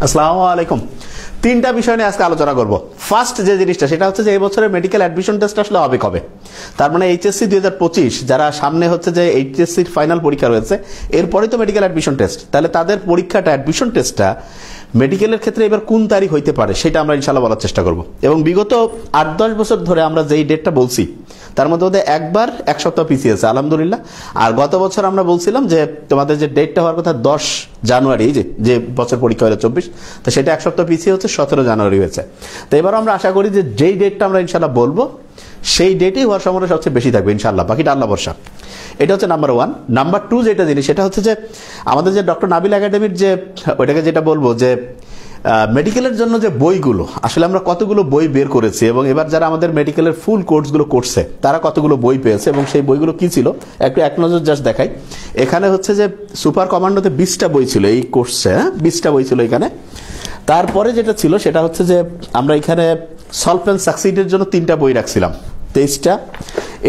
আসসালামু আলাইকুম। তিনটা বিষয় নিয়ে আজকে আলোচনা করব। ফার্স্ট যে জিনিসটা সেটা হচ্ছে যে এই বছরের মেডিকেল অ্যাডমিশন টেস্ট আসলে হবে কবে, তার মানে এইচএসসি 2025 যারা সামনে হচ্ছে যে এইচএসসির ফাইনাল পরীক্ষা রয়েছে এরপরেই তো মেডিকেল অ্যাডমিশন টেস্ট, তাহলে তাদের পরীক্ষাটা অ্যাডমিশন টেস্টটা মেডিকেলের ক্ষেত্রে এবার কোন তারিখ হইতে পারে সেটা আমরা ইনশাল্লাহ বলার চেষ্টা করব। এবং বিগত 8-10 বছর ধরে আমরা যেই ডেটটা বলছি তার মধ্যে একবার এক সপ্তাহ পিছিয়ে আছে আলহামদুলিল্লাহ। আর গত বছর আমরা বলছিলাম যে তোমাদের যে ডেটটা হওয়ার কথা 10 জানুয়ারি, যে বছর পরীক্ষা হলো 24, তো সেটা এক সপ্তাহ পিছিয়ে হচ্ছে 17 জানুয়ারি হয়েছে। তো এবার আমরা আশা করি যে যেই ডেটটা আমরা ইনশাল্লাহ বলবো সেই ডেটেই হওয়ার সম্ভাবনা সবচেয়ে বেশি থাকবে ইনশাল্লাহ, বাকিটা আল্লাহ ভরসা। এটা হচ্ছে নাম্বার 1। নাম্বার 2 যেটা জিনিস সেটা হচ্ছে যে আমাদের যে ডক্টর নাবিল একাডেমির যে ওইটাকে যেটা বলবো যে মেডিকেলের জন্য যে বইগুলো আসলে আমরা কতগুলো বই বের করেছি এবং এবার যারা আমাদের মেডিকেলের ফুল কোর্সগুলো করছে তারা কতগুলো বই পেয়েছে এবং সেই বইগুলো কি ছিল একটু এক নজর জাস্ট দেখাই। এখানে হচ্ছে যে সুপার কমান্ডোতে 20টা বই ছিল এই কোর্সে, 20টা বই ছিল এখানে। তারপরে যেটা ছিল সেটা হচ্ছে যে আমরা এখানে সলভ অ্যান্ড সাকসিডের জন্য 3টা বই রাখছিলাম, 23টা।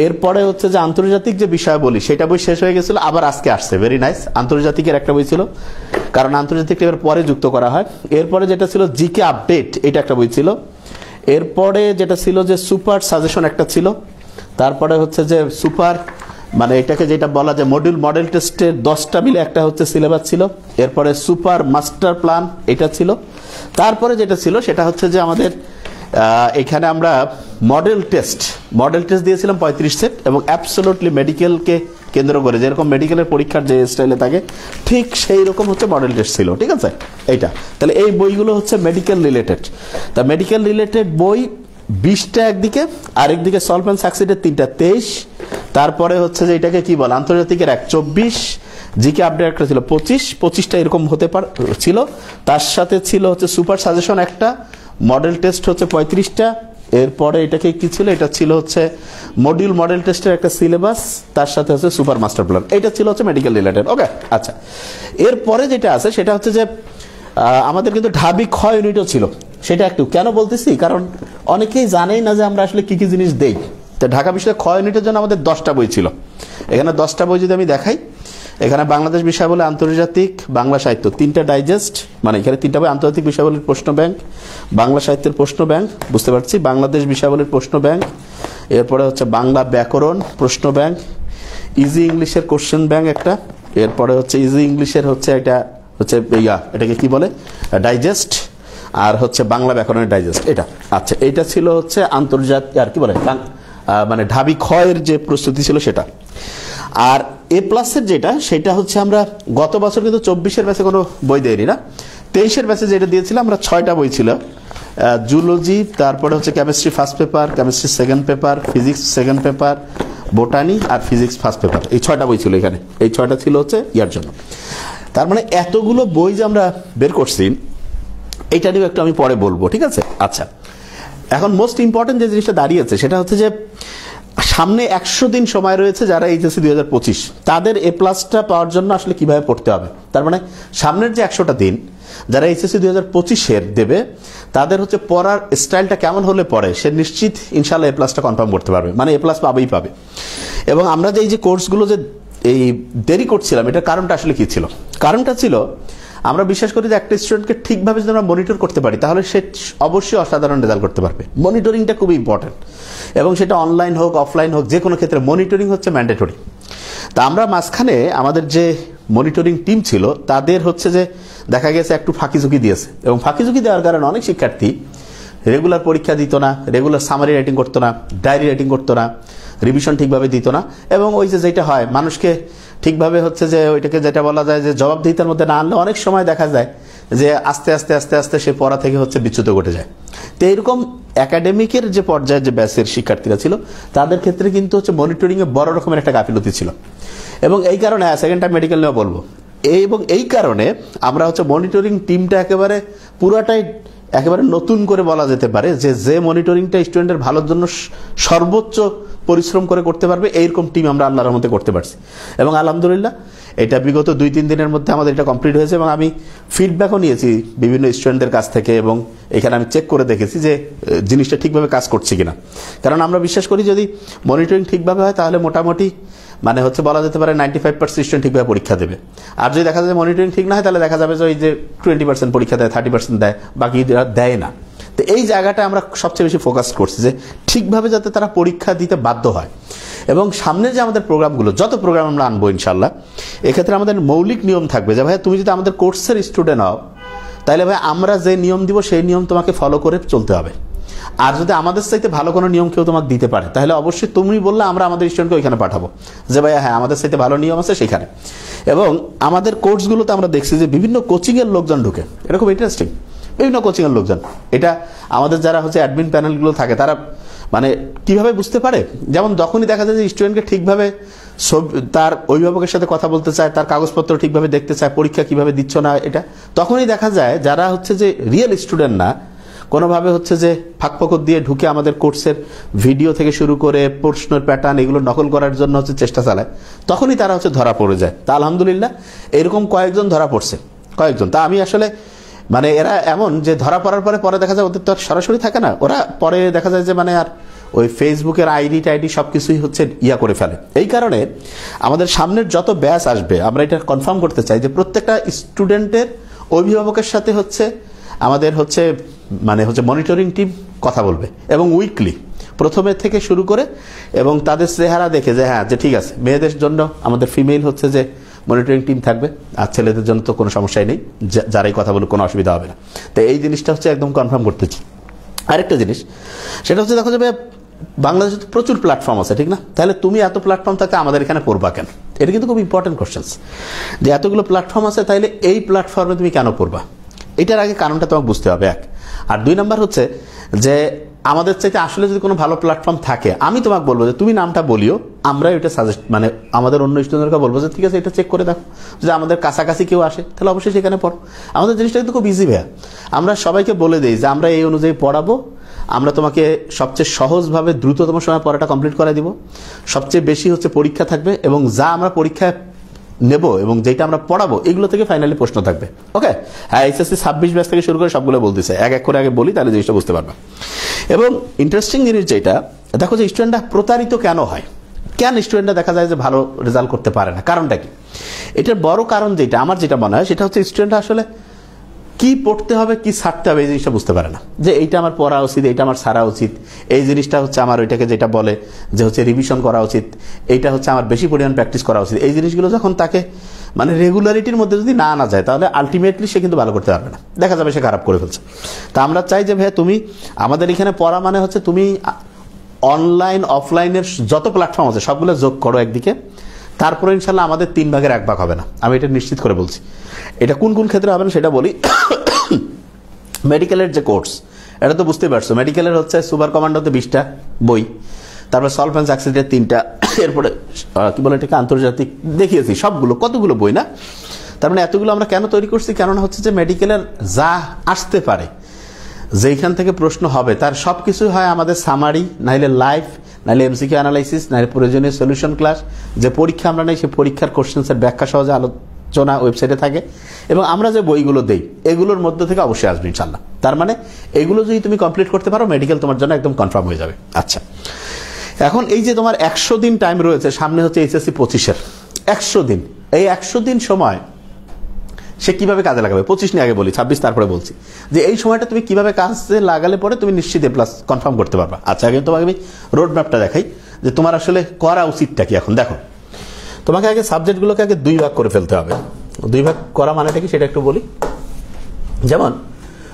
এরপরে হচ্ছে যে আন্তর্জাতিক যে বিষয় বলি সেটা বই শেষ হয়ে গেছিল, আবার আজকে আসছে, ভেরি নাইস। আন্তর্জাতিকের একটা বই ছিল, কারণ আন্তর্জাতিক এবার পরে যুক্ত করা হয়। এরপরে যেটা ছিল জিকে আপডেট, এটা একটা বই ছিল। এরপরে যেটা ছিল যে সুপার সাজেশন একটা ছিল। তারপরে হচ্ছে যে সুপার মানে এটাকে যেটা বলা যায় মডেল টেস্টের 10টা মিলে একটা হচ্ছে সিলেবাস ছিল। এরপরে সুপার মাস্টার প্ল্যান এটা ছিল। তারপরে যেটা ছিল সেটা হচ্ছে যে আমাদের এখানে আমরা মডেল টেস্ট দিয়েছিলাম 35 সেট এবং অ্যাবসলিউটলি মেডিকেলকে কেন্দ্র করে যেরকম মেডিকেলের পরীক্ষার যে স্টাইলে থাকে ঠিক সেই রকম হচ্ছে মডেল টেস্ট ছিল, ঠিক আছে এইটা। তাহলে এই বইগুলো হচ্ছে মেডিকেল রিলেটেড। তা মেডিকেল রিলেটেড বই 20টা একদিকে, আরেকদিকে সলভ অ্যান্ড সাকসিডের 3টা 23, তারপরে হচ্ছে যে এটাকে কি বলে আন্তর্জাতিকের 24, জিকে আপডেট একটা ছিল 25টা এরকম হতে ছিল। তার সাথে ছিল হচ্ছে সুপার সাজেশন একটা, মডেল টেস্ট হচ্ছে 35টা। এরপরে এটাকে কি ছিল, এটা ছিল হচ্ছে মডেল টেস্টের একটা সিলেবাস, তার সাথে হচ্ছে সুপার মাস্টার প্ল্যান, এটা ছিল হচ্ছে মেডিকেল রিলেটেড। ওকে, আচ্ছা। এরপরে যেটা আছে সেটা হচ্ছে যে আমাদের কিন্তু ঢাবি খ ইউনিটও ছিল। সেটা একটু কেন বলতেছি, কারণ অনেকেই জানেই না যে আমরা আসলে কি কি জিনিস দেই। তো ঢাকা বিষয়ে খ ইউনিটের জন্য আমাদের 10টা বই ছিল। এখানে 10টা বই যদি আমি দেখাই, এখানে বাংলাদেশ বিষয় বলে আন্তর্জাতিক, বাংলা সাহিত্য 3টা ডাইজেস্ট, মানে এখানে 3টা বই, আন্তর্জাতিক বিষয়াবলীর প্রশ্ন ব্যাংক, বাংলা সাহিত্যের প্রশ্ন ব্যাংক, বুঝতে পারছি, বাংলাদেশ বিষয়াবলীর প্রশ্ন ব্যাংক, এরপরে হচ্ছে বাংলা ব্যাকরণ প্রশ্ন ব্যাংক, ইজি ইংলিশের কোশ্চেন ব্যাংক একটা, এরপরে হচ্ছে ইজি ইংলিশের হচ্ছে এটা হচ্ছে এটাকে কি বলে ডাইজেস্ট, আর হচ্ছে বাংলা ব্যাকরণের ডাইজেস্ট এটা। আচ্ছা, এটা ছিল হচ্ছে আন্তর্জাতিক আর কি বলে মানে ঢাবি খ এর যে প্রস্তুতি ছিল সেটা। আর এ প্লাসের যেটা সেটা হচ্ছে আমরা গত বছর কিন্তু 24-এর ব্যাচে কোনো বই দেয়নি না, 23-এর ব্যাচে যেটা দিয়েছিলাম আমরা 6টা বই ছিল, জুলজি, তারপরে হচ্ছে chemistry first paper, chemistry second paper, physics second paper, botany আর ফিজিক্স ফার্স্ট পেপার, এই 6টা বই ছিল এখানে। এই 6টা ছিল হচ্ছে ইয়ার জন্য। তার মানে এতগুলো বই যে আমরা বের করছি এইটা নিয়েও একটু আমি পরে বলবো, ঠিক আছে। আচ্ছা, এখন মোস্ট ইম্পর্টেন্ট যে জিনিসটা দাঁড়িয়েছে সেটা হচ্ছে যে সামনে 100 দিন সময় রয়েছে যারা এইচএসসি 2025 তাদের এ প্লাসটা পাওয়ার জন্য আসলে কিভাবে পড়তে হবে। তার মানে সামনের যে 100টা দিন যারা এইচএসসি 2025-এর দেবে তাদের হচ্ছে পড়ার স্টাইলটা কেমন হলে পড়ে সে নিশ্চিত ইনশাল্লাহ এ প্লাসটা কনফার্ম করতে পারবে, মানে এ প্লাস পাবেই পাবে। এবং আমরা যে এই যে কোর্সগুলো যে এই দেরি করছিলাম এটার কারণটা আসলে কি ছিল? কারণটা ছিল আমরা বিশ্বাস করি যে একটা স্টুডেন্টকে ঠিকভাবে যদি আমরা মনিটর করতে পারি তাহলে সে অবশ্যই অসাধারণ রেজাল্ট করতে পারবে। মনিটরিংটা খুবই ইম্পর্টেন্ট এবং সেটা অনলাইন হোক অফলাইন হোক যে কোনো ক্ষেত্রে মনিটরিং হচ্ছে ম্যান্ডেটরি। তা আমরা মাঝখানে আমাদের যে মনিটরিং টিম ছিল তাদের হচ্ছে যে দেখা গেছে একটু ফাঁকিঝুঁকি দিয়েছে এবং ফাঁকিঝুঁকি দেওয়ার কারণে অনেক শিক্ষার্থী রেগুলার পরীক্ষা দিত না, রেগুলার সামারি রাইটিং করতো না, ডায়েরি রাইটিং করতো না, রিভিশন ঠিকভাবে দিত না এবং ওই যে যেটা হয় মানুষকে ঠিকভাবে হচ্ছে যে ওইটাকে যেটা বলা যায় যে জবাবদিহিতার মধ্যে না আনলে অনেক সময় দেখা যায় যে আস্তে আস্তে আস্তে আস্তে সে পড়া থেকে হচ্ছে বিচ্যুত ঘটে যায়। তো এইরকম একাডেমিকের যে পর্যায়ের যে ব্যাচের শিক্ষার্থীরা ছিল তাদের ক্ষেত্রে কিন্তু হচ্ছে মনিটরিংয়ে বড় রকমের একটা গাফিলতি ছিল এবং এই কারণে সেকেন্ড টাইম মেডিকেল নিয়ে বলবো এবং এই কারণে আমরা হচ্ছে মনিটরিং টিমটা পুরাটাই একেবারে নতুন করে বলা যেতে পারে যে মনিটরিংটা স্টুডেন্টের ভালোর জন্য সর্বোচ্চ পরিশ্রম করে করতে পারবে এইরকম টিম আমরা আল্লাহর রহমতে করতে পারছি এবং আলহামদুলিল্লাহ এটা বিগত 2-3 দিনের মধ্যে আমাদের এটা কমপ্লিট হয়েছে এবং আমি ফিডব্যাকও নিয়েছি বিভিন্ন স্টুডেন্টদের কাছ থেকে এবং এখানে আমি চেক করে দেখেছি যে জিনিসটা ঠিকভাবে কাজ করছে কিনা। কারণ আমরা বিশ্বাস করি যদি মনিটরিং ঠিকভাবে হয় তাহলে মোটামুটি মানে হচ্ছে বলা যেতে পারে 95% স্টুডেন্ট ঠিকভাবে পরীক্ষা দেবে। আর যদি দেখা যায় মনিটরিং ঠিক না হয় তাহলে দেখা যাবে যে ওই যে 20% পরীক্ষা দেয়, 30% দেয়, বাকি দেয় না। তো এই জায়গাটা আমরা সবচেয়ে বেশি ফোকাস করছি যে ঠিকভাবে যাতে তারা পরীক্ষা দিতে বাধ্য হয়। এবং সামনে যে আমাদের প্রোগ্রামগুলো, যত প্রোগ্রাম আমরা আনবো ইনশাল্লাহ, এক্ষেত্রে আমাদের মৌলিক নিয়ম থাকবে যে ভাই তুমি যদি আমাদের কোর্সের স্টুডেন্ট হও তাহলে ভাই আমরা যে নিয়ম দিব সেই নিয়ম তোমাকে ফলো করে চলতে হবে। আর যদি আমাদের চাইতে ভালো কোনো নিয়ম কেউ তোমাকে দিতে পারে তাহলে অবশ্যই তুমি বললে আমরা আমাদের স্টুডেন্টকে ওইখানে পাঠাবো যে ভাইয়া হ্যাঁ আমাদের চাইতে ভালো নিয়ম আছে সেখানে। এবং আমাদের কোর্সগুলোতে আমরা দেখছি যে বিভিন্ন কোচিংয়ের লোকজন ঢুকে, এটা খুব ইন্টারেস্টিং, বিভিন্ন কোচিংয়ের লোকজন। এটা আমাদের যারা হচ্ছে অ্যাডমিন প্যানেলগুলো থাকে তারা মানে কিভাবে বুঝতে পারে, যেমন যখনই দেখা যায় যে স্টুডেন্টকে ঠিকভাবে তার অভিভাবকের সাথে কথা বলতে চায়, তার কাগজপত্র ঠিকভাবে দেখতে চায়, পরীক্ষা কিভাবে দিচ্ছ না এটা, তখনই দেখা যায় যারা হচ্ছে যে রিয়েল স্টুডেন্ট না, কোনোভাবে হচ্ছে যে ফাঁকফোকর দিয়ে ঢুকে আমাদের কোর্সের ভিডিও থেকে শুরু করে প্রশ্নের প্যাটার্ন এগুলো নকল করার জন্য হচ্ছে চেষ্টা চালায়, তখনই তারা হচ্ছে ধরা পড়ে যায়। তা আলহামদুলিল্লাহ এরকম কয়েকজন ধরা পড়ছে, কয়েকজন। তা আমি আসলে মানে এরা এমন যে ধরা পড়ার পরে দেখা যায় ওদের তো আর সরাসরি থাকে না, ওরা পরে দেখা যায় যে মানে আর ওই ফেসবুকের আইডি টাইডি সব কিছুই হচ্ছে করে ফেলে। এই কারণে আমাদের সামনের যত ব্যাচ আসবে আমরা এটা কনফার্ম করতে চাই যে প্রত্যেকটা স্টুডেন্টের অভিভাবকের সাথে হচ্ছে আমাদের হচ্ছে মানে হচ্ছে মনিটরিং টিম কথা বলবে, এবং উইকলি প্রথমের থেকে শুরু করে, এবং তাদের চেহারা দেখে যে হ্যাঁ যে ঠিক আছে মেয়েদের জন্য আমাদের ফিমেল হচ্ছে যে মনিটরিং টিম থাকবে, আর ছেলেদের জন্য তো কোনো সমস্যাই নেই, যারাই কথা বলে কোনো অসুবিধা হবে না। তো এই জিনিসটা হচ্ছে একদম কনফার্ম করতেছি। আরেকটা জিনিস সেটা হচ্ছে দেখা যাবে বাংলাদেশে তো প্রচুর প্ল্যাটফর্ম আছে, ঠিক না? তাহলে তুমি এত প্ল্যাটফর্ম থাকতে আমাদের এখানে পড়বা কেন? এটা কিন্তু খুব ইম্পর্টেন্ট কোশ্চেন্স, যে এতগুলো প্ল্যাটফর্ম আছে তাইলে এই প্ল্যাটফর্মে তুমি কেন পড়বা? এটার আগে কারণটা তোমাকে বুঝতে হবে, এক। আর দুই নাম্বার হচ্ছে যে আমাদের চাইতে আসলে যদি কোনো ভালো প্ল্যাটফর্ম থাকে আমি তোমাকে বলবো যে তুমি নামটা বলিও, আমরা এটা সাজেস্ট মানে আমাদের অন্য স্টুডেন্টকে বলবো যে ঠিক আছে এটা চেক করে দেখো, যদি আমাদের কাছাকাছি কেউ আসে তাহলে অবশ্যই সেখানে পড়ো। আমাদের জিনিসটা কিন্তু খুব ইজি ভাইয়া, আমরা সবাইকে বলে দিই যে আমরা এই অনুযায়ী পড়াবো, আমরা তোমাকে সবচেয়ে সহজভাবে দ্রুততম সময় পড়াটা কমপ্লিট করে দিব, সবচেয়ে বেশি হচ্ছে পরীক্ষা থাকবে, এবং যা আমরা পরীক্ষায় নেব এবং যেটা আমরা পড়াবো এগুলো থেকে ফাইনালি প্রশ্ন থাকবে। ওকে, হ্যাঁ এইচএসসি 26 ব্যাচ থেকে শুরু করে সবগুলো বলতেছে, এক এক করে আগে বলি তাহলে জিনিসটা বুঝতে পারবে। এবং ইন্টারেস্টিং জিনিস যেটা দেখো যে স্টুডেন্টরা প্রতারিত কেন হয়, কেন স্টুডেন্টরা দেখা যায় যে ভালো রেজাল্ট করতে পারে না, কারণটা কি? এটার বড় কারণ যেটা আমার যেটা মনে হয় সেটা হচ্ছে স্টুডেন্টরা আসলে কি পড়তে হবে কি ছাড়তে হবে এই জিনিসটা বুঝতে পারে না, যে এইটা আমার পড়া উচিত, এইটা আমার ছাড়া উচিত, এই জিনিসটা হচ্ছে আমার ওইটাকে যেটা বলে যে হচ্ছে রিভিশন করা উচিত, এইটা হচ্ছে আমার বেশি পরিমাণ প্র্যাকটিস করা উচিত। এই জিনিসগুলো যখন তাকে মানে রেগুলারিটির মধ্যে যদি না আনা যায় তাহলে আলটিমেটলি সে কিন্তু ভালো করতে পারবে না, দেখা যাবে সে খারাপ করে ফেলছে। তা আমরা চাই যে ভাইয়া তুমি আমাদের এখানে পড়া মানে হচ্ছে তুমি অনলাইন অফলাইনের যত প্ল্যাটফর্ম আছে সবগুলো যোগ করো একদিকে, তারপরে ইনশাল্লাহ আমাদের 3 ভাগের 1 ভাগ হবে না, আমি এটা নিশ্চিত করে বলছি। এটা কোন কোন ক্ষেত্রে হবে না সেটা বলি। মেডিকেলের যে কোর্স এটা তো বুঝতেই পারছো, মেডিকেলের হচ্ছে সুপার কমান্ডোতে 20টা বই, তারপর সলভ অ্যান্ড সাকসিডের 3টা, এরপরে কি বলে এটাকে আন্তর্জাতিক দেখিয়েছি সবগুলো, কতগুলো বই না? তার মানে এতগুলো আমরা কেন তৈরি করছি? কেননা হচ্ছে যে মেডিকেলের যা আসতে পারে, যেখান থেকে প্রশ্ন হবে তার সব কিছুই হয় আমাদের সামারি, নাইলে লাইভ, নাইলে এমসিকিউ অ্যানালাইসিস, নাইলে প্রয়োজনীয় সলিউশন ক্লাস। যে পরীক্ষা আমরা নেই সেই পরীক্ষার কোশ্চেন্সের ব্যাখ্যা সহজে আলোচনা ওয়েবসাইটে থাকে, এবং আমরা যে বইগুলো দেই এগুলোর মধ্যে থেকে অবশ্যই আসবে ইনশাল্লাহ। তার মানে এগুলো যদি তুমি কমপ্লিট করতে পারো মেডিকেল তোমার জন্য একদম কনফার্ম হয়ে যাবে। আচ্ছা, এখন এই যে তোমার 100 দিন টাইম রয়েছে, সামনে হচ্ছে এইচএসসি 25-এর 100 দিন, এই 100 দিন সময় সে কিভাবে কাজে লাগাবে? 25 নিয়ে আগে বলি, 26 তারপরে বলছি, যে এই সময়টা তুমি কিভাবে কাজে লাগালে পরে তুমি নিশ্চিত প্লাস কনফার্ম করতে পারবা। আচ্ছা, আগে তোমাকে আমি রোড ম্যাপটা দেখাই যে তোমার আসলে করা উচিতটা কি। এখন দেখো, তোমাকে আগে সাবজেক্টগুলোকে আগে 2 ভাগ করে ফেলতে হবে। 2 ভাগ করা মানেটা কি সেটা একটু বলি। যেমন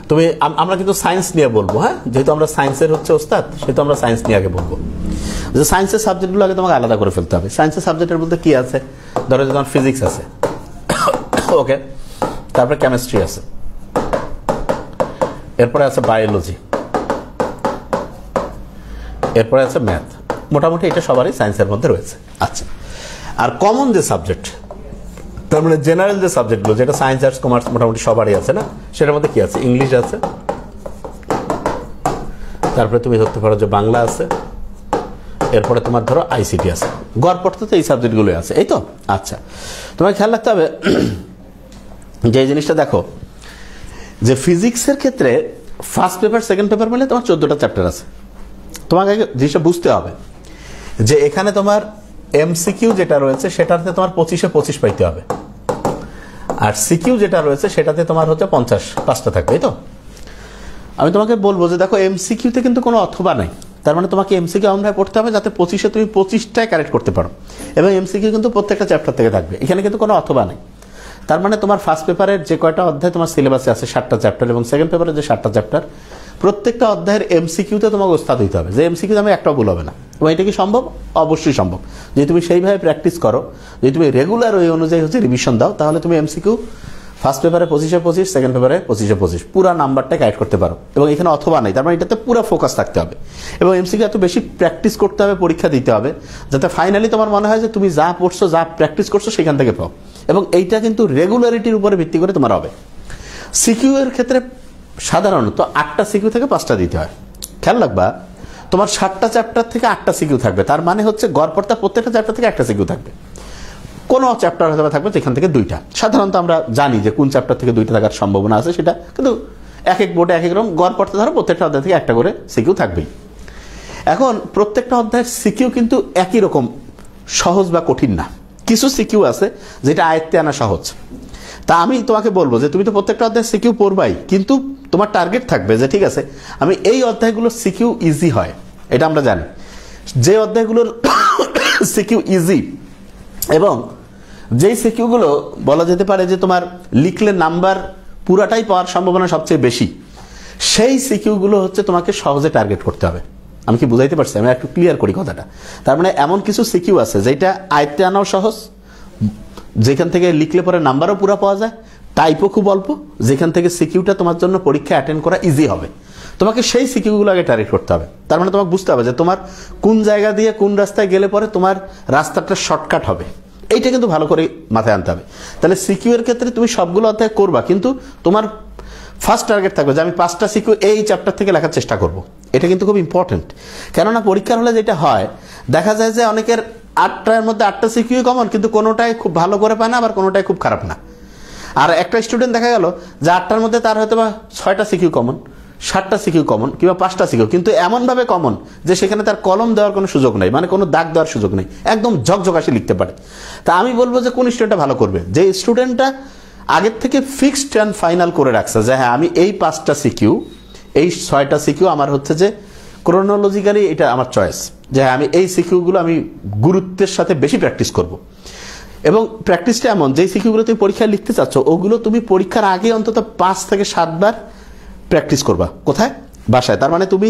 তুমি আমরা কিন্তু সায়েন্স নিয়ে বলবো, হ্যাঁ, যেহেতু আমরা সায়েন্সের হচ্ছে ওস্তাদ সেহেতু আমরা সায়েন্স নিয়ে আগে বলবো। যে সায়েন্সের সাবজেক্টগুলো আগে তোমাকে আলাদা করে ফেলতে হবে। সায়েন্সের সাবজেক্টের মধ্যে কি আছে? ধরো যে তোমার ফিজিক্স আছে, ওকে, তারপরে কেমিস্ট্রি আছে, এরপরে আছে বায়োলজি, এরপরে আছে ম্যাথ। মোটামুটি এটা সবারই সায়েন্সের মধ্যে রয়েছে। আচ্ছা, আর কমন যে সাবজেক্ট, তার মানে জেনারেল যে সাবজেক্টগুলো যেটা সায়েন্স আর্টস কমার্স মোটামুটি সবারই আছে না, সেটার মধ্যে কি আছে? ইংলিশ আছে, তারপরে তুমি ধরতে পারো যে বাংলা আছে, এরপরে তোমার ধরো আইসিটি আছে। গড়পড়তে তো এই সাবজেক্টগুলোই আছে, এই তো। আচ্ছা, তোমাকে খেয়াল রাখতে হবে যে জিনিসটা দেখো যে ফিজিক্সের ক্ষেত্রে ফার্স্ট পেপার সেকেন্ড পেপার মিলে তোমার 14টা চ্যাপ্টার আছে। তোমাকে আগে জিনিসটা বুঝতে হবে যে এখানে তোমার এমসিকিউ যেটা রয়েছে সেটাতে তোমার 25-25 পাইতে হবে, আর সিকিউ যেটা রয়েছে সেটাতে তোমার হচ্ছে 50-5টা থাকবে, তাই তো? আমি তোমাকে বলবো যে দেখো এমসিকিউতে কিন্তু কোনো অথবা নাই, তার মানে তোমাকে এমসিকিউ এমনভাবে পড়তে হবে যাতে 25-এ তুমি 25টাই কারেক্ট করতে পারো, এবং এমসিকিউ কিন্তু প্রত্যেকটা চ্যাপ্টার থেকে থাকবে, এখানে কিন্তু কোনো অথবা নেই। তার মানে তোমার ফার্স্ট পেপারের যে কয়টা অধ্যায় তোমার সিলেবাসে আছে 7টা চ্যাপ্টার, এবং সেকেন্ড পেপারের যে 7টা চ্যাপ্টার, প্রত্যেকটা অধ্যায়ের এমসিকিউতে তোমাকে ওস্তাদ হইতে হবে, যে এমসিকিউতে আমি একটাও ভুল হবে না। এবং এটা কি সম্ভব? অবশ্যই সম্ভব। যদি তুমি সেইভাবে প্র্যাকটিস করো, যদি তুমি রেগুলার ওই অনুযায়ী হচ্ছে রিভিশন দাও, তাহলে তুমি এমসিকিউ ফার্স্ট পেপারে 25-25, সেকেন্ড পেপারে 25-25 পুরো নাম্বারটা কারেক্ট করতে পারো, এবং এখানে অথবা নেই। তার মানে এটাতে পুরো ফোকাস থাকতে হবে, এবং এমসিকিউ এত বেশি প্র্যাকটিস করতে হবে, পরীক্ষা দিতে হবে, যাতে ফাইনালি তোমার মনে হয় যে তুমি যা পড়ছো, যা প্র্যাকটিস করছো সেখান থেকে পাও। এবং এইটা কিন্তু রেগুলারিটির উপরে ভিত্তি করে তোমার হবে। সিকিউ এর ক্ষেত্রে সাধারণত 8টা সিকিউ থেকে 5টা দিতে হয়। খেয়াল রাখবা, তোমার 7টা চ্যাপ্টার থেকে 8টা সিকিউ থাকবে, তার মানে হচ্ছে গড়পড়তা প্রত্যেকটা চ্যাপ্টার থেকে একটা সিকিউ থাকবে। কোনো চ্যাপ্টার হয়তো থাকবে যেখান থেকে 2টা। সাধারণত আমরা জানি যে কোন চ্যাপ্টার থেকে 2টা থাকার সম্ভাবনা আছে, সেটা কিন্তু এক এক বোর্ডে এক এক রকম। গড়পড়তা ধরো প্রত্যেকটা অধ্যায় থেকে একটা করে সিকিউ থাকবেই। এখন প্রত্যেকটা অধ্যায়ের সিকিউ কিন্তু একই রকম সহজ বা কঠিন না, কিছু সিকিউ আছে যেটা আয়ত্তে আনা সহজ। তা আমি তোমাকে বলবো যে তুমি তো প্রত্যেকটা অধ্যায়ের সিকিউ পড়বাই, কিন্তু তোমার টার্গেট থাকবে যে ঠিক আছে আমি এই অধ্যায়গুলোর সিকিউ ইজি হয়, এটা আমরা জানি। যে অধ্যায়গুলোর সিকিউ ইজি এবং যেই সিকিউগুলো বলা যেতে পারে যে তোমার লিখলে নাম্বার পুরাটাই পাওয়ার সম্ভাবনা সবচেয়ে বেশি, সেই সিকিউগুলো হচ্ছে তোমাকে সহজে টার্গেট করতে হবে। আমি কি বুঝাইতে পারছি? আমি একটু ক্লিয়ার করি কথাটা। তার মানে এমন কিছু সিকিউ আছে যেটা আয়ত্তে আনাও সহজ, যেখান থেকে লিখলে পরে নাম্বারও পুরো পাওয়া যায়, টাইপও খুব অল্প, যেখান থেকে সিকিউটা তোমার জন্য পরীক্ষা অ্যাটেন্ড করা ইজি হবে। তোমাকে সেই সিকিউগুলো আগে টার্গেট করতে হবে। তার মানে তোমাকে বুঝতে হবে যে তোমার কোন জায়গা দিয়ে কোন রাস্তায় গেলে পরে তোমার রাস্তাটা শর্টকাট হবে, এইটা কিন্তু ভালো করে মাথায় আনতে হবে। তাহলে সিকিউ এর ক্ষেত্রে তুমি সবগুলো অধ্যায় করবা, কিন্তু তোমার ফার্স্ট টার্গেট থাকবে যে আমি 5টা সিকিউ এই চ্যাপ্টার থেকে লেখার চেষ্টা করব। এটা কিন্তু খুব ইম্পর্টেন্ট, কেননা পরীক্ষার হলে যেটা হয় দেখা যায় যে অনেকের 8টার মধ্যে 8টা সিকিউ কমন, কিন্তু কোনোটাই খুব ভালো করে পায় না, আবার কোনোটাই খুব খারাপ না। আর একটা স্টুডেন্ট দেখা গেল যে 8টার মধ্যে তার হয়তো বা 6টা সিকিউ কমন, 7টা সিকিউ কমন, কিংবা 5টা সিকিউ, কিন্তু এমনভাবে কমন যে সেখানে তার কলম দেওয়ার কোনো সুযোগ নেই, মানে কোনো দাগ দেওয়ার সুযোগ নেই, একদম ঝকঝকাশি লিখতে পারে। তা আমি বলবো যে কোন স্টুডেন্টটা ভালো করবে? যে স্টুডেন্টটা আগের থেকে ফিক্সড অ্যান্ড ফাইনাল করে রাখছে যে হ্যাঁ আমি এই 5টা সিকিউ, এই 6টা সিকিউ আমার হচ্ছে যে ক্রোনোলজিক্যালি এটা আমার চয়েস, যে হ্যাঁ আমি এই সিকিউগুলো আমি গুরুত্বের সাথে বেশি প্র্যাকটিস করব। এবং প্র্যাকটিসটা এমন যে সিকিউগুলো তুমি পরীক্ষায় লিখতে চাচ্ছ, ওগুলো তুমি পরীক্ষার আগে অন্তত 5 থেকে 7 বার প্র্যাকটিস করবা। কোথায়? বাসায়। তার মানে তুমি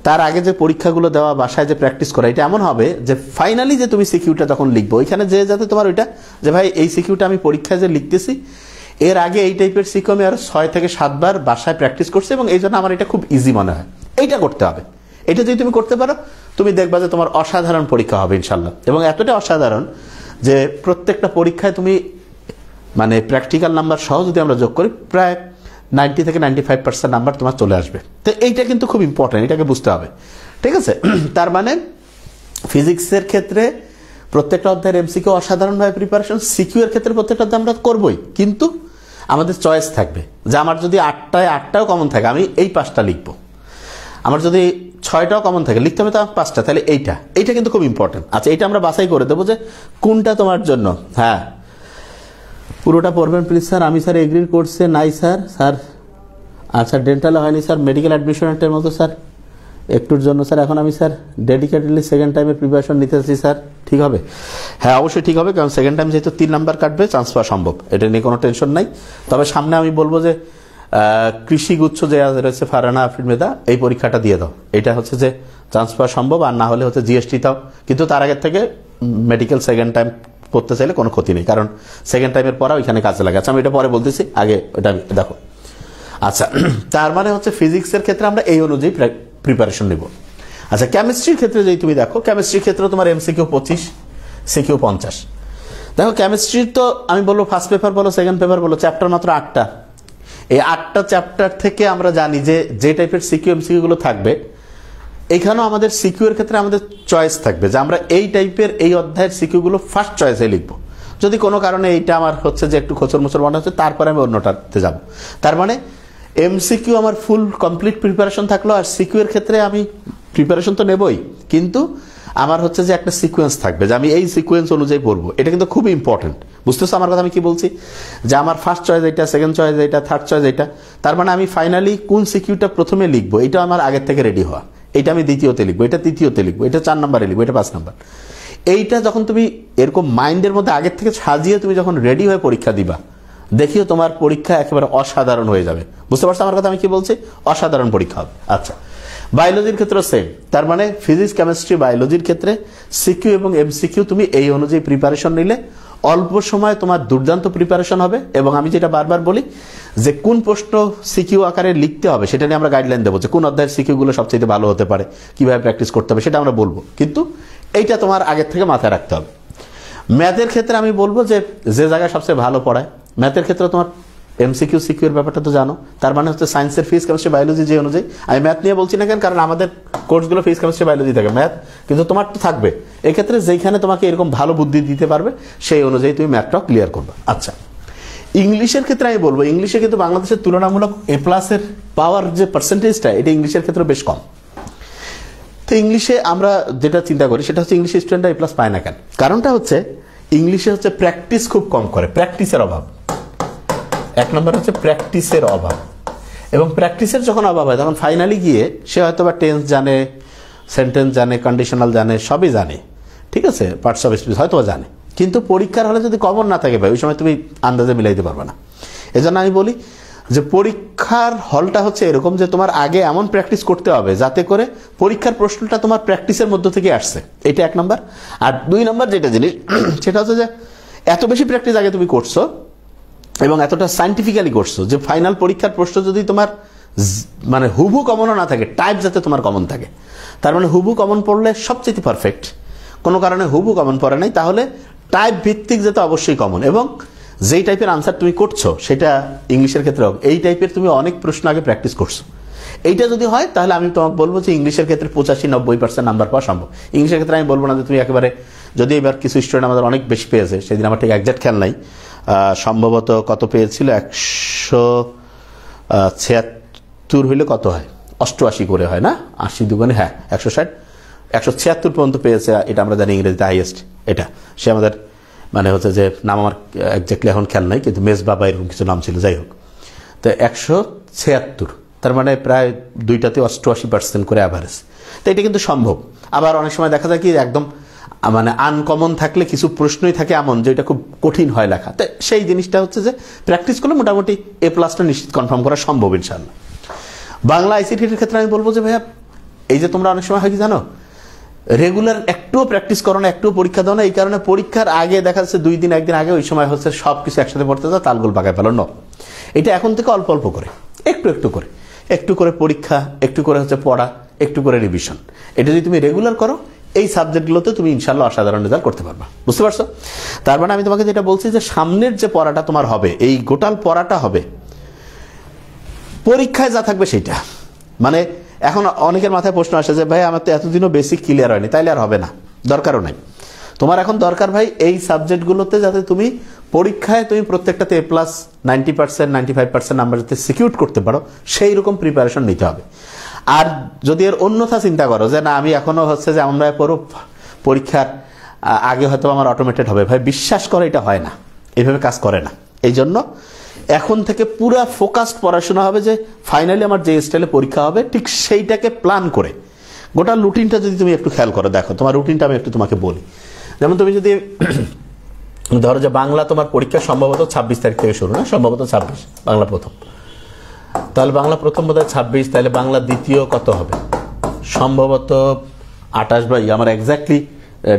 তার আগে যে পরীক্ষাগুলো দেওয়া, বাসায় যে প্র্যাকটিস করা, এটা এমন হবে যে ফাইনালি যে তুমি সিকিউটা যখন লিখবো ওইখানে যে যাতে তোমার ওইটা যে ভাই এই সিকিউটা আমি পরীক্ষায় যে লিখতেছি, এর আগে এই টাইপের সিকিউ আমি আরো 6 থেকে 7 বার বাসায় প্র্যাকটিস করছি, এবং এই জন্য আমার এটা খুব ইজি মনে হয়। এইটা করতে হবে। এটা যদি তুমি করতে পারো, তুমি দেখবা যে তোমার অসাধারণ পরীক্ষা হবে ইনশাল্লাহ। এবং এতটা অসাধারণ যে প্রত্যেকটা পরীক্ষায় তুমি মানে প্র্যাকটিক্যাল নাম্বার সহ যদি আমরা যোগ করি, প্রায় 90 থেকে 95% নাম্বার তোমার চলে আসবে। তো এইটা কিন্তু খুব ইম্পর্টেন্ট, এটাকে বুঝতে হবে, ঠিক আছে? তার মানে ফিজিক্সের ক্ষেত্রে প্রত্যেকটা অধ্যায়ের এমসিকিউ অসাধারণভাবে প্রিপারেশন, সিকিউ এর ক্ষেত্রে প্রত্যেকটা অধ্যায় আমরা করবোই, কিন্তু আমাদের চয়েস থাকবে যে আমার যদি 8টাও কমন থাকে আমি এই 5টা লিখবো, আমার যদি 6টাও কমন থাকে লিখতে হবে তো 5টা, তাহলে এইটা কিন্তু খুব ইম্পর্টেন্ট। আচ্ছা, এটা আমরা বাছাই করে দেবো যে কোনটা তোমার জন্য। হ্যাঁ, পুরোটা পড়বেন প্লিজ স্যার। আমি স্যার এগ্রি করছে নাই স্যার। স্যার আচ্ছা, ডেন্টালে হয়নি স্যার, মেডিকেল অ্যাডমিশনের মতো স্যার, একটুর জন্য স্যার। এখন আমি স্যার ডেডিকেটেডলি সেকেন্ড টাইমের প্রিপারেশন নিতে চাচ্ছি স্যার, ঠিক হবে? হ্যাঁ অবশ্যই ঠিক হবে, কারণ সেকেন্ড টাইম যেহেতু 3 নাম্বার কাটবে, চান্স পাওয়া সম্ভব, এটা নিয়ে কোনো টেনশন নাই। তবে সামনে আমি বলবো যে কৃষিগুচ্ছ যে রয়েছে ফারহানা আফরিমেদা, এই পরীক্ষাটা দিয়ে দাও, এটা হচ্ছে যে চান্স পাওয়া সম্ভব। আর না হলে হচ্ছে জিএসটি তাও, কিন্তু তার আগের থেকে মেডিকেল সেকেন্ড টাইম পড়তে চাইলে কোনো ক্ষতি নেই, কারণ সেকেন্ড টাইমের পড়া ওইখানে কাজে লাগে। আচ্ছা, আমি এটা পরে বলতেছি, আগে এটা দেখো। আচ্ছা, তার মানে হচ্ছে ফিজিক্সের ক্ষেত্রে আমরা এই অনুযায়ী প্রিপারেশন নেব। আচ্ছা, কেমিস্ট্রির ক্ষেত্রে যদি তুমি দেখো, কেমিস্ট্রির ক্ষেত্রে তোমার এমসিকিউ 25, সিকিউ 50। দেখো কেমিস্ট্রির তো আমি বলবো ফার্স্ট পেপার বলো, সেকেন্ড পেপার বলো, চ্যাপ্টার মাত্র 8টা। এই 8টা চ্যাপ্টার থেকে আমরা জানি যে টাইপের সিকিউ এমসিকিউ গুলো থাকবে, এখানেও আমাদের সিকিউ এর ক্ষেত্রে আমাদের চয়েস থাকবে যে আমরা এই টাইপের এই অধ্যায়ের সিকিউ গুলো ফার্স্ট চয়েসে লিখবো। যদি কোনো কারণে এইটা আমার হচ্ছে যে একটু খোঁচর মোচর মনে হচ্ছে, তারপরে আমি অন্যটাতে যাব। তার মানে এমসিকিউ আমার ফুল কমপ্লিট প্রিপারেশন থাকলো, আর সিকিউ এর ক্ষেত্রে আমি প্রিপারেশন তো নেবই, কিন্তু আমার হচ্ছে যে একটা সিকোয়েন্স থাকবে যে আমি এই সিকোয়েন্স অনুযায়ী পড়বো, এটা কিন্তু খুব ইম্পর্টেন্ট। বুঝতেছো আমার কথা আমি কি বলছি? যে আমার ফার্স্ট চয়েস এটা, সেকেন্ড চয়েস এটা, থার্ড চয়েস এটা, তার মানে আমি ফাইনালি কোন সিকিউটা প্রথমে লিখবো এটা আমার আগের থেকে রেডি হওয়া। এটা আমি দ্বিতীয়তে লিখবো, এটা তৃতীয়তে লিখবো, এটা 4 নম্বরে লিখবো, এটা 5 নম্বর। এইটা যখন তুমি এরকম মাইন্ডের মধ্যে আগের থেকে সাজিয়ে তুমি যখন রেডি হয়ে পরীক্ষা দিবা, দেখিও তোমার পরীক্ষা একেবারে অসাধারণ হয়ে যাবে। বুঝতে পারছো আমার কথা আমি কি বলছি? অসাধারণ পরীক্ষা হবে। আচ্ছা, বায়োলজির ক্ষেত্রে সেম, তার মানে ফিজিক্স, কেমিস্ট্রি, বায়োলজির ক্ষেত্রে সিকিউ এবং এমসিকিউ তুমি এই অনুযায়ী প্রিপারেশন নিলে অল্প সময় তোমার দুর্দান্ত প্রিপারেশন হবে। এবং আমি যেটা বারবার বলি যে কোন প্রশ্ন সিকিউ আকারে লিখতে হবে সেটা নিয়ে আমরা গাইডলাইন দেবো, যে কোন অধ্যায়ের সিকিউগুলো সবচেয়ে ভালো হতে পারে, কিভাবে প্র্যাকটিস করতে হবে সেটা আমরা বলবো, কিন্তু এইটা তোমার আগের থেকে মাথায় রাখতে হবে। ম্যাথের ক্ষেত্রে আমি বলবো যে যে জায়গায় সবচেয়ে ভালো পড়ায়, ম্যাথের ক্ষেত্রে তোমার এমসিকিউ সিকিউ এর ব্যাপারটা তো জানো, তার মানে হচ্ছে সায়েন্সের ফিজিক্স, কেমিস্ট্রি, বায়োলজি যে অনুযায়ী। আমি ম্যাথ নিয়ে বলছি না কেন, কারণ আমাদের কোর্সগুলো ফিজিক্স, কেমিস্ট্রি, বায়োলজি থাকে, ম্যাথ কিন্তু তোমার তো থাকবে। এক্ষেত্রে যেখানে তোমাকে এরকম ভালো বুদ্ধি দিতে পারবে সেই অনুযায়ী তুমি ম্যাথটাও ক্লিয়ার করবে। আচ্ছা, ইংলিশের ক্ষেত্রে আমি বলবো ইংলিশে কিন্তু বাংলাদেশের তুলনামূলক এ প্লাসের পাওয়ার যে পার্সেন্টেজটা, এটা ইংলিশের ক্ষেত্রে বেশ কম। তো ইংলিশে আমরা যেটা চিন্তা করি সেটা হচ্ছে ইংলিশ স্টুডেন্টরা এ প্লাস পায় না কেন? কারণটা হচ্ছে ইংলিশে হচ্ছে প্র্যাকটিস খুব কম করে, প্র্যাকটিসের অভাব। এক নম্বর হচ্ছে প্র্যাকটিসের অভাব, এবং প্র্যাকটিসের যখন অভাব হয় তখন ফাইনালি গিয়ে সে হয়তো বা টেন্স জানে, সেন্টেন্স জানে, কন্ডিশনাল জানে, সবই জানে, ঠিক আছে, পার্টস অফ স্পিচ হয়তো জানে, কিন্তু পরীক্ষার হলে যদি কমন না থাকে ভাই, ওই সময় তুমি আন্দাজে মিলাইতে পারবে না। এজন্য আমি বলি যে পরীক্ষার হলটা হচ্ছে এরকম যে তোমার আগে এমন প্র্যাকটিস করতে হবে যাতে করে পরীক্ষার প্রশ্নটা তোমার প্র্যাকটিসের মধ্য থেকে আসছে, এটা এক নম্বর। আর 2 নম্বর যেটা জিনিস সেটা হচ্ছে যে এত বেশি প্র্যাকটিস আগে তুমি করছো এবং এতটা সায়েন্টিফিক্যালি করছো যে ফাইনাল পরীক্ষার প্রশ্ন যদি তোমার মানে হুবহু কমনও না থাকে, টাইপ যাতে তোমার কমন থাকে। তার মানে হুবহু কমন পড়লে সবচেয়ে পারফেক্ট, কোনো কারণে হুবহু কমন পড়ে নাই, তাহলে টাইপ ভিত্তিক যাতে অবশ্যই কমন, এবং যেই টাইপের আনসার তুমি করছো সেটা ইংলিশের ক্ষেত্রে হোক, এই টাইপের তুমি অনেক প্রশ্ন আগে প্র্যাকটিস করছো। এইটা যদি হয় তাহলে আমি তোমাকে বলবো যে ইংলিশের ক্ষেত্রে 85-90% নাম্বার পাওয়া সম্ভব। ইংলিশের ক্ষেত্রে আমি বলবো না যে তুমি একেবারে, যদি এবার কিছু স্টুডেন্ট আমাদের অনেক বেশি পেয়েছে, সেদিন আমার ঠিক একজ্যাক্ট খেয়াল নাই, সম্ভবত কত পেয়েছিল, 176 হইলে কত হয়, 88 করে হয় না, 80 দুগুণে, হ্যাঁ 160, 176 পর্যন্ত পেয়েছে, এটা আমরা জানি ইংরেজিতে হাইয়েস্ট। এটা সে আমাদের মানে হচ্ছে যে নাম আমার একজাক্টলি এখন খেয়াল নাই, কিন্তু মেজ বাবা এরকম কিছু নাম ছিল, যাই হোক। তো 176, তার মানে প্রায় 2টাতে 88% করে অ্যাভারেজ। তো এটা কিন্তু সম্ভব। আবার অনেক সময় দেখা যায় কি একদম মানে আনকমন থাকলে কিছু প্রশ্নই থাকে এমন যে এটা খুব কঠিন হয় লেখা, তো সেই জিনিসটা হচ্ছে যে প্র্যাকটিস করলে মোটামুটি এ প্লাসটা নিশ্চিত কনফার্ম করা সম্ভব ইনশাআল্লাহ। বাংলা আইসিটির ক্ষেত্রে আমি বলবো যে ভাইয়া, এই যে তোমরা অনেক সময় হয় কি জানো, রেগুলার একটুও প্র্যাকটিস করো না, একটুও পরীক্ষা দাও না, এই কারণে পরীক্ষার আগে দেখা যাচ্ছে 2 দিন 1 দিন আগে ওই সময় হচ্ছে সব কিছু একসাথে পড়তে যাও, তালগোল পাকায় ফেলো। ন, এটা এখন থেকে অল্প অল্প করে, একটু করে পরীক্ষা, একটু করে হচ্ছে পড়া, একটু করে রিভিশন, এটা যদি তুমি রেগুলার করো এই সাবজেক্টগুলোতে তুমি ইনশাআল্লাহ অসাধারণ রেজাল্ট করতে পারবা। বুঝতে পারছো? তার মানে আমি তোমাকে যেটা বলছি যে সামনের যে পড়াটা তোমার হবে, এই গোটাল পড়াটা হবে পরীক্ষায় যা থাকবে সেইটা। মানে এখন অনেকের মাথায় প্রশ্ন আসে যে ভাই আমার তো এতদিনও বেসিক ক্লিয়ার হয়নি, তাইলে আর হবে না, দরকারও নাই। তোমার এখন দরকার ভাই এই সাবজেক্টগুলোতে যাতে তুমি পরীক্ষায় তুমি প্রত্যেকটাতে এ প্লাস 90%, 95% নাম্বার যাতে সিকিউর করতে পারো, সেই রকম প্রিপারেশন নিতে হবে। আর যদি এর অন্যথা চিন্তা করো যে না আমি এখনো হচ্ছে যে আমরা পরীক্ষার আগে হয়তো আমার অটোমেটেড হবে, ভাই বিশ্বাস করে এটা হয় না, এইভাবে কাজ করে না। এই জন্য এখন থেকে পুরা ফোকাসড পড়াশোনা হবে যে ফাইনালি আমার যে স্টাইলে পরীক্ষা হবে ঠিক সেইটাকে প্ল্যান করে গোটা রুটিনটা যদি তুমি একটু খেয়াল করো, দেখো তোমার রুটিনটা আমি একটু তোমাকে বলি। যেমন তুমি যদি ধরো যে বাংলা তোমার পরীক্ষা সম্ভবত 26 তারিখ থেকে শুরু, না সম্ভবত 26 বাংলা প্রথম, তাহলে বাংলা প্রথম বোধহয় 26, তাহলে বাংলা দ্বিতীয় কত হবে সম্ভবত 28, ভাই আমার এক্স্যাক্টলি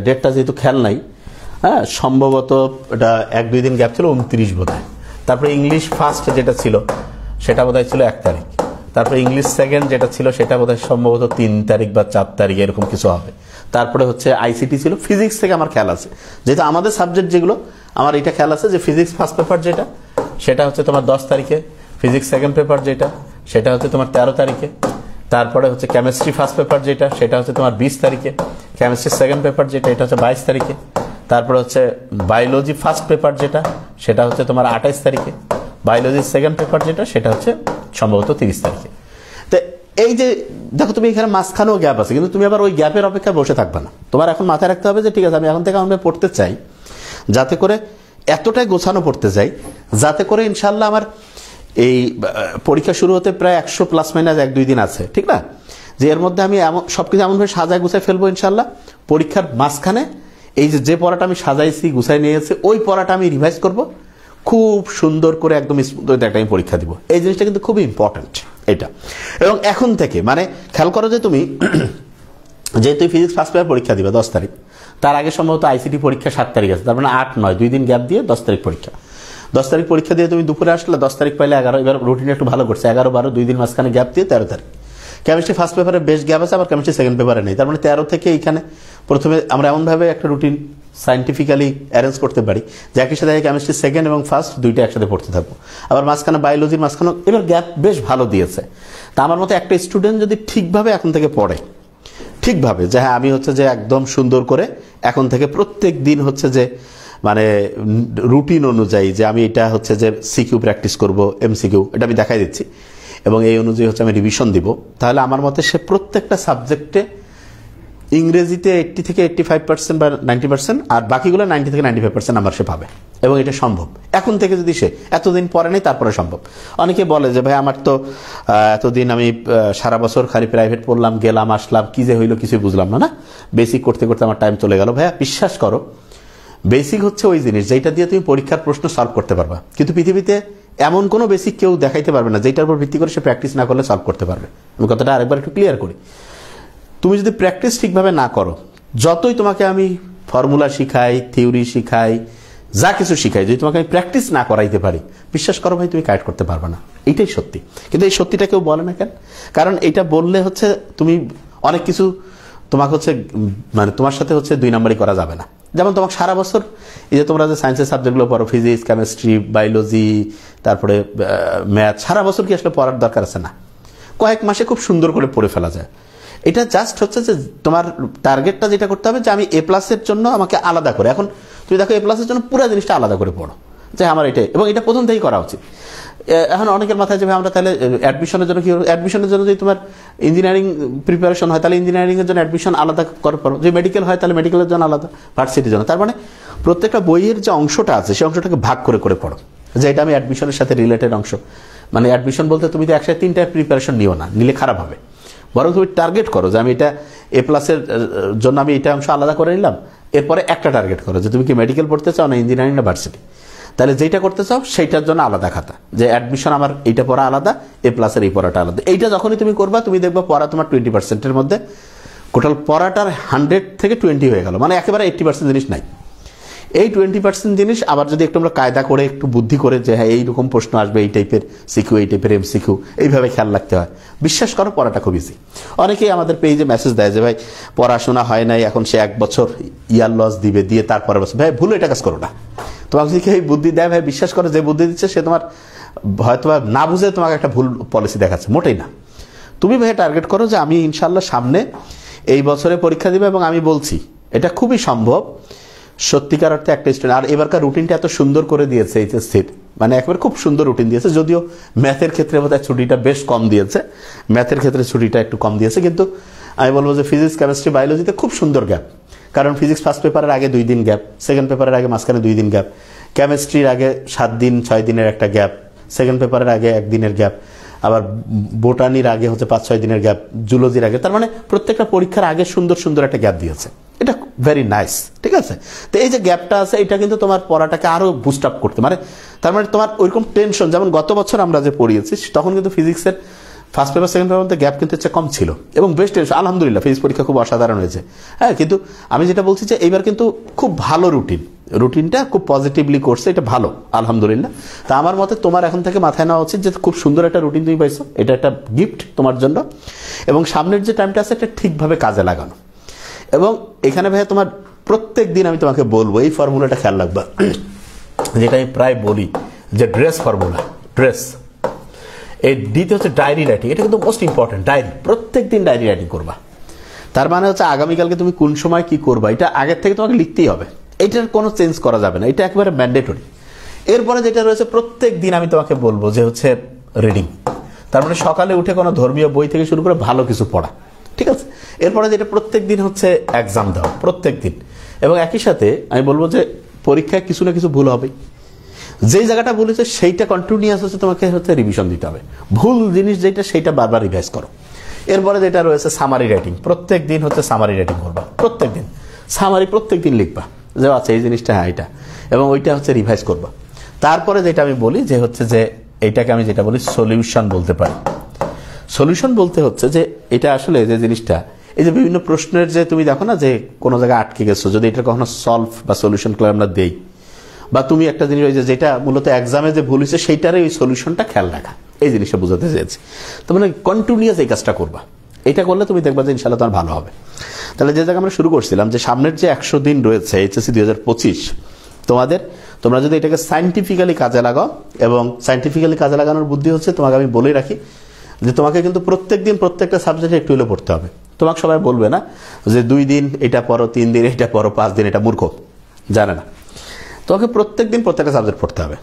ডেটটা যেহেতু খেয়াল নাই, হ্যাঁ সম্ভবত এটা 1-2 দিন গ্যাপ ছিল, 29 বোধহয়। তারপরে ইংলিশ ফার্স্ট যেটা ছিল সেটা বোধহয় ছিল 1 তারিখ, তারপরে ইংলিশ সেকেন্ড যেটা ছিল সেটা বোধহয় সম্ভবত 3 তারিখ বা 4 তারিখ এরকম কিছু হবে। তারপরে হচ্ছে আইসিটি ছিল, ফিজিক্স থেকে আমার খেয়াল আছে, যেহেতু আমাদের সাবজেক্ট যেগুলো আমার এটা খেয়াল আছে যে ফিজিক্স ফার্স্ট পেপার যেটা সেটা হচ্ছে তোমার 10 তারিখে, ফিজিক্স সেকেন্ড পেপার যেটা সেটা হচ্ছে তোমার 13 তারিখে, তারপরে হচ্ছে কেমিস্ট্রি ফার্স্ট পেপার যেটা সেটা হচ্ছে তোমার 20 তারিখে, কেমিস্ট্রি সেকেন্ড পেপার যেটা এটা হচ্ছে 22 তারিখে, তারপরে হচ্ছে বায়োলজি ফার্স্ট পেপার যেটা সেটা হচ্ছে তোমার 28 তারিখে, বায়োলজি সেকেন্ড পেপার যেটা সেটা হচ্ছে সম্ভবত 30 তারিখে। তো এই যে দেখো তুমি এখানে মাঝখানেও গ্যাপ আছে, কিন্তু তুমি আবার ওই গ্যাপের অপেক্ষায় বসে থাকবে না। তোমার এখন মাথায় রাখতে হবে যে ঠিক আছে আমি এখন থেকে আমি পড়তে চাই, যাতে করে এতটাই গোছানো পড়তে চাই যাতে করে ইনশাল্লাহ আমার এই পরীক্ষা শুরু হতে প্রায় 100 প্লাস মাইনাস 1-2 দিন আছে, ঠিক না, যে এর মধ্যে আমি এমন সবকিছু এমনভাবে সাজায় গুছাই ফেলবো ইনশাল্লাহ, পরীক্ষার মাঝখানে এই যে পড়াটা আমি সাজাইছি গুছাই নিয়েছি ওই পড়াটা আমি রিভাইজ করব, খুব সুন্দর করে একদম স্মুথ একটা আমি পরীক্ষা দিব। এই জিনিসটা কিন্তু খুবই ইম্পর্টেন্ট এটা। এবং এখন থেকে মানে খেয়াল করো যে তুমি যেহেতু ফিজিক্স ফার্স্ট পেপার পরীক্ষা দিবে 10 তারিখ, তার আগে সম্ভবত আইসিটি পরীক্ষা 7 তারিখ আছে, তার মানে 8-9 2 দিন গ্যাপ দিয়ে 10 তারিখ পরীক্ষা। 10 তারিখ পরীক্ষা দিয়ে তুমি দুপুরে আসলে 10 তারিখ পাইলে 11, এবার রুটিন একটু ভালো করছে 11-12 2 দিন মাঝখানে গ্যাপ দিয়ে 13 তারিখ। কেমিস্ট্রি ফার্স্ট পেপারে বেশ গ্যাপ আছে, আবার কেমিস্ট্রি সেকেন্ড পেপারে নেই, তার মানে 13 থেকে এইখানে প্রথমে আমরা এমনভাবে একটা রুটিন সাইন্টিফিক্যালি অ্যারেঞ্জ করতে পারি যে একই সাথে কেমিস্ট্রি সেকেন্ড এবং ফার্স্ট দুইটা একসাথে পড়তে থাকবো। আবার মাঝখানে বায়োলজির মাঝখানে এবার গ্যাপ বেশ ভালো দিয়েছে। তা আমার মতো একটা স্টুডেন্ট যদি ঠিকভাবে এখন থেকে পড়ে, ঠিকভাবে যে হ্যাঁ আমি হচ্ছে যে একদম সুন্দর করে এখন থেকে প্রত্যেক দিন হচ্ছে যে মানে রুটিন অনুযায়ী যে আমি এটা হচ্ছে যে সিকিউ প্র্যাকটিস করব, এমসিকিউ এটা আমি দেখাই দিচ্ছি এবং এই অনুযায়ী হচ্ছে আমি রিভিশন দিব, তাহলে আমার মতে সে প্রত্যেকটা সাবজেক্টে ইংরেজিতে 80 থেকে 85% বা 90% আর বাকিগুলো 90 থেকে 95% নাম্বার সে পাবে। এবং এটা সম্ভব এখন থেকে, যদি সে এতদিন পরে নেই তারপরে সম্ভব। অনেকে বলে যে ভাই আমার তো এতদিন আমি সারা বছর খালি প্রাইভেট পড়লাম, গেলাম আসলাম, কি যে হইলো কিছুই বুঝলাম না, না বেসিক করতে করতে আমার টাইম চলে গেল। ভাইয়া বিশ্বাস করো, বেসিক হচ্ছে ওই জিনিস যেটা দিয়ে তুমি পরীক্ষার প্রশ্ন সলভ করতে পারবা, কিন্তু পৃথিবীতে এমন কোনো বেসিক কেউ দেখাইতে পারবে না যেটার উপর ভিত্তি করে সে প্র্যাকটিস না করলে সলভ করতে পারবে। আমি কথাটা আরেকবার একটু ক্লিয়ার করি, তুমি যদি প্র্যাকটিস ঠিকভাবে না করো, যতই তোমাকে আমি ফর্মুলা শিখাই, থিওরি শিখাই, যা কিছু শিখাই, যদি তোমাকে আমি প্র্যাকটিস না করাইতে পারি, বিশ্বাস করো ভাই তুমি কারেক্ট করতে পারবে না। এইটাই সত্যি, কিন্তু এই সত্যিটা কেউ বলে না কেন? কারণ এটা বললে হচ্ছে তুমি অনেক কিছু তোমাকে হচ্ছে মানে তোমার সাথে হচ্ছে 2 নাম্বারই করা যাবে না। যেমন তোমাকে সারা বছর এই যে তোমরা যে সায়েন্সের সাবজেক্টগুলো পড়ো, ফিজিক্স, কেমিস্ট্রি, বায়োলজি, তারপরে ম্যাথ, সারা বছর কি আসলে পড়ার দরকার আছে না? কয়েক মাসে খুব সুন্দর করে পড়ে ফেলা যায়। এটা জাস্ট হচ্ছে যে তোমার টার্গেটটা যেটা করতে হবে যে আমি এ প্লাসের জন্য আমাকে আলাদা করে, এখন তুমি দেখো এ প্লাসের জন্য পুরো জিনিসটা আলাদা করে পড়ো যে আমার এটাই, এবং এটা প্রথম থেকেই করা উচিত। এখন অনেকের মাথায় যে আমরা তাহলে অ্যাডমিশনের জন্য কি, অ্যাডমিশনের জন্য যদি তোমার ইঞ্জিনিয়ারিং প্রিপারেশন হয় তাহলে ইঞ্জিনিয়ারিংয়ের জন্য অ্যাডমিশন আলাদা করে পারো, যদি মেডিকেল হয় তাহলে মেডিকেলের জন্য আলাদা, ভার্সিটির জন্য। তার মানে প্রত্যেকটা বইয়ের যে অংশটা আছে সেই অংশটাকে ভাগ করে করে পড়ো, যে এটা আমি অ্যাডমিশনের সাথে রিলেটেড অংশ। মানে অ্যাডমিশন বলতে তুমি তো একসাথে 3টা প্রিপারেশন নিও না, নিলে খারাপ হবে, বরং তুমি টার্গেট করো যে আমি এটা এ প্লাসের জন্য আমি এটা অংশ আলাদা করে নিলাম, এরপরে একটা টার্গেট করো যে তুমি কি মেডিকেল পড়তে চাও না ইঞ্জিনিয়ারিং না ভার্সিটি, তাহলে যেটা করতে চাও সেইটার জন্য আলাদা খাতা, যে অ্যাডমিশন আমার এইটা পড়া আলাদা, এ প্লাসের এই পড়াটা আলাদা। এইটা যখনই তুমি করবা তুমি দেখবা পড়া তোমার 20%-এর মধ্যে টোটাল পড়াটার 100 থেকে 20 হয়ে গেল, মানে একেবারে 80% জিনিস নাই। এই 20% জিনিস আবার যদি একটু আমরা কায়দা করে একটু বুদ্ধি করে যে হ্যাঁ এইরকম প্রশ্ন আসবে, এই টাইপের সিকিউ, এই টাইপের এমসিকিউ, এইভাবে খেয়াল রাখতে হয়, বিশ্বাস করো পড়াটা খুব ইজি। অনেকেই আমাদের পেজে মেসেজ দেয় যে ভাই পড়াশোনা হয় নাই, এখন সে 1 বছর ইয়ার লস দিবে, দিয়ে তারপরের বছর। ভাই ভুল এটা কাজ করো না। তোমাকে যদি এই বুদ্ধি দেয় ভাই বিশ্বাস করো যে বুদ্ধি দিচ্ছে সে তোমার হয়তো না বুঝে তোমাকে একটা ভুল পলিসি দেখাচ্ছে, মোটেই না। তুমি ভাই টার্গেট করো যে আমি ইনশাল্লাহ সামনে এই বছরে পরীক্ষা দিবে, এবং আমি বলছি এটা খুবই সম্ভব সত্যিকার অর্থে একটা স্টুডেন্ট। আর এবারকার রুটিনটা এত সুন্দর করে দিয়েছে এইচএসসির, মানে একবার খুব সুন্দর রুটিন দিয়েছে, যদিও ম্যাথের ক্ষেত্রে বোধহয় ছুটিটা বেশ কম দিয়েছে, ম্যাথের ক্ষেত্রে ছুটিটা একটু কম দিয়েছে, কিন্তু আমি বলবো যে ফিজিক্স, কেমিস্ট্রি, বায়োলজিতে খুব সুন্দর গ্যাপ। কারণ ফিজিক্স ফার্স্ট পেপারের আগে 2 দিন গ্যাপ, সেকেন্ড পেপারের আগে মাঝখানে 2 দিন গ্যাপ, কেমিস্ট্রির আগে 7 দিন 6 দিনের একটা গ্যাপ, সেকেন্ড পেপারের আগে 1 দিনের গ্যাপ, আবার বোটানির আগে হচ্ছে 5-6 দিনের গ্যাপ, জুলজির আগে। তার মানে প্রত্যেকটা পরীক্ষার আগে সুন্দর সুন্দর একটা গ্যাপ দিয়েছে, এটা ভেরি নাইস, ঠিক আছে। তো এই যে গ্যাপটা আছে এটা কিন্তু তোমার পড়াটাকে আরো বুস্ট আপ করতে, মানে তার মানে তোমার ওইরকম টেনশন, যেমন গত বছর আমরা যে পড়িয়েছি তখন কিন্তু ফিজিক্সের ফার্স্ট পেপার সেকেন্ড পেপার মধ্যে গ্যাপ কিন্তু হচ্ছে কম ছিল, এবং বেস্ট টেনশন, আলহামদুলিল্লাহ ফিজিক্স পরীক্ষা খুব অসাধারণ হয়েছে। হ্যাঁ, কিন্তু আমি যেটা বলছি যে এইবার কিন্তু খুব ভালো রুটিনটা খুব পজিটিভলি করছে, এটা ভালো আলহামদুলিল্লাহ। তা আমার মতে তোমার এখন থেকে মাথায় নেওয়া উচিত যে খুব সুন্দর একটা রুটিন তুমি পাইছো, এটা একটা গিফট তোমার জন্য, এবং সামনের যে টাইমটা আছে এটা ঠিকভাবে কাজে লাগানো। এবং এখানে ভাইয়া তোমার প্রত্যেক দিন আমি তোমাকে বলবো এই ফর্মুলাটা খেয়াল রাখবা, যেটা আমি প্রায় বলি যে ড্রেস ফর্মুলা, ড্রেস। এই ডিতে হচ্ছে ডায়েরি রাইটিং, এটা কিন্তু মোস্ট ইম্পর্টেন্ট। ডায়েরি প্রত্যেক দিন ডায়েরি রাইটিং করবা, তার মানে হচ্ছে আগামীকালকে তুমি কোন সময় কি করবা এটা আগের থেকে তোমাকে লিখতেই হবে, এটার কোনো চেঞ্জ করা যাবে না, এটা একেবারে ম্যান্ডেটরি। এরপরে যেটা রয়েছে প্রত্যেক দিন আমি তোমাকে বলবো যে হচ্ছে রিডিং, তার মানে সকালে উঠে কোনো ধর্মীয় বই থেকে শুরু করে ভালো কিছু পড়া, ঠিক আছে। এরপরে যেটা প্রত্যেক দিন হচ্ছে এক্সাম দেওয়া, প্রত্যেক দিন। এবং একই সাথে আমি বলবো যে পরীক্ষায় কিছু না কিছু ভুল হবে, যেই জায়গাটা ভুল হচ্ছে সেইটা কন্টিনিউয়াস হচ্ছে তোমাকে হচ্ছে রিভিশন দিতে হবে। ভুল জিনিস যেটা সেইটা বারবার রিভাইজ করো। এরপরে যেটা রয়েছে সামারি রাইটিং, প্রত্যেক দিন হচ্ছে সামারি রাইটিং করবা, প্রত্যেক দিন সামারি প্রত্যেক দিন লিখবা যে আচ্ছা এই জিনিসটা হ্যাঁ এটা, এবং ওইটা হচ্ছে রিভাইজ করবা। তারপরে যেটা আমি বলি যে হচ্ছে যে এইটাকে আমি যেটা বলি সলিউশন বলতে পারি। সলিউশন বলতে হচ্ছে যে এটা আসলে যে জিনিসটা, এই যে বিভিন্ন প্রশ্নের যে তুমি দেখো না যে কোনো জায়গায় আটকে গেছো, যদি এটা কখনো সলভ বা সলিউশন করে আমরা দেই, বা তুমি একটা জিনিস ওই যেটা মূলত এক্সামে যে ভুল হয়েছে সেইটারই ওই সলিউশনটা খেয়াল রাখা, এই জিনিসটা বোঝাতে চেয়েছি। তো মানে কন্টিনিউয়াস এই কাজটা করবা, এটা করলে তুমি দেখবা যে ইনশাল্লাহ তোমার ভালো হবে। তাহলে যে জায়গায় আমরা শুরু করছিলাম যে সামনের যে 100 দিন রয়েছে এইচএসসি 2025, তোমরা যদি এটাকে সাইন্টিফিক্যালি কাজে লাগাও, এবং সাইন্টিফিক্যালি কাজে লাগানোর বুদ্ধি হচ্ছে তোমাকে আমি বলেই রাখি যে তোমাকে কিন্তু প্রত্যেক দিন প্রত্যেকটা সাবজেক্টে একটু হলে পড়তে হবে। তোমাকে সবাই বলবে না যে 2 দিন এটা পড়ো, 3 দিন এটা পড়ো, 5 দিন এটা মূর্খ, জানে না। তোমাকে প্রত্যেক দিন প্রত্যেকটা সাবজেক্ট পড়তে হবে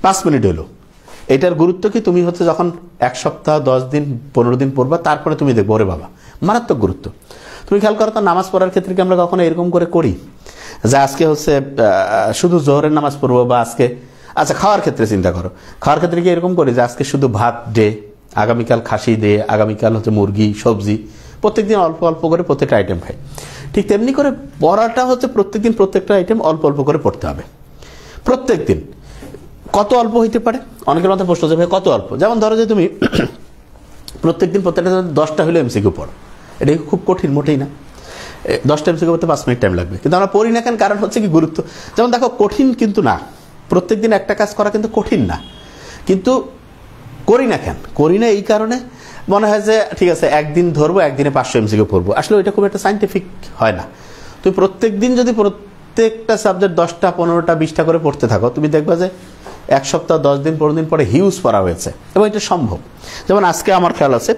5 মিনিট হলো। এটার গুরুত্ব কি, তুমি হচ্ছে যখন 1 সপ্তাহ 10 দিন 15 দিন পড়বা, তারপরে তুমি দেখবো ওরে বাবা মারাত্মক গুরুত্ব। তুমি খেয়াল করো তো নামাজ পড়ার ক্ষেত্রে কি আমরা কখনো এরকম করে করি যে আজকে হচ্ছে শুধু জোহরের নামাজ পড়বো, বা আজকে আচ্ছা খাওয়ার ক্ষেত্রে চিন্তা করো, খাওয়ার ক্ষেত্রে কি এরকম করি যে আজকে শুধু ভাত ডে, আগামীকাল খাসি ডে, আগামীকাল হচ্ছে মুরগি সবজি, প্রত্যেকদিন অল্প অল্প করে প্রত্যেকটা আইটেম খাই। ঠিক তেমনি করে পড়াটা হচ্ছে প্রত্যেকদিন প্রত্যেকটা আইটেম অল্প অল্প করে পড়তে হবে প্রত্যেক দিন। কত অল্প হইতে পারে, অনেকের মাথায় প্রশ্ন যে ভাই কত অল্প। যেমন ধরো যে তুমি প্রত্যেকদিন প্রত্যেকটা 10টা হলে এমসিকিউ পড়ো, এটা খুব কঠিন মোটেই না। 10টা এমসিকিউ করতে 5 মিনিট টাইম লাগবে, কিন্তু আমরা পড়ি না কেন, কারণ হচ্ছে কি গুরুত্ব। যেমন দেখো কঠিন কিন্তু না, প্রত্যেকদিন একটা কাজ করা কিন্তু কঠিন না, কিন্তু করি না কেন, করি না এই কারণে মনে হয় যে ঠিক আছে একদিন ধরবো, একদিনে 500 এমসিকিউ পড়বো। আসলে ওইটা খুব একটা সাইন্টিফিক হয় না। তুমি প্রত্যেক দিন যদি প্রত্যেকটা সাবজেক্ট 10টা 15টা 20টা করে পড়তে থাকো, তুমি দেখবা যে 1 সপ্তাহ 10 দিন 15 দিন পরে হিউজ পড়া হয়েছে, এবং এটা সম্ভব। যেমন আজকে আমার খেয়াল আছে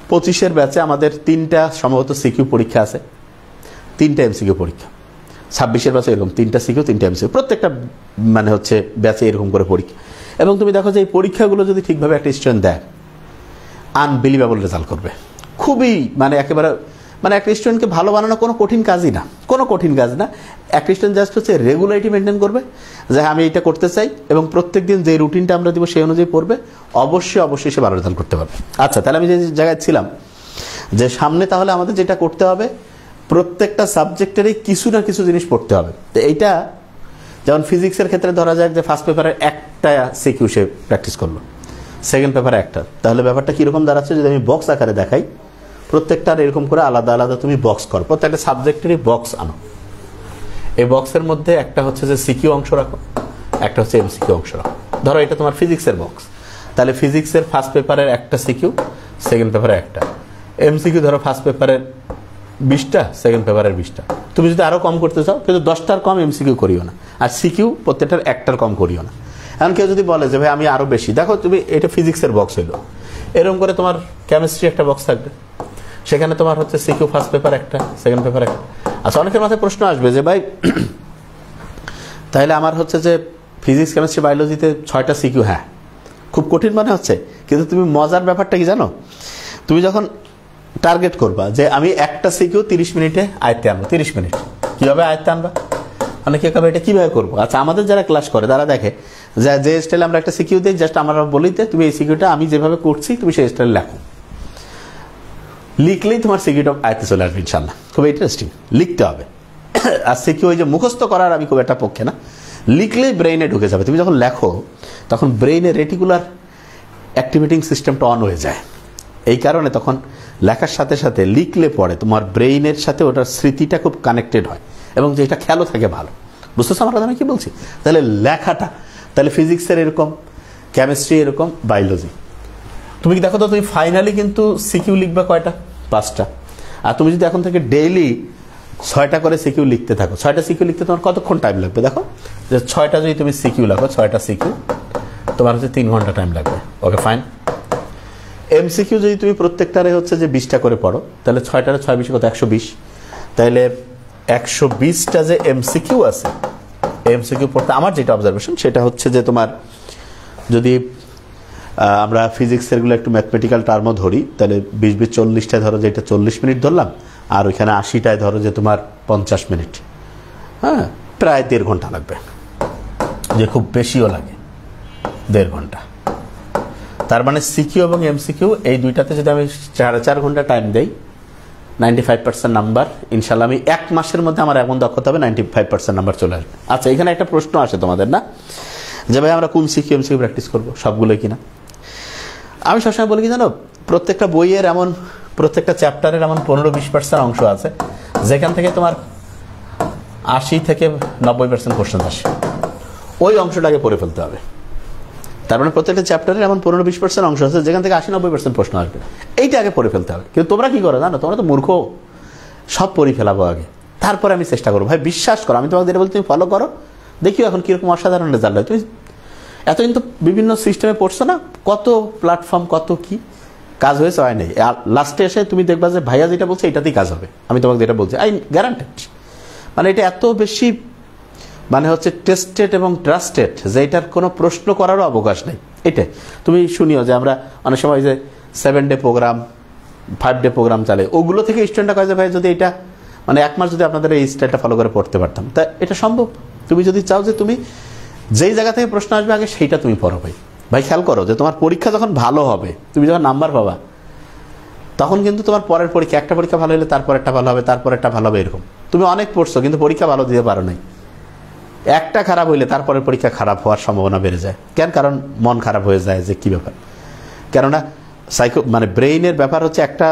25-এর ব্যাচে আমাদের 3টা সম্ভবত সিকিউ পরীক্ষা আছে, 3টা এমসিকিউ পরীক্ষা। 26-এর ব্যাচে এরকম 3টা সিকিউ 3টা এমসিকিউ, প্রত্যেকটা মানে হচ্ছে ব্যাচে এরকম করে পরীক্ষা। এবং তুমি দেখো যে এই পরীক্ষাগুলো যদি ঠিকভাবে একটা স্টুডেন্ট দেয়, আনবিলিভেবল রেজাল্ট করবে। খুবই মানে একেবারে মানে একটা স্টুডেন্টকে ভালো বানানো কোনো কঠিন কাজই না, কোনো কঠিন কাজ না। একটা স্টুডেন্ট জাস্ট হচ্ছে রেগুলারিটি মেনটেন করবে যে আমি এটা করতে চাই, এবং প্রত্যেক দিন যে রুটিনটা আমরা দিব সেই অনুযায়ী পড়বে, অবশ্যই অবশ্যই সে ভালো রেজাল্ট করতে পারবে। আচ্ছা, তাহলে আমি যে জায়গায় ছিলাম যে সামনে তাহলে আমাদের যেটা করতে হবে, প্রত্যেকটা সাবজেক্টেরই কিছু না কিছু জিনিস পড়তে হবে। তো এইটা যেমন ফিজিক্সের ক্ষেত্রে ধরা যাক যে ফার্স্ট পেপারে একটা সিকিউ সে প্র্যাকটিস করলো, সেকেন্ড পেপারে একটা, তাহলে ব্যাপারটা কীরকম দাঁড়াচ্ছে যদি আমি বক্স আকারে দেখাই, প্রত্যেকটার এরকম করে আলাদা আলাদা তুমি বক্স করো, প্রত্যেকটা সাবজেক্টেরই বক্স আনো। এই বক্সের মধ্যে একটা হচ্ছে যে সিকিউ অংশ রাখো, একটা হচ্ছে এমসিকিউ অংশ রাখো। ধরো এটা তোমার ফিজিক্সের বক্স, তাহলে ফিজিক্সের ফার্স্ট পেপারের একটা সিকিউ, সেকেন্ড পেপারে একটা এমসিকিউ। ধরো ফার্স্ট পেপারের 20টা, সেকেন্ড পেপারের 20টা। তুমি যদি আরও কম করতে চাও, কিন্তু 10টার কম এমসিকিউ করিও না, আর সিকিউ প্রত্যেকটার একটার কম করিও না। এখন কেউ যদি বলে যে ভাই আমি আরও বেশি, দেখো তুমি এটা ফিজিক্সের বক্স হইলো, এরকম করে তোমার কেমিস্ট্রি একটা বক্স থাকবে, সেখানে তোমার হচ্ছে সিকিউ ফার্স্ট পেপার একটা, সেকেন্ড পেপার একটা। আচ্ছা, অনেকের মাথায় প্রশ্ন আসবে যে ভাই তাহলে আমার হচ্ছে যে ফিজিক্স কেমিস্ট্রি বায়োলজিতে 6টা সিকিউ, হ্যাঁ খুব কঠিন মনে হচ্ছে, কিন্তু তুমি মজার ব্যাপারটা কি জানো, তুমি যখন টার্গেট করবা যে আমি একটা সিকিউ 30 মিনিটে আয়ত্তে আনবো, 30 মিনিট কীভাবে আয়ত্তে আনবা, মানে কে কবে এটা কীভাবে করবো। আচ্ছা, আমাদের যারা ক্লাস করে তারা দেখে যে স্টাইলে আমরা একটা সিকিউ দিই, জাস্ট আমরা বলি যে তুমি এই সিকিউটা আমি যেভাবে করছি তুমি সেই স্টাইলে লেখো, লিখলেই তোমার সিকিউটা আয়ত্তে চলে আসবে ইনশাল্লাহ। খুব ইন্টারেস্টিং, লিখতে হবে। আর সিকিউ ওই যে মুখস্থ করার আমি খুব একটা পক্ষে না, লিখলেই ব্রেইনে ঢুকে যাবে। তুমি যখন লেখো তখন ব্রেইনে রেটিকুলার অ্যাক্টিভেটিং সিস্টেমটা অন হয়ে যায়, এই কারণে তখন লেখার সাথে সাথে লিখলে পরে তোমার ব্রেইনের সাথে ওটার স্মৃতিটা খুব কানেক্টেড হয়, এবং যেটা খেয়ালও থাকে ভালো। বুঝতেছো আমার কথা আমি কি বলছি? তাহলে লেখাটা, তাহলে ফিজিক্সের এরকম, কেমিস্ট্রি এরকম, বায়োলজি। তুমি দেখো তো তুমি ফাইনালি কিন্তু সিকিউ লিখবে কয়টা? 5টা। আর তুমি যদি এখন থেকে ডেইলি 6টা করে সিকিউ লিখতে থাকো, 6টা সিকিউ লিখতে তোমার কতক্ষণ টাইম লাগবে? দেখো যে 6টা যদি তুমি সিকিউ লেখো, 6টা সিকিউ তোমার হচ্ছে 3 ঘন্টা টাইম লাগবে। Okay fine. এমসিকিউ যদি তুমি প্রত্যেকটারে হচ্ছে যে 20টা করে পড়ো, তাহলে 6টারে 6 20 কত? 120। তাহলে 120টা যে এমসিকিউ আছে, এমসিকিউ পড়তে আমার যেটা অবজারভেশন সেটা হচ্ছে যে তোমার যদি আমরা ফিজিক্সেরগুলো একটু ম্যাথমেটিক্যাল টার্মও ধরি, তাহলে 20-40টায় ধরো যে এটা 40 মিনিট ধরলাম, আর ওইখানে 80টায় ধরো যে তোমার 50 মিনিট, হ্যাঁ, প্রায় 1.5 ঘন্টা লাগবে, যে খুব বেশিও লাগে 1.5 ঘন্টা। তার মানে সিকিউ এবং এমসিকিউ এই দুইটাতে যদি আমি 4.5 ঘন্টা টাইম দেই, 95% নাম্বার ইনশাল্লাহ আমি 1 মাসের মধ্যে আমার এমন দক্ষতা হবে 95% নাম্বার চলে আসবে। আচ্ছা, এখানে একটা প্রশ্ন আসে তোমাদের, না যে ভাই আমরা কোন সিকিউ এমসিকিউ প্র্যাকটিস করবো, সবগুলোই কিনা? আমি সবসময় বলি কি জানো, প্রত্যেকটা বইয়ের এমন, প্রত্যেকটা চ্যাপ্টারের এমন 15-20% অংশ আছে যেখান থেকে তোমার 80-90% কোশ্চেন আসে, ওই অংশটাকে পড়ে ফেলতে হবে। তার মানে প্রত্যেকটা চ্যাপ্টারের এমন 15-20% অংশ আছে যেখান থেকে 80-90% প্রশ্ন আসবে, এইটা আগে পড়ে ফেলতে হবে। কিন্তু তোমরা কি করো জানো, তোমরা তো মূর্খ, সব পড়ে ফেলাবো আগে, তারপরে আমি চেষ্টা করবো। ভাই বিশ্বাস করো, আমি তোমাকে যেটা বলি তুমি ফলো করো, দেখিও এখন কিরকম অসাধারণ রেজাল্ট হয়। তুমি এতদিন তো বিভিন্ন সিস্টেমে পড়ছো না, কত প্ল্যাটফর্ম, কত কি কাজ হয়েছে, হয় নাই, লাস্টে এসে তুমি দেখবা যে ভাইয়া যেটা বলছে এটাতেই কাজ হবে। আমি তোমাকে যেটা বলছি আই গ্যারান্টেড, মানে এটা এত বেশি মানে হচ্ছে টেস্টেড এবং ট্রাস্টেড যে এটার কোনো প্রশ্ন করারও অবকাশ নেই। এটাই তুমি শুনিও যে আমরা অনেক সময় যে 7 ডে প্রোগ্রাম, 5 ডে প্রোগ্রাম চালে, ওগুলো থেকে স্টুডেন্টরা কয় যে ভাই যদি এটা মানে 1 মাস যদি আপনাদের এই স্টাইলটা ফলো করে পড়তে পারতাম, তা এটা সম্ভব। তুমি যদি চাও যে তুমি যেই জায়গা থেকে প্রশ্ন আসবে আগে সেইটা তুমি পড়ো। ভাই খেয়াল করো যে তোমার পরীক্ষা যখন ভালো হবে, তুমি যখন নাম্বার পাবা, তখন কিন্তু তোমার পরের পরীক্ষা, একটা পরীক্ষা ভালো হলে তারপরেরটা ভালো হবে, তারপরেরটা ভালো হবে, এরকম। তুমি অনেক পড়ছো কিন্তু পরীক্ষা ভালো দিতে পারো নাই, একটা খারাপ হইলে তারপরের পরীক্ষা খারাপ হওয়ার সম্ভাবনা বেড়ে যায়। কেন? কারণ মন খারাপ হয়ে যায় যে কি ব্যাপার। কেননা মানে ব্রেইনের ব্যাপার হচ্ছে, একটা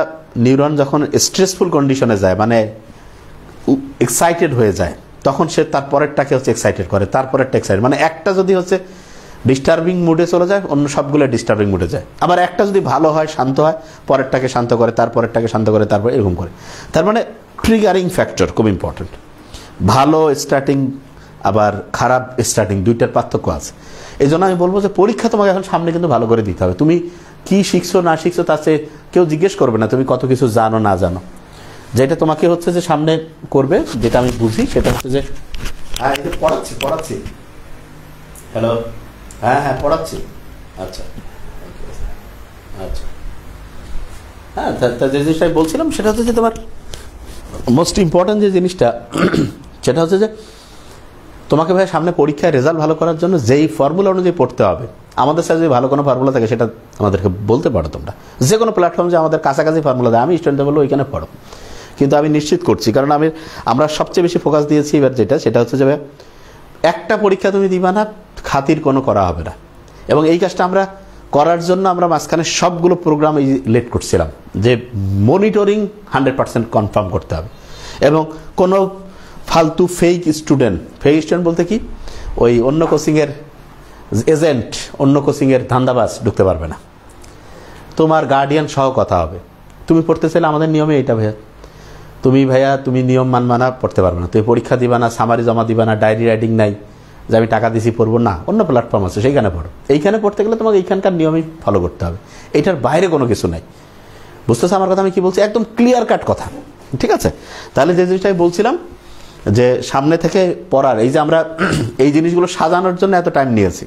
নিউরন যখন স্ট্রেসফুল কন্ডিশনে যায়, মানে এক্সাইটেড হয়ে যায়, তখন সে তার পরেরটাকে হচ্ছে এক্সাইটেড করে, তারপরেরটা এক্সাইটেড, মানে একটা যদি হচ্ছে ডিস্টার্বিং মুডে চলে যায়, অন্য সবগুলো ডিস্টার্বিং মুডে যায়। আবার একটা যদি ভালো হয়, শান্ত হয়, পরেরটাকে শান্ত করে, তারপরেরটাকে শান্ত করে, তারপর এরকম করে। তার মানে ট্রিগারিং ফ্যাক্টর খুব ইম্পর্টেন্ট। ভালো স্টার্টিং আবার খারাপ স্টার্টিং, দুইটার পার্থক্য আছে। এই জন্য আমি বলবো যে পরীক্ষা তোমাকে এখন সামনে কিন্তু ভালো করে দিতে হবে। তুমি কি শিখছো না শিখছো তার চেয়ে কেউ জিজ্ঞেস করবে না তুমি কত কিছু জানো না জানো। যেটা তোমাকে হচ্ছে যে সামনে করবে, যেটা আমি বুঝি, সেটা হচ্ছে যে পড়াচ্ছি হ্যালো, হ্যাঁ পড়াচ্ছি, আচ্ছা আচ্ছা, হ্যাঁ। যে জিনিসটা আমি বলছিলাম সেটা হচ্ছে যে তোমার মোস্ট ইম্পর্টেন্ট যে জিনিসটা, সেটা হচ্ছে যে তোমাকে ভাই সামনে পরীক্ষায় রেজাল্ট ভালো করার জন্য যেই ফর্মুলা অনুযায়ী পড়তে হবে, আমাদের সাথে যদি ভালো কোনো ফর্মুলা থাকে সেটা আমাদেরকে বলতে পারো। তোমরা যে কোনো প্ল্যাটফর্ম যে আমাদের কাছাকাছি ফর্মুলা দেয়, আমি স্টুডেন্টদের বলবো ওইখানে পড়ো। কিন্তু আমি নিশ্চিত করছি, কারণ আমরা সবচেয়ে বেশি ফোকাস দিয়েছি এবার সেটা হচ্ছে যে একটা পরীক্ষা তুমি দিবা না, খাতির কোনো করা হবে না। এবং এই কাজটা আমরা করার জন্য আমরা মাঝখানে সবগুলো প্রোগ্রাম লেট করছিলাম যে মনিটরিং 100% কনফার্ম করতে হবে, এবং কোনো ফালতু ফেক স্টুডেন্ট বলতে কি, ওই অন্য কোচিংয়ের এজেন্ট, অন্য কোচিংয়ের ধান্দাবাজ ঢুকতে পারবে না। তোমার গার্ডিয়ান সহ কথা হবে। তুমি পড়তে চাইলে আমাদের নিয়মে এইটা ভাইয়া, তুমি নিয়ম মানবা না, পড়তে পারবে না। তুমি পরীক্ষা দিবা না, সামারি জমা দিবা না, ডায়েরি রাইটিং নাই যে আমি টাকা দিছি পড়বো না, অন্য প্ল্যাটফর্ম আছে সেইখানে পড়ো। এইখানে পড়তে গেলে তোমাকে এইখানকার নিয়মই ফলো করতে হবে, এইটার বাইরে কোনো কিছু নাই। বুঝতেছো আমার কথা আমি কি বলছি? একদম ক্লিয়ার কাট কথা, ঠিক আছে? তাহলে যে জিনিসটা আমি বলছিলাম যে সামনে থেকে পড়ার, এই যে আমরা এই জিনিসগুলো সাজানোর জন্য এত টাইম নিয়েছি।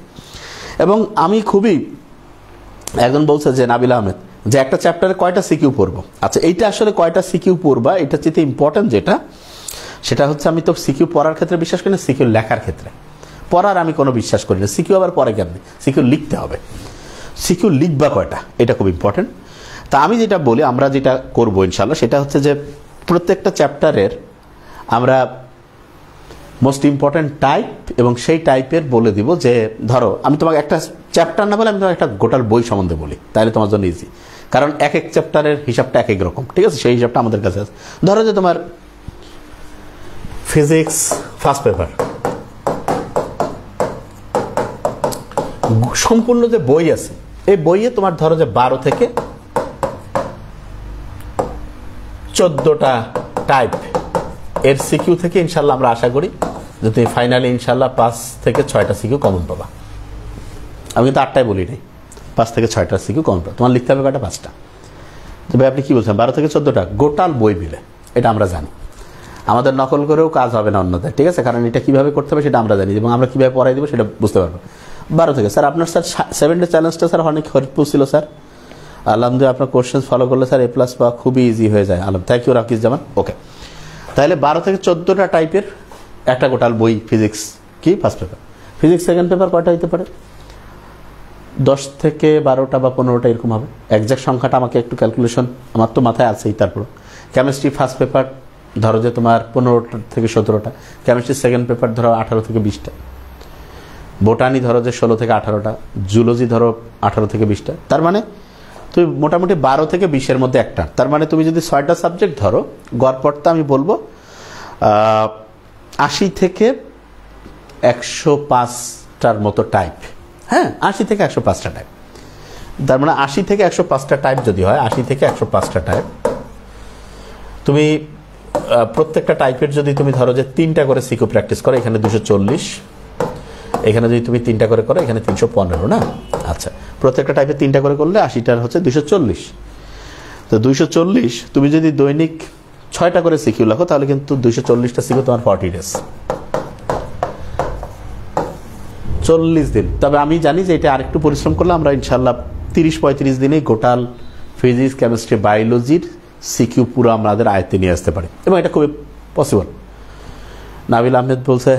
এবং আমি খুবই, একজন বলছে যে নাবিল আহমেদ, যে একটা চ্যাপ্টারে কয়টা সিকিউ পড়বো। আচ্ছা, এইটা আসলে কয়টা সিকিউ পড়বা, এটা চেয়ে ইম্পর্টেন্ট যেটা, সেটা হচ্ছে আমি তো সিকিউ পড়ার ক্ষেত্রে বিশ্বাস করি না, সিকিউ লেখার ক্ষেত্রে। পড়ার আমি কোনো বিশ্বাস করি না, সিকিউ আবার পরে কেন, সিকিউ লিখতে হবে। সিকিউ লিখবা কয়টা, এটা খুব ইম্পর্টেন্ট। তা আমি যেটা বলি, আমরা যেটা করবো ইনশাল্লাহ, সেটা হচ্ছে যে প্রত্যেকটা চ্যাপ্টারের আমরা মোস্ট ইম্পর্টেন্ট টাইপ এবং সেই টাইপের বলে দিব। যে ধরো আমি তোমাকে একটা চ্যাপ্টার না বলে আমি তোমাকে একটা গোটাল বই সম্বন্ধে বলি, তাহলে তোমার জন্য ইজি। কারণ এক এক চ্যাপ্টারের হিসাবটা এক এক রকম, ঠিক আছে? সেই হিসাবটা আমাদের কাছে আছে। ধরো যে তোমার ফিজিক্স ফার্স্ট পেপার, সম্পূর্ণ যে বই আছে, এই বইয়ে তোমার ধরো যে 12 থেকে 14টা টাইপ এর সিকিউ থেকে ইনশাল্লাহ আমরা আশা করি যে তুমি ফাইনালি ইনশাল্লাহ 5 থেকে 6টা সিকিউ কমন পাবা। আমি কিন্তু 8টাই বলি নাই, 5 থেকে 6টা সিকিউ কমন পাবা। তোমার লিখতে হবে কয়টা? 5টা। তবে আপনি কি বলছেন 12 থেকে 14টা গোটাল বই মিলে, এটা আমরা জানি। আমাদের নকল করেও কাজ হবে না অন্যদের, ঠিক আছে? কারণ এটা কিভাবে করতে হবে সেটা আমরা জানি, এবং আমরা কিভাবে পড়াই দেবো সেটা বুঝতে পারবো। 12 থেকে স্যার আপনার স্যার 7 ডে চ্যালেঞ্জটা স্যার অনেক হেল্পফুল ছিল স্যার, আলহামদুলিল্লাহ আপনার কোশ্চেন ফলো করলে স্যার A+ পাওয়া খুবই ইজি হয়ে যায়। থ্যাংক ইউ রাকিস জামান। ওকে, তাহলে 12 থেকে 14টা টাইপের একটা গোটাল বই ফিজিক্স কি first paper, physics second paper কয়টা হতে পারে? 10 থেকে 12টা বা 15টা এরকম হবে। একজ্যাক্ট সংখ্যাটা আমাকে একটু ক্যালকুলেশন আমার তো মাথায় আছেই। তারপর কেমিস্ট্রি ফার্স্ট পেপার ধরো যে তোমার 15টা থেকে 17টা, কেমিস্ট্রি সেকেন্ড পেপার ধরো 18 থেকে 20টা, বোটানি ধরো যে 16 থেকে 18টা, জুলজি ধরো 18 থেকে 20টা। তার মানে তুমি মোটামুটি 12 থেকে 20-এর মধ্যে একটা। তার মানে তুমি যদি 6টা সাবজেক্ট ধরো, গড়পড়তা আমি বলবো 80 থেকে 105টার মতো টাইপ। হ্যাঁ, 80 থেকে 105টা টাইপ। তার মানে 80 থেকে 105টা টাইপ যদি হয়, 80 থেকে 105টা টাইপ, তুমি প্রত্যেকটা টাইপের যদি তুমি ধরো যে 3টা করে সিকিউ প্র্যাকটিস করো, এখানে 240, এখানে যদি তুমি 3টা করে করো, এখানে 315 না? আচ্ছা, প্রত্যেকটা টাইপে 3টা করে করলে 80টার হচ্ছে 240। তো 240 তুমি যদি দৈনিক 6টা করে সিকিউ লেখো, তাহলে কিন্তু 240টা সিকিউ তোমার 40 ডেজ, 40 দিন। তবে আমি জানি যে এটা আরেকটু পরিশ্রম করলে আমরা ইনশাল্লাহ 30-35 দিনেই গোটাল ফিজিক্স, কেমিস্ট্রি, বায়োলজির সিকিউ পুরো আমাদের আয়ত্তে নিয়ে আসতে পারি, এবং এটা খুবই পসিবল। নাবিল আহমেদ বলছে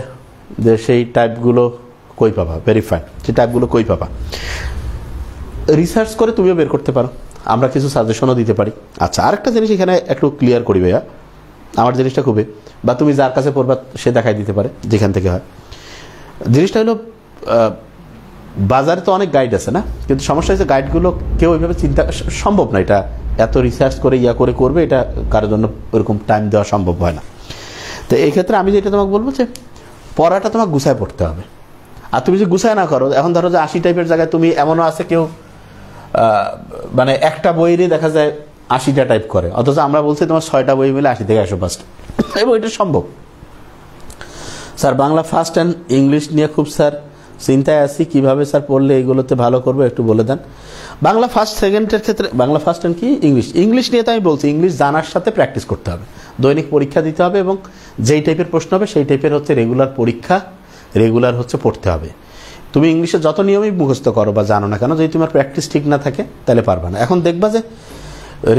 যে সেই টাইপগুলো কই পাবা, ভেরিফাই, সেই টাইপগুলো কই পাবা? রিসার্চ করে তুমিও বের করতে পারো, আমরা কিছু সাজেশনও দিতে পারি। আচ্ছা, আরেকটা জিনিস এখানে একটু ক্লিয়ার করি ভাইয়া, আমার জিনিসটা খুবই, বা তুমি যার কাছে পড়বা সে দেখাই দিতে পারে যেখান থেকে হয়। জিনিসটা হলো বাজারে তো অনেক গাইড আছে না, কিন্তু সমস্যা হচ্ছে গাইডগুলো কেউ ওইভাবে চিন্তা সম্ভব না, এটা এত রিসার্চ করে করে করবে, এটা কারোর জন্য ওরকম টাইম দেওয়া সম্ভব হয় না। তো এই ক্ষেত্রে আমি যেটা তোমাকে বলবো যে পড়াটা তোমাকে গুছায় পড়তে হবে। আর তুমি যে গুছায় না করো, এখন ধরো যে 80 টাইপের জায়গায় তুমি, এমনও আছে কেউ মানে একটা বইয়েরই দেখা যায় 80টা টাইপ করে, অথচ আমরা বলছি তোমার 6টা বই মিলে 80 থেকে 105টা, এবং এটা সম্ভব। Sir Bangla first and English নিয়ে খুব স্যার চিন্তায় আছি, কিভাবে স্যার পড়লে এইগুলোতে ভালো করবো একটু বলে দেন। বাংলা ফার্স্ট সেকেন্ডের ক্ষেত্রে বাংলা ফার্স্ট অ্যান্ড কি ইংলিশ নিয়ে তো আমি বলছি, ইংলিশ জানার সাথে প্র্যাকটিস করতে হবে, দৈনিক পরীক্ষা দিতে হবে, এবং যেই টাইপের প্রশ্ন হবে সেই টাইপের হচ্ছে রেগুলার পরীক্ষা, রেগুলার হচ্ছে পড়তে হবে। তুমি ইংলিশে যত নিয়মই মুখস্থ করো বা জানো না কেন, যদি তোমার প্র্যাকটিস ঠিক না থাকে তাহলে পারবে না। এখন দেখবা যে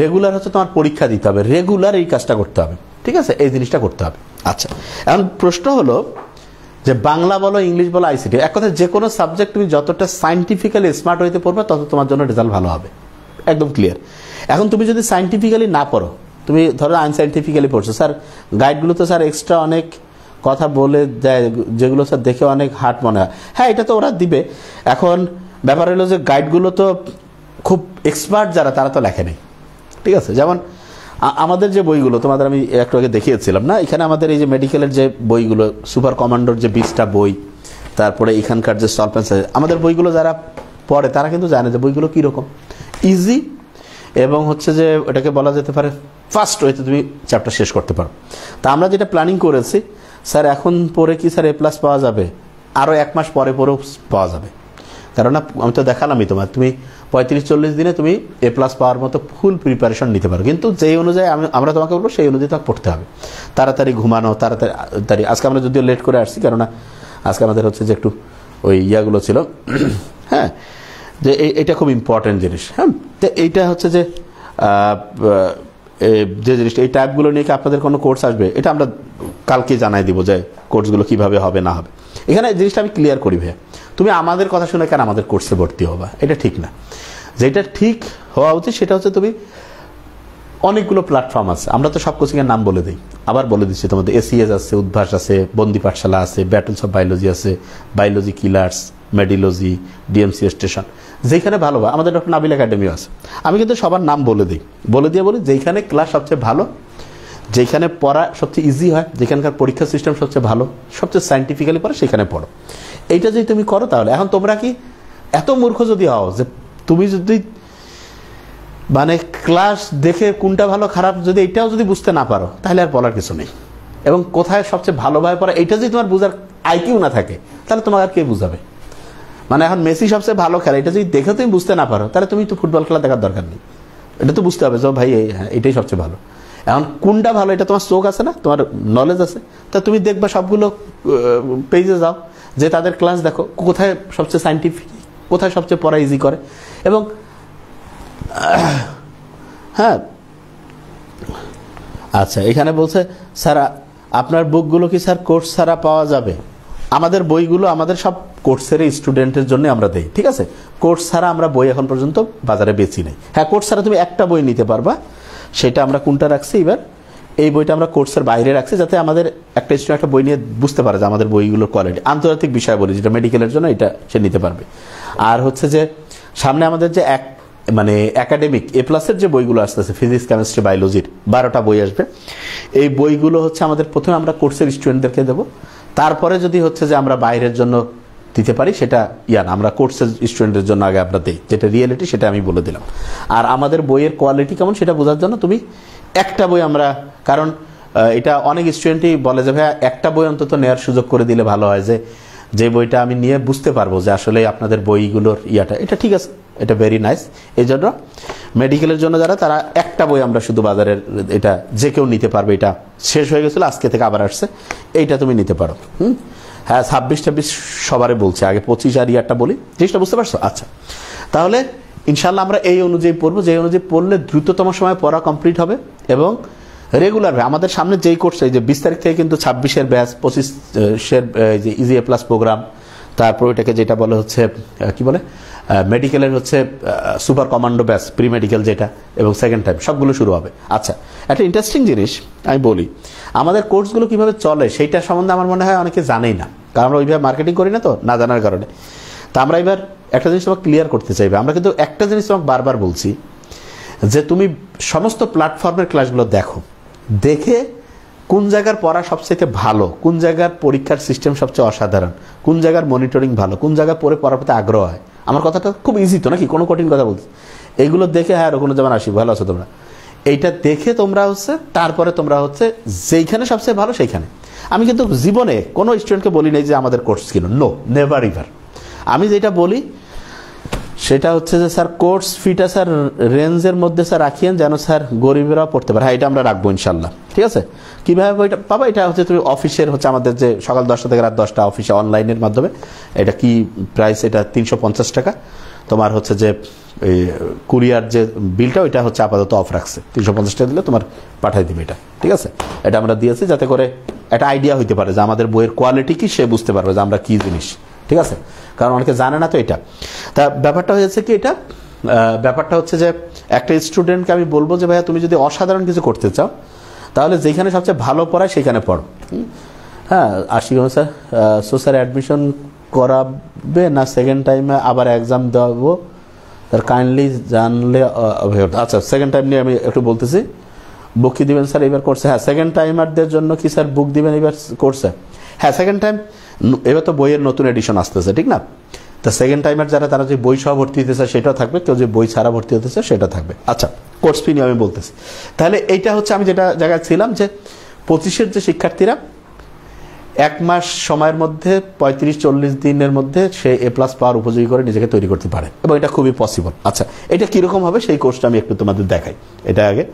রেগুলার হচ্ছে তোমার পরীক্ষা দিতে হবে, রেগুলার এই কাজটা করতে হবে, ঠিক আছে, এই জিনিসটা করতে হবে। আচ্ছা, এখন প্রশ্ন হলো যে বাংলা বলো, ইংলিশ বলো, আইসিটি, এক কথা যে কোনো সাবজেক্ট তুমি যতটা সায়েন্টিফিক্যালি স্মার্ট হইতে পড়বে, তত তোমার জন্য রেজাল্ট ভালো হবে, একদম ক্লিয়ার। এখন তুমি যদি সায়েন্টিফিক্যালি না পড়ো, তুমি ধরো আনসাইন্টিফিক্যালি পড়ছো, স্যার গাইডগুলো তো স্যার এক্সট্রা অনেক কথা বলে দেয়, যেগুলো স্যার দেখে অনেক হার্ড মনে হয়। হ্যাঁ, এটা তো ওরা দিবে। এখন ব্যাপার হলো যে গাইডগুলো তো খুব এক্সপার্ট যারা, তারা তো লেখে নেই, ঠিক আছে। যেমন আমাদের যে বইগুলো তোমাদের আমি একটু আগে দেখিয়েছিলাম না, এখানে আমাদের এই যে মেডিকেলের যে বইগুলো, সুপার কমান্ডোর যে 20টা বই, তারপরে এখানকার যে সলভেন্স, আমাদের বইগুলো যারা পড়ে তারা কিন্তু জানে যে বইগুলো কীরকম ইজি, এবং হচ্ছে যে ওটাকে বলা যেতে পারে ফাস্ট ওয়েতে তুমি চ্যাপ্টার শেষ করতে পারো। তা আমরা যেটা প্ল্যানিং করেছি, স্যার এখন পরে কি স্যার A+ পাওয়া যাবে? আরও 1 মাস পরে পরেও পাওয়া যাবে, কারণ আমি তো দেখালামই তোমার, তুমি 35-40 দিনে তুমি A+ পাওয়ার মতো ফুল প্রিপারেশন নিতে পারো, কিন্তু যেই অনুযায়ী আমরা তোমাকে বলবো সেই অনুযায়ী তোমাকে পড়তে হবে। তাড়াতাড়ি ঘুমানো, তাড়াতাড়ি। আজকে আমরা যদিও লেট করে আসছি, কেননা আজকে আমাদের হচ্ছে যে একটু ওই ইয়াগুলো ছিল, হ্যাঁ, যে এটা খুব ইম্পর্টেন্ট জিনিস। হ্যাঁ, তো এইটা হচ্ছে যে যে জিনিসটা, এই টাইপগুলো নিয়ে কি আপনাদের কোনো কোর্স আসবে, এটা আমরা কালকে জানাই দিব যে কোর্সগুলো কিভাবে হবে না হবে। এখানে জিনিসটা আমি ক্লিয়ার করি ভাইয়া, তুমি আমাদের কথা শুনে কেন আমাদের কোর্সে ভর্তি হবা, এটা ঠিক না। যেটা ঠিক হওয়া উচিত সেটা হচ্ছে তুমি, অনেকগুলো প্ল্যাটফর্ম আছে, আমরা তো সব কোচিংয়ের নাম বলে দিই, আবার বলে দিচ্ছি তোমাদের, এসিএস আছে, উদ্ভাস আছে, বন্দি পাঠশালা আছে, ব্যাটলস অফ বায়োলজি আছে, বায়োলজি কিলার্স, মেডিলজি, ডিএমসি স্টেশন, যেখানে ভালো হয়। আমাদের ডক্টর নাবিল একাডেমিও আছে। আমি কিন্তু সবার নাম বলে দিয়ে বলি যেখানে ক্লাস সবচেয়ে ভালো, যেখানে পড়া সবচেয়ে ইজি হয়, যেখানকার পরীক্ষা সিস্টেম সবচেয়ে ভালো, সবচেয়ে সায়েন্টিফিক্যালি পড়ে, সেখানে পড়ো। এইটা যদি তুমি করো, তাহলে এখন তোমরা কি এত মূর্খ যদি হও যে তুমি যদি মানে ক্লাস দেখে কোনটা ভালো খারাপ যদি এইটাও যদি বুঝতে না পারো, তাহলে আর বলার কিছু নেই। এবং কোথায় সবচেয়ে ভালোভাবে পড়া, এইটা যদি তোমার বুঝার আইকিউ না থাকে, তাহলে তোমার আর কে বুঝাবে? মানে এখন মেসি সবচেয়ে ভালো খেলা, এটা যদি দেখে তুমি বুঝতে না পারো, তাহলে তুমি তো ফুটবল খেলা দেখার দরকার নেই। এটা তো বুঝতে হবে যে ভাই হ্যাঁ এটাই সবচেয়ে ভালো। এখন কোনটা ভালো, এটা তোমার চোখ আছে না, তোমার নলেজ আছে, তা তুমি দেখবা সবগুলো পেজে যাও, যে তাদের ক্লাস দেখো কোথায় সবচেয়ে সাইন্টিফিক, কোথায় সবচেয়ে পড়া ইজি করে। এবং হ্যাঁ আচ্ছা, এখানে বলছে স্যার আপনার বুকগুলো কি স্যার কোর্স ছাড়া পাওয়া যাবে? আমাদের বইগুলো আমাদের সব কোর্সের স্টুডেন্টের জন্য আমরা দেই, ঠিক আছে? কোর্স ছাড়া আমরা বই এখন পর্যন্ত বাজারে বেচি নাই। হ্যাঁ, কোর্স ছাড়া তুমি একটা বই নিতে পারবা, সেটা আমরা কোনটা রাখছি এবার, এই বইটা আমরা কোর্সের বাইরে রাখছি, যাতে আমাদের একটা স্টুডেন্ট একটা বই নিয়ে বুঝতে পারে যে আমাদের বইগুলোর কোয়ালিটি, আন্তর্জাতিক বিষয় বলি যেটা মেডিকেলের জন্য, এটা সে নিতে পারবে। আর হচ্ছে যে সামনে আমাদের যে মানে একাডেমিক A+-এর যে বইগুলো আসতেছে, ফিজিক্স, কেমিস্ট্রি, বায়োলজির 12টা বই আসবে। এই বইগুলো হচ্ছে আমাদের প্রথমে আমরা কোর্সের স্টুডেন্টদেরকে দেবো, তারপরে যদি হচ্ছে যে আমরা বাইরের জন্য দিতে পারি সেটা না, আমরা কোর্সের স্টুডেন্টের জন্য আগে আমরা দিই, যেটা রিয়েলিটি সেটা আমি বলে দিলাম। আর আমাদের বইয়ের কোয়ালিটি কেমন সেটা বোঝার জন্য তুমি একটা বই আমরা, কারণ এটা অনেক স্টুডেন্টই বলে যে ভাইয়া একটা বই অন্তত নেওয়ার সুযোগ করে দিলে ভালো হয়, যে বইটা আমি নিয়ে বুঝতে পারবো যে আসলে আপনাদের বইগুলোর এটা ঠিক আছে, এটা ভেরি নাইস। এই জন্য মেডিকেলের জন্য যারা, তারা একটা বই আমরা শুধু বাজারের, এটা যে কেউ নিতে পারবে, এটা শেষ হয়ে গেছিলো আজকে থেকে আবার আসছে, এইটা তুমি নিতে পারো। হ্যাঁ 26-26 সবারে বলছে, আগে 25 আর ইয়ারটা বলি, জিনিসটা বুঝতে পারছো? আচ্ছা, তাহলে ইনশাল্লাহ আমরা এই অনুযায়ী পড়বো, যে অনুযায়ী পড়লে দ্রুততম সময় পড়া কমপ্লিট হবে এবং রেগুলার আমাদের সামনে যেই কোর্স, এই যে 20 তারিখ থেকে কিন্তু 26-এর ব্যাচ, 25-এর যে ইজি A+ প্রোগ্রাম, তারপর ওইটাকে যেটা বলে হচ্ছে কি বলে মেডিকেলের হচ্ছে super commando batch, pre medical যেটা, এবং সেকেন্ড টাইম সবগুলো শুরু হবে। আচ্ছা, একটা ইন্টারেস্টিং জিনিস আমি বলি, আমাদের কোর্সগুলো কিভাবে চলে সেইটা সম্বন্ধে আমার মনে হয় অনেকে জানেই না, কারণ আমরা ওইভাবে মার্কেটিং করি না, তো না জানার কারণে। তা আমরা এবার একটা জিনিস তোমাকে ক্লিয়ার করতে চাইবে, আমরা কিন্তু একটা জিনিস তোমাকে বারবার বলছি, যে তুমি সমস্ত প্ল্যাটফর্মের ক্লাসগুলো দেখো, দেখে কোন জায়গার পড়া সবচেয়ে ভালো, কোন জায়গার পরীক্ষার সিস্টেম সবচেয়ে অসাধারণ, কোন জায়গার মনিটরিং ভালো, কোন জায়গায় পড়ে পড়ার প্রতি আগ্রহ হয়। আমার কথাটা খুব ইজি তো নাকি, কোনো কঠিন কথা বলছি? এইগুলো দেখে, হ্যাঁ কোনো যেমন আসি, ভালো আছো তোমরা, এইটা দেখে তোমরা হচ্ছে তারপরে তোমরা হচ্ছে যেইখানে সবচেয়ে ভালো সেইখানে। আমি কিন্তু জীবনে কোনো স্টুডেন্টকে বলি নাই যে আমাদের কোর্স কিনো, নো, নেভার ইভার। আমি যেটা বলি সেটা হচ্ছে যে স্যার কোর্স ফিটা স্যার রেঞ্জের মধ্যে স্যার রাখিয়েন, যেন স্যার গরিবেরাও পড়তে পারে। হ্যাঁ, এটা আমরা রাখবো ইনশাল্লাহ, ঠিক আছে? কীভাবে বইটা পাবা? এটা হচ্ছে তুমি অফিসের হচ্ছে আমাদের যে সকাল 10টা থেকে রাত 10টা অফিসে অনলাইনের মাধ্যমে, এটা কি প্রাইস, এটা 350 টাকা। তোমার হচ্ছে যে কুরিয়ার যে বিলটা, ওইটা হচ্ছে আপাতত অফ রাখছে, 350 টাকা দিলে তোমার পাঠাই দিবে এটা, ঠিক আছে? এটা আমরা দিয়েছি যাতে করে একটা আইডিয়া হইতে পারে যে আমাদের বইয়ের কোয়ালিটি কি, সে বুঝতে পারবে যে আমরা কী জিনিস, ঠিক আছে? কারণ অনেকে জানে না তো এটা। তা ব্যাপারটা হয়েছে কি, এটা ব্যাপারটা হচ্ছে যে একটা স্টুডেন্টকে আমি বলবো যে ভাইয়া তুমি যদি অসাধারণ কিছু করতে চাও, তাহলে যেখানে সবচেয়ে ভালো পড়ায় সেখানে পড়ো। হ্যাঁ, Ashik sir, so sir admission করাবে না সেকেন্ড টাইমে আবার এক্সাম দেবো স্যার, কাইন্ডলি জানলে। আচ্ছা, সেকেন্ড টাইম নিয়ে আমি একটু বলতেছি। বুক কি দিবেন স্যার এবার কোর্সে? হ্যাঁ, সেকেন্ড টাইমারদের জন্য কি স্যার বুক দিবেন এবার কোর্সে? হ্যাঁ, সেকেন্ড টাইম, এবার তো বইয়ের নতুন এডিশন আসতেছে, ঠিক না? তা সেকেন্ড টাইমার যারা, তারা যে বই সহ ভর্তি হতেছে সেটাও থাকবে, কেউ যে বই ছাড়া ভর্তি হতেছে সেটা থাকবে। আচ্ছা, কোর্স ফি নিয়ে আমি বলতেছি। তাহলে এইটা হচ্ছে আমি যেটা জায়গায় ছিলাম, যে 25-এর যে শিক্ষার্থীরা 1 মাস সময়ের মধ্যে 35-40 দিনের মধ্যে সে A+ পাওয়ার উপযোগী করে নিজেকে তৈরি করতে পারে, এবং এটা খুবই পসিবল। আচ্ছা, এটা কীরকম হবে সেই কোর্সটা আমি একটু তোমাদের দেখাই, এটা আগে।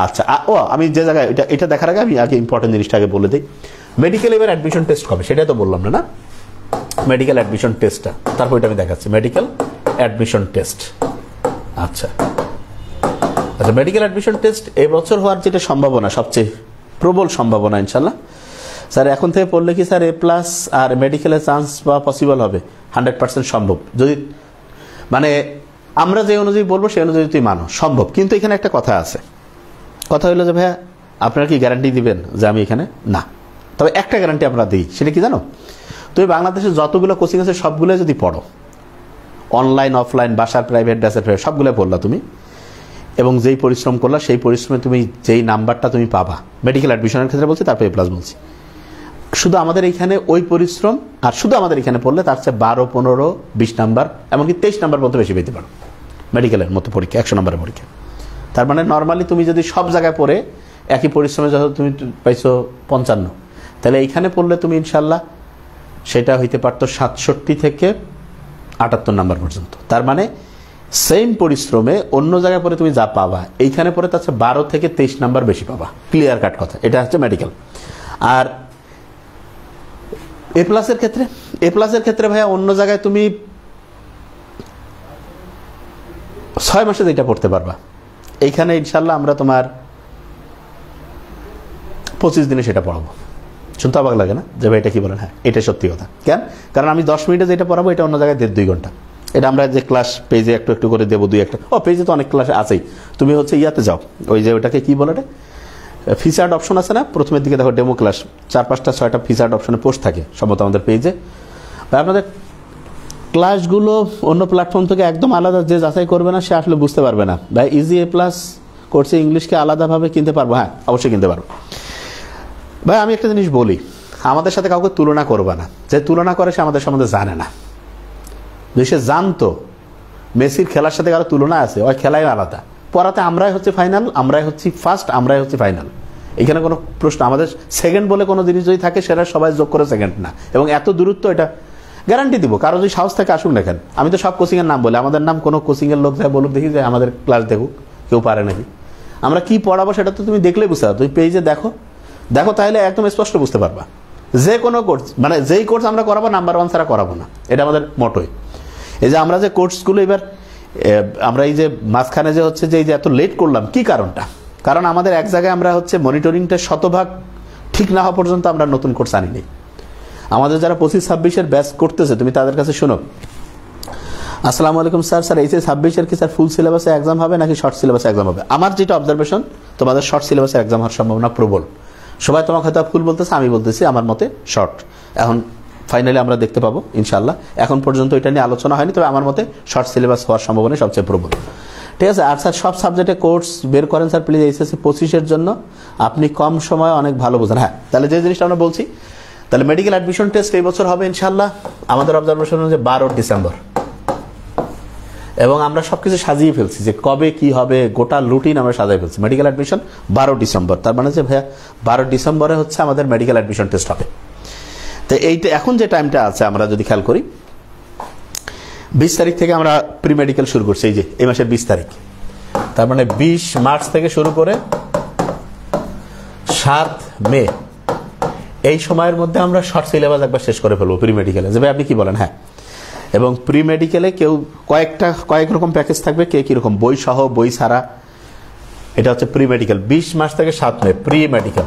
আচ্ছা, আমি যে জায়গায় এটা দেখার আগে আমি আগে ইম্পর্টেন্ট জিনিসটা আগে বলে দিই। মেডিকেল এবার অ্যাডমিশন টেস্ট কবে সেটাই তো বললাম না? মেডিকেল অ্যাডমিশন টেস্টটা, তারপর এটা আমি দেখাচ্ছি, মেডিকেল অ্যাডমিশন টেস্ট। আচ্ছা, মেডিকেল অ্যাডমিশন টেস্ট এবছর হওয়ার যেটা সম্ভাবনা, সবচেয়ে প্রবল সম্ভাবনা ইনশাল্লাহ। স্যার এখন থেকে পড়লে কি স্যার A+ আর মেডিকেলের চান্স পাওয়া পসিবল হবে? 100% সম্ভব, যদি মানে আমরা যে অনুযায়ী বলবো সেই অনুযায়ী তুই মানো, সম্ভব। কিন্তু এখানে একটা কথা আছে, কথা হলো যে ভাইয়া আপনারা কি গ্যারান্টি দিবেন যে আমি এখানে, না, তবে একটা গ্যারান্টি আমরা দিই, সেটা কি জানো? তুমি বাংলাদেশের যতগুলো কোচিং আছে সবগুলো যদি পড়ো, অনলাইন অফলাইন, বাসার প্রাইভেট, ব্যাচের প্রাইভেট, সবগুলো পড়লা তুমি, এবং যেই পরিশ্রম করলা সেই পরিশ্রমে তুমি যেই নাম্বারটা তুমি পাবা, মেডিকেল অ্যাডমিশনের ক্ষেত্রে বলছি, তারপর A+ বলছি, শুধু আমাদের এইখানে ওই পরিশ্রম, আর শুধু আমাদের এখানে পড়লে তার চেয়ে 12, 15, 20 নাম্বার, এমনকি 23 নাম্বার পর্যন্ত বেশি পেতে পারো মেডিকেলের মতো পরীক্ষা, 100 নম্বরের পরীক্ষা। তার মানে নর্মালি তুমি যদি সব জায়গায় পড়ে একই পরিশ্রমে যত তুমি পাইছো 55, তাহলে এইখানে পড়লে তুমি ইনশাল্লাহ সেটা হইতে পারতো 67 থেকে 78 নাম্বার পর্যন্ত। তার মানে সেম পরিশ্রমে অন্য জায়গায় পরে তুমি যা পাবা, এইখানে পরে তার চেয়ে 12 থেকে 23 নাম্বার বেশি পাবা, ক্লিয়ার কাট কথা। এটা হচ্ছে মেডিকেল। আর এ প্লাসের ক্ষেত্রে ভাইয়া অন্য জায়গায় তুমি 6 মাসে যেটা পড়তে পারবা, এইখানে ইনশাল্লাহ আমরা তোমার 25 দিনে সেটা পড়াবো। শুনতে অবাক লাগে না যে ভাই এটা কি বলেন? হ্যাঁ, এটা সত্যি কথা। কেন? কারণ আমি 10 মিনিটে যেটা পড়াবো এটা অন্য জায়গায় 1.5-2 ঘন্টা। এটা আমরা যে ক্লাস পেজে একটু একটু করে দেবো, 2-1টা। পেজে তো অনেক ক্লাস আছেই। তুমি হচ্ছে ইয়াতে যাও, ওই যে ওটাকে কি বলে, ফিচার্ড অপশন আছে না, প্রথমের দিকে দেখো ডেমো ক্লাস, 4-5-6টা ফিচার্ড অপশনে পোস্ট থাকে সম্ভবত আমাদের পেজে। আপনাদের ক্লাসগুলো অন্য প্ল্যাটফর্ম থেকে একদম আলাদা, যে যাচাই করবে না সে আসলে বুঝতে পারবে না। ভাই ইজি এ প্লাস কোর্সে ইংলিশকে আলাদাভাবে কিনতে পারবো? হ্যাঁ, অবশ্যই কিনতে পারবো। ভাই আমি একটা জিনিস বলি, আমাদের সাথে কাউকে তুলনা করবে না। যে তুলনা করে সে আমাদের সম্বন্ধে জানে না। যদি সে জানতো মেসির খেলার সাথে কারো তুলনা আছে, ওই খেলাই আলাদা। পড়াতে আমরাই হচ্ছে ফাইনাল, আমরাই হচ্ছি ফার্স্ট, আমরাই হচ্ছে ফাইনাল। এখানে কোনো প্রশ্ন, আমাদের সেকেন্ড বলে কোনো জিনিস যদি থাকে সেটা সবাই যোগ করে সেকেন্ড না। এবং এত দূরত্ব, এটা গ্যারান্টি দিব। কারো যদি সাহস থেকে আসুক দেখেন, আমি তো সব কোচিংয়ের নাম বলি, আমাদের নাম কোনো কোচিংয়ের লোক যায় বলুক দেখি যে আমাদের ক্লাস দেখুক, কেউ পারে নাকি। আমরা কি পড়াবো সেটা তো তুমি দেখলেই বুঝতে পারো। তুমি পেজে দেখো তাহলে একদম স্পষ্ট বুঝতে পারবা। যে কোনো কোর্স, মানে যেই কোর্স আমরা করাবো নাম্বার 1 ছাড়া করাবো না, এটা আমাদের মোটোই। এই যে আমরা যে কোর্সগুলো এবার আমরা এই যে মাঝখানে যে হচ্ছে যে এই যে এত লেট করলাম, কি কারণটা? কারণ আমাদের এক জায়গায় আমরা হচ্ছে মনিটরিংটা 100% ঠিক না হওয়া পর্যন্ত আমরা নতুন কোর্স আনিনি। আমাদের যারা 25-26-এর ব্যাচ করতেছে, তুমি তাদের কাছে শোনো, আসসালামু আলাইকুম স্যার, এই যে 26-এর কি স্যার ফুল সিলেবাসে এক্সাম হবে নাকি শর্ট সিলেবাসে এক্সাম হবে? আমার যেটা অবজারভেশন, তোমাদের শর্ট সিলেবাসে এক্সাম হওয়ার সম্ভাবনা প্রবল। সবাই তোমাকে হয়তো ফুল বলতেছে, আমি বলতেছি আমার মতে শর্ট। এখন ফাইনালি আমরা দেখতে পাবো ইনশাল্লাহ। এখন পর্যন্ত এটা নিয়ে আলোচনা হয়নি, তবে আমার মতে শর্ট সিলেবাস হওয়ার সম্ভাবনা সবচেয়ে প্রবল। ঠিক আছে। আর স্যার সব সাবজেক্টে কোর্স বের করেন স্যার প্লিজ, এইচএসসি 25-এর জন্য আপনি কম সময়ে অনেক ভালো বোঝেন। হ্যাঁ, তাহলে যে জিনিসটা আমরা বলছি, তাহলে মেডিকেল অ্যাডমিশন টেস্ট এই বছর হবে ইনশাল্লাহ। আমাদের অবজারভেশন হচ্ছে 12 ডিসেম্বর, এবং আমরা সবকিছু সাজিয়ে ফেলছি যে কবে কি হবে, গোটা রুটিন আমরা সাজিয়ে ফেলছি। মেডিকেল অ্যাডমিশন 12 ডিসেম্বর, তার মানে যে ভাইয়া 12 ডিসেম্বরে হচ্ছে আমাদের মেডিকেল অ্যাডমিশন টেস্ট হবে। তো এইটা এখন যে টাইমটা আছে আমরা যদি খেয়াল করি, 20 তারিখ থেকে আমরা প্রি মেডিকেল শুরু করছি, এই যে এই মাসের 20 তারিখ, তার মানে 20 মার্চ থেকে শুরু করে 7 মে, এই সময়ের মধ্যে আমরা শর্ট সিলেবাস একবার শেষ করে ফেলবো প্রি মেডিকেলে। যে ভাই আপনি কি বলেন? হ্যাঁ। এবং প্রি মেডিকেলে কেউ কয়েক রকম প্যাকেজ থাকবে, কে কিরকম, বই সহ বই ছাড়া, এটা হচ্ছে প্রি মেডিকেল। 20 মার্চ থেকে 7 মে প্রি মেডিকেল,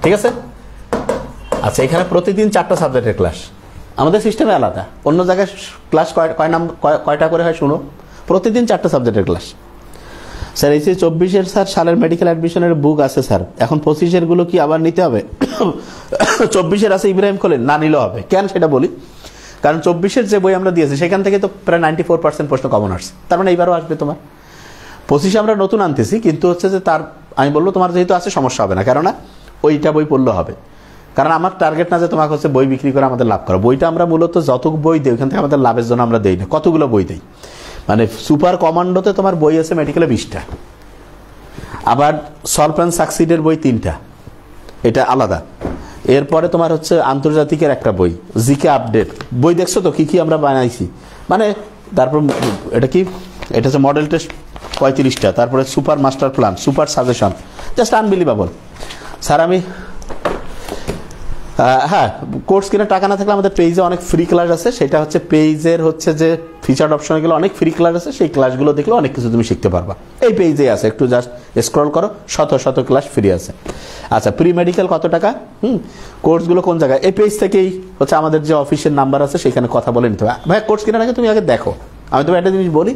ঠিক আছে। আচ্ছা, এখানে প্রতিদিন 4টা সাবজেক্টের ক্লাস, আমাদের সিস্টেমে আলাদা। অন্য জায়গায় ক্লাস কয়টা করে হয় শুনো, প্রতিদিন 4টা সাবজেক্টের ক্লাস। স্যার এই যে 24-এর স্যার সালের মেডিকেল অ্যাডমিশনের বুক আছে স্যার, এখন 25-এর গুলো কি আবার নিতে হবে? 24-এর আছে ইব্রাহিম খলিল, না নিলেও হবে। কেন সেটা বলি, কারণ 24-এর যে বই আমরা দিয়েছি সেখান থেকে তো প্রায় 94% প্রশ্ন কমন আসছে, তার মানে এইবারও আসবে তোমার। 25-এ আমরা নতুন আনতেছি, কিন্তু হচ্ছে যে তার আমি বলবো তোমার যেহেতু আছে সমস্যা হবে না, কেননা ওইটা বই পড়লে হবে। কারণ আমার টার্গেট না যে তোমাকে হচ্ছে বই বিক্রি করে আমাদের লাভ করা। বইটা আমরা মূলত যত বই দিই ওইখান থেকে আমাদের লাভের জন্য আমরা দিই না, কতগুলো বই দিই। মানে সুপার কমান্ডোতে তোমার বই আছে মেডিকেলে 20টা, আবার সলভ অ্যান্ড সাকসিডের বই 3টা, এটা আলাদা। এরপরে তোমার হচ্ছে আন্তর্জাতিকের একটা বই, জিকে আপডেট বই, দেখছো তো কি কি আমরা বানাইছি। মানে তারপর এটা কি, এটা হচ্ছে মডেল টেস্ট 35টা, তারপরে super master plan, super suggestion, just unbelievable. Sir আমি হ্যাঁ, কোর্স কিনে টাকা না থাকলে আমাদের পেজে অনেক ফ্রি ক্লাস আছে, সেটা হচ্ছে পেজের হচ্ছে যে ফিচার্ড অপশনে গেলে অনেক ফ্রি ক্লাস আছে, সেই ক্লাসগুলো দেখলে অনেক কিছু তুমি শিখতে পারবা। এই পেজে আছে, একটু জাস্ট স্ক্রল করো, শত ক্লাস ফ্রি আছে। আচ্ছা, প্রি মেডিকেল কত টাকা, কোর্সগুলো কোন জায়গায়, এই পেজ থেকেই হচ্ছে আমাদের যে অফিসের নাম্বার আছে সেখানে কথা বলে নিতে হবে। ভাই কোর্স কেনার আগে তুমি আগে দেখো, আমি তোমার একটা জিনিস বলি,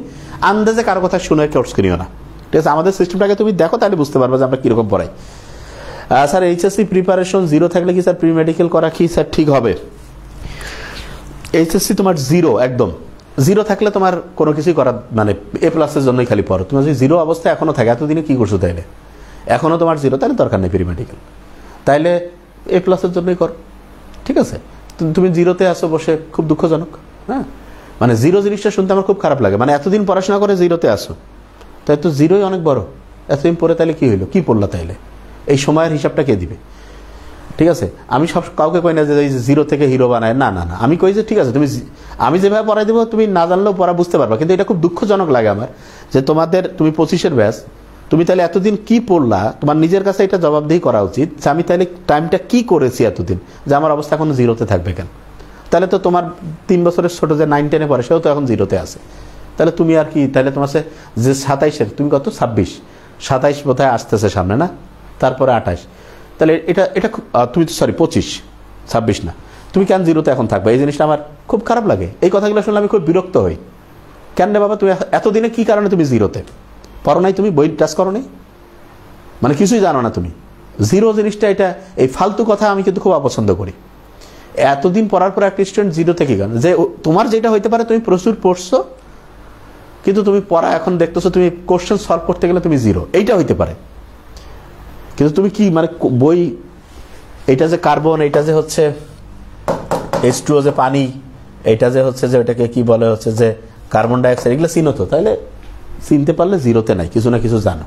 আন্দাজে কারো কথা শুনে কোর্স কিনিও না, ঠিক আছে। আমাদের সিস্টেমটাকে তুমি দেখো, তাহলে বুঝতে পারবে যে আমরা কিরকম পড়াই। স্যার এইচএসসি প্রিপারেশন 0 থাকলে কি স্যার প্রি মেডিকেল করা কি স্যার ঠিক হবে? এইচএসসি তোমার 0, একদম 0 থাকলে তোমার কোনো কিছুই করা, মানে এ প্লাসের জন্যই খালি পড়ো। তোমার যদি 0 অবস্থায় এখনো থাকে, এতদিনে কি করছো তাইলে, এখনো তোমার 0, তাহলে দরকার নেই প্রি মেডিকেল, তাইলে এ প্লাসের জন্যই করো, ঠিক আছে। তুমি 0-তে আসো বসে, খুব দুঃখজনক। হ্যাঁ, মানে 0 জিনিসটা শুনতে আমার খুব খারাপ লাগে, মানে এতদিন পড়াশোনা করে 0-তে আসো, তাই তো 0ই অনেক বড়। এতদিন পরে তাইলে কি হইলো, কি পড়লা তাইলে, এই সময়ের হিসাবটা কে দিবে? ঠিক আছে, আমি সব কাউকে কই না যে 0 থেকে হিরো বানায়, না না না, আমি কই যে ঠিক আছে তুমি, আমি যেভাবে পড়াই দেবো তুমি না জানলেও পড়া বুঝতে পারবা। কিন্তু এটা খুব দুঃখজনক লাগে আমার, যে তুমি 25-এর ব্যাচ, তুমি তাহলে এতদিন কি পড়লা, তোমার নিজের কাছে এটা জবাবদিহি করা উচিত যে আমি তাহলে টাইমটা কি করেছি এতদিন, যে আমার অবস্থা এখন জিরোতে থাকবে কেন? তাহলে তো তোমার 3 বছরের ছোট যে 9-10-এ পড়ে সেও তো এখন জিরোতে আছে। তাহলে তুমি আর কি, তাহলে তোমার যে 27-এর, তুমি কত 26-27 বোধহয় আসতেছে সামনে না, তারপরে 28, তাহলে এটা এটা তুমি তো 25-26 না, তুমি কেন জিরোতে এখন থাকবে? এই জিনিসটা আমার খুব খারাপ লাগে। এই কথাগুলো শুনলে আমি খুব বিরক্ত হই। কেন রে বাবা, তুমি এতদিনে কি কারণে তুমি জিরোতে? পড়ো নাই তুমি, বই টাচ করো নাই, মানে কিছুই জানো না তুমি। জিরো জিনিসটা, এটা এই ফালতু কথা আমি কিন্তু খুব অপছন্দ করি। এতদিন পড়ার পর একটা স্টুডেন্ট জিরোতে কি কারণ? যে তোমার যেটা হইতে পারে তুমি প্রচুর পড়ছো, কিন্তু তুমি পড়া এখন দেখতেছো, তুমি কোশ্চেন সলভ করতে গেলে তুমি জিরো, এইটা হইতে পারে। কিন্তু তুমি কি মানে বই, এটা যে কার্বন, এটা যে হচ্ছে H2O যে পানি, এটা যে হচ্ছে যে ওটাকে কি বলে হচ্ছে যে কার্বন ডাইঅক্সাইড, এগুলো চিনো তো? তাহলে চিনতে পারলে জিরোতে নাই, কিছু না কিছু জানো,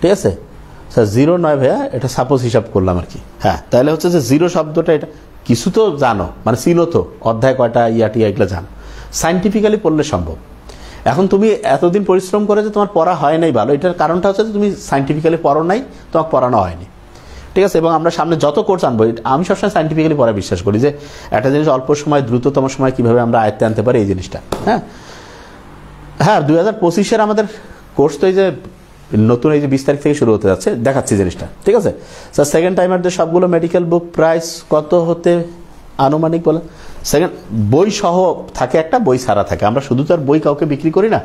ঠিক আছে স্যার? জিরো নয় ভাইয়া, এটা সাপোজ হিসাব করলাম আর কি। হ্যাঁ, তাহলে হচ্ছে যে জিরো শব্দটা, এটা কিছু তো জানো, মানে চিনো তো, অধ্যায় কয়টা, টিয়া এগুলো জানো, সাইন্টিফিক্যালি পড়লে সম্ভব। এখন তুমি এতদিন পরিশ্রম করে যে তোমার পড়া হয় নাই ভালো, এটার কারণটা হচ্ছে যে তুমি সাইন্টিফিক্যালি পড়ো নাই, তোমাকে পড়ানো হয়নি, ঠিক আছে? এবং আমরা সামনে যত কোর্স আনবো, আমি সবসময় সাইন্টিফিক্যালি পড়া বিশ্বাস করি, যে একটা জিনিস অল্প সময়, দ্রুততম সময় কিভাবে আমরা আয়ত্তে আনতে পারি, এই জিনিসটা। হ্যাঁ হ্যাঁ, 2025-এর আমাদের কোর্স তো এই যে নতুন এই যে 20 তারিখ থেকে শুরু হতে যাচ্ছে, দেখাচ্ছি জিনিসটা, ঠিক আছে স্যার? সেকেন্ড টাইমারদের সবগুলো মেডিকেল বুক প্রাইস কত হতে আনুমানিক বলে? সেকেন্ড বই সহ থাকে একটা, বই ছাড়া থাকে, আমরা শুধু তো আর বই কাউকে বিক্রি করি না।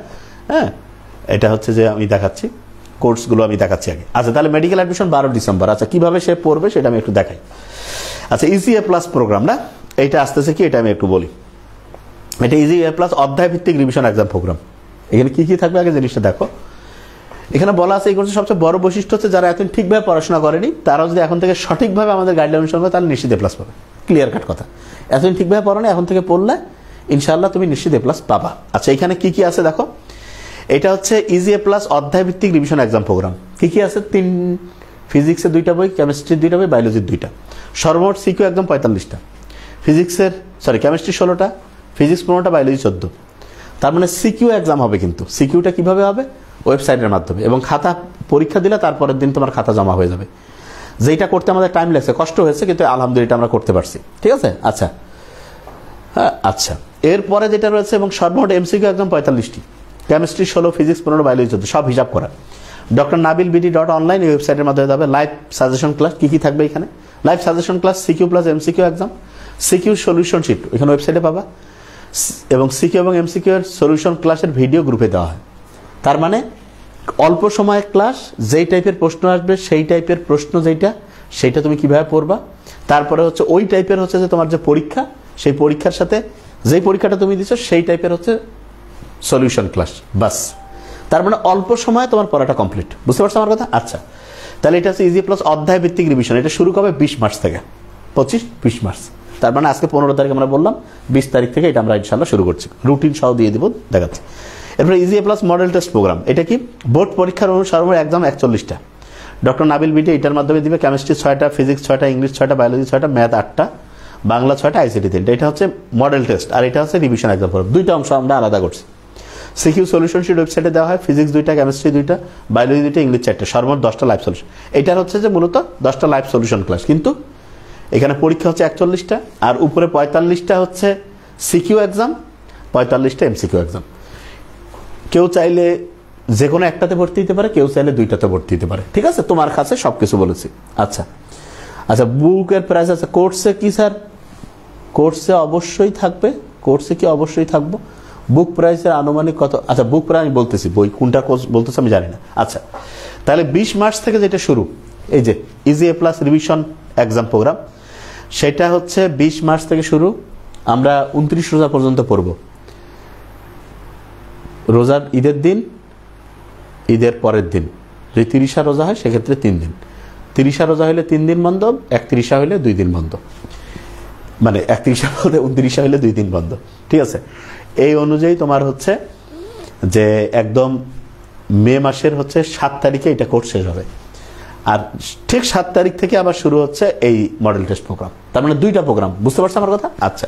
হ্যাঁ, এটা হচ্ছে যে আমি দেখাচ্ছি কোর্সগুলো, আমি দেখাচ্ছি আগে। আচ্ছা, তাহলে মেডিকেল অ্যাডমিশন 12 ডিসেম্বর। আচ্ছা, কিভাবে সে পড়বে সেটা আমি একটু দেখাই। আচ্ছা, ইজি এ প্লাস প্রোগ্রাম না, এইটা আসতেছে কি, এটা আমি একটু বলি। এটা ইজি এ প্লাস অধ্যায় ভিত্তিক রিভিশন এক্সাম প্রোগ্রাম। এখানে কি কি থাকবে আগে জিনিসটা দেখো। এখানে বলা আছে এই কোর্সের সবচেয়ে বড় বৈশিষ্ট্য হচ্ছে যারা এতদিন ঠিকভাবে পড়াশোনা করেনি, তারাও যদি এখন থেকে সঠিকভাবে আমাদের গাইডলাইন অনুসরণ করে, তাহলে নিশ্চিত এ প্লাস পাবে। ক্লিয়ার কাট কথা। এতদিন ঠিকভাবে পড়ো না, এখন থেকে পড়লে ইনশাআল্লাহ তুমি নিশ্চিত এ প্লাস পাবা। আচ্ছা, এখানে কি কি আছে দেখো। এটা হচ্ছে ইজি এ প্লাস অধ্যায় ভিত্তিক রিভিশন এক্সাম প্রোগ্রাম। কি কি আছে? ফিজিক্সের 2টা বই, কেমিস্ট্রির 2টা বই, বায়োলজির 2টা। সর্বমোট সিকিউ একদম 45টা। কেমিস্ট্রি 16টা, ফিজিক্স 15টা, বায়োলজি 14। তার মানে সিকিউ এক্সাম হবে। কিন্তু সিকিউটা কিভাবে হবে? ওয়েবসাইটের মাধ্যমে, এবং খাতা পরীক্ষা দিলে তারপরের দিন তোমার খাতা জমা হয়ে যাবে। যেটা করতে আমাদের টাইম লাগছে, কষ্ট হয়েছে, কিন্তু আলহামদুলিল্লাহ আমরা করতে পারছি, ঠিক আছে? আচ্ছা হ্যাঁ, আচ্ছা, এরপরে যেটা রয়েছে, এবং সর্বমোট এমসিকিউ একদম 45টি, কেমিস্ট্রি 16, ফিজিক্স 15, বায়োলজি 14, সব হিসাব করা। drnabilbd.online এই ওয়েবসাইটের মাধ্যমে যাবে। লাইভ সাজেশন ক্লাস কি কি থাকবে এখানে? Live suggestion class, CQ plus MCQ exam, CQ solution sheet এখানে ওয়েবসাইটে পাবা, এবং সিকিউ এবং এমসিকিউ এর সলিউশন ক্লাসের ভিডিও গ্রুপে দেওয়া হয়। তার মানে অল্প সময়ের ক্লাস, যেই টাইপের প্রশ্ন আসবে সেই টাইপের প্রশ্ন, সেইটা তুমি কিভাবে পড়বা। তারপরে হচ্ছে ওই টাইপের হচ্ছে যে তোমার যে পরীক্ষা, সেই পরীক্ষার সাথে যেই পরীক্ষাটা তুমি দিচ্ছ সেই টাইপের হচ্ছে সলিউশন ক্লাস, বাস। তার মানে অল্প সময়ে তোমার পড়াটা কমপ্লিট। বুঝতে পারছো আমার কথা? আচ্ছা, তাহলে এটা হচ্ছে ইজি প্লাস অধ্যায় ভিত্তিক রিভিশন। এটা শুরু হবে 20 মার্চ থেকে, 25-20 মার্চ। তার মানে আজকে 15 তারিখ আমরা বললাম, 20 তারিখ থেকে এটা আমরা ইনশাআল্লাহ শুরু করছি। রুটিন সহ দিয়ে দিব, দেখাচ্ছি। এরপরে easy plus model test program. এটা কি? বোর্ড পরীক্ষার সর্বমোট এক্সাম 41টা। drnabilbd এটার মাধ্যমে দিবে। কেমিস্ট্রি 6টা, ফিজিক্স 6টা, ইংলিশ 6টা, বায়োলজি 6টা, ম্যাথ 8টা, বাংলা 6টা, আইসিটি 3টা। এটা হচ্ছে মডেল টেস্ট, আর এটা হচ্ছে রিভিশন এক্সাম প্রোগ্রাম। 2টা অংশ আমরা আলাদা করছি। সিকিউ সলিউশন শিট ওয়েবসাইটে দেওয়া হয়। ফিজিক্স 2টা, কেমিস্ট্রি 2টা, বায়োলজি 2টা, ইংলিশ 4টা, সর্বমোট 10টা লাইভ সলিউশন। এটার হচ্ছে যে মূলত 10টা লাইভ সলিউশন ক্লাস, কিন্তু এখানে পরীক্ষা হচ্ছে 41টা, আর উপরে 45টা হচ্ছে সিকিউ এক্সাম, 45টা এমসিকিউ এক্সাম। কেউ চাইলে যে কোনো একটাতে ভর্তি দিতে পারে, কেউ চাইলে 2টাতে ভর্তি দিতে পারে, ঠিক আছে? তোমার কাছে সবকিছু বলেছি। আচ্ছা আচ্ছা, বুকের প্রাইস আছে। কোর্সে কি স্যার? কোর্সে অবশ্যই থাকবে। কোর্সে কি অবশ্যই থাকবো? বুক প্রাইসের আনুমানিক কত? আচ্ছা, বুক প্রাইস আমি বলতেছি, বই কোনটা কোর্স বলতেছে আমি জানি না। আচ্ছা, তাহলে 20 মার্চ থেকে যেটা শুরু, এই যে ইজি এ প্লাস রিভিশন এক্সাম প্রোগ্রাম, সেটা হচ্ছে 20 মার্চ থেকে শুরু। আমরা 29 রোজা পর্যন্ত পড়ব। রোজার ঈদের দিন, ঈদের পরের দিন। যদি 30 রোজা হয় সেক্ষেত্রে 3 দিন। 30 রোজা হলে 3 দিন বন্ধ, 31 হলে 2 দিন বন্ধ, মানে 31 বলতে 29 হলে 2 দিন বন্ধ, ঠিক আছে? এই অনুযায়ী তোমার হচ্ছে যে একদম মে মাসের হচ্ছে 7 তারিখে এটা কোর্স শেষ হবে, আর ঠিক 7 তারিখ থেকে আবার শুরু হচ্ছে এই মডেল টেস্ট প্রোগ্রাম। তার মানে 2টা প্রোগ্রাম। বুঝতে পারছো আমার কথা? আচ্ছা,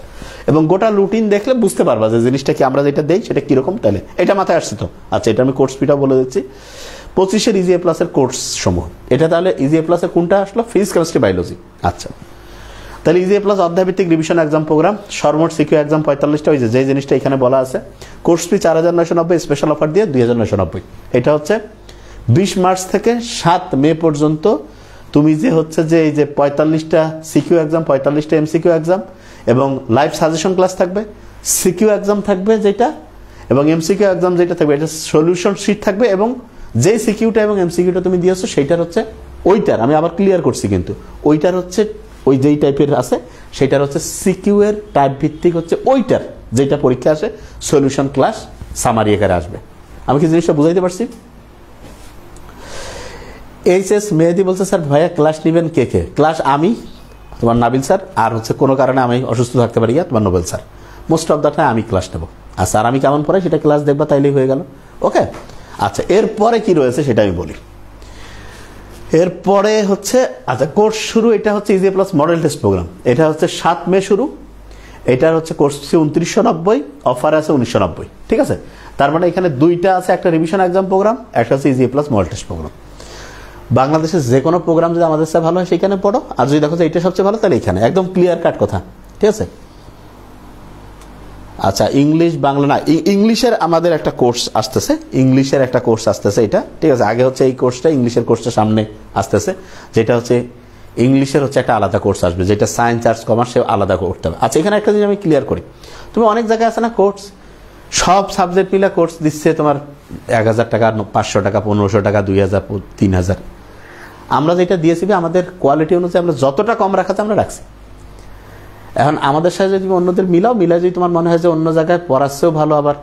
এবং গোটা রুটিন দেখলে বুঝতে পারবা যে জিনিসটা কি, আমরা যেটা দেই সেটা কিরকম। তাহলে এটা মাথায় আসছে তো? আচ্ছা, এটা আমি কোর্স ফিটাও বলে দিচ্ছি। 25-এর ইজি এ প্লাসের কোর্স সমূহ। এটা তাহলে ইজি এ প্লাসের কোনটা আসলো? Physics, chemistry, biology. আচ্ছা, তাহলে ইজি এ প্লাস অধ্যায়ভিত্তিক রিভিশন এক্সাম প্রোগ্রাম, সর্বমোট সিকিউ এক্সাম 45টা। ওই যে জিনিসটা এখানে বলা আছে, কোর্স ফি 4990, স্পেশাল অফার দিয়ে 2990। এটা হচ্ছে 20 মার্চ থেকে 7 মে পর্যন্ত তুমি যে হচ্ছে যে এই যে 45টা সিকিউ এক্সাম, 45টা এমসিকিউ এক্সাম এবং লাইভ সাজেশন ক্লাস থাকবে, সিকিউ এক্সাম থাকবে যেটা, এবং এমসিকিউ এক্সাম যেটা থাকবে এটা সলিউশন শিট থাকবে, এবং যে সিকিউটা এবং এমসিকিউটা তুমি দিয়েছো সেইটার হচ্ছে ওইটার, আমি আবার ক্লিয়ার করছি কিন্তু, ওইটার হচ্ছে ওই যেই টাইপের আছে সেটার হচ্ছে সিকিউ এর টাইপ ভিত্তিক হচ্ছে ওইটার যেটা পরীক্ষা আসে সলিউশন ক্লাস সামারি আকারে আসবে। আমি কি জিনিসটা বুঝাইতে পারছি? এইচএস মেহেদি বলছে স্যার ভাইয়া ক্লাস নেবেন কে কে? ক্লাস আমি, তোমার নাবিল স্যার, আর হচ্ছে কোনো কারণে আমি অসুস্থ থাকতে পারি তোমার Nobel sir. Most of the time আমি ক্লাস নেবো। আর স্যার আমি কেমন পড়াই সেটা ক্লাস দেখবা, তাইলেই হয়ে গেল। ওকে, আচ্ছা এরপরে কি রয়েছে সেটা আমি বলি। এরপরে হচ্ছে আচ্ছা কোর্স শুরু, এটা হচ্ছে easy plus model test program, এটা হচ্ছে 7 মে শুরু। এটার হচ্ছে কোর্স ফি 2990, অফার আছে 1990। ঠিক আছে, তার মানে এখানে দুইটা আছে, একটা রিভিশন এক্সাম প্রোগ্রাম, একটা হচ্ছে easy plus model test program. বাংলাদেশের যে কোনো প্রোগ্রাম যদি আমাদের সাথে ভালো হয় সেখানে পড়ো, আর যদি দেখো যে এটা সবচেয়ে ভালো তাহলে এখানে, একদম ক্লিয়ার কাট কথা। ঠিক আছে, আচ্ছা ইংলিশ বাংলা না, ইংলিশের আমাদের একটা কোর্স আসতেছে, ইংলিশের একটা কোর্স আসতেছে এটা। ঠিক আছে, আগে হচ্ছে এই কোর্সটা, ইংলিশের কোর্সটা সামনে আসতেছে, যেটা হচ্ছে ইংলিশের হচ্ছে একটা আলাদা কোর্স আসবে, যেটা সায়েন্স আর্টস কমার্স সে আলাদা করতে হবে। আচ্ছা এখানে একটা জিনিস আমি ক্লিয়ার করি, তুমি অনেক জায়গায় আছে না কোর্স, সব সাবজেক্ট মিলে কোর্স দিচ্ছে তোমার 1000 টাকা, 500 টাকা, 1500 টাকা, 2000, 3000। আমরা যেটা দিয়েছি আমাদের কোয়ালিটি অনুযায়ী আমরা যতটা কম রাখাতে আমরা রাখছি। এখন আমাদের সাথে যদি অন্যদের মিলাই যদি তোমার মনে হয় যে অন্য জায়গায় পড়াচ্ছেও ভালো, আবার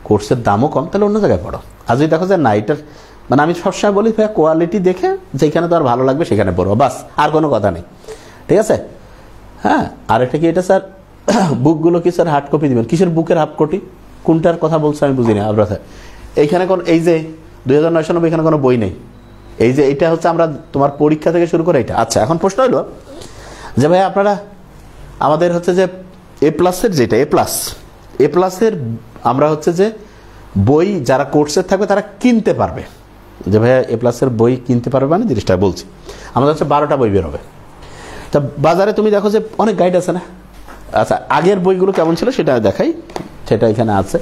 কোর্সের দামও কম, তাহলে অন্য জায়গায় পড়ো। আর যদি দেখো যে না এটার মানে আমি সবসময় বলি ভাইয়া কোয়ালিটি দেখে যেখানে তোমার ভালো লাগবে সেখানে পড়ো, বাস, আর কোনো কথা নেই। ঠিক আছে, হ্যাঁ। আর এটা কি, এটা স্যার বুকগুলো কি স্যার হার্ড কপি দিবেন? কিসের বুকের হাফ কপি? কোনটার কথা বলছো আমি বুঝি না। আপনার এইখানে কোন এই যে 2990 এখানে কোনো বই নেই। এই যে এটা হচ্ছে আমরা তোমার পরীক্ষা থেকে শুরু করে এটা। আচ্ছা এখন প্রশ্ন হলো যে ভাই আপনারা আমাদের হচ্ছে যে এ প্লাসের যেটা এ প্লাসের আমরা হচ্ছে যে বই যারা কোর্সের থাকবে তারা কিনতে পারবে, যে ভাইয়া এ প্লাসের বই কিনতে পারবে, মানে জিনিসটা বলছি। আমাদের হচ্ছে 12টা বই বের হবে। তা বাজারে তুমি দেখো যে অনেক গাইড আছে না? আচ্ছা আগের বইগুলো কেমন ছিল সেটা দেখাই, সেটা এখানে আছে।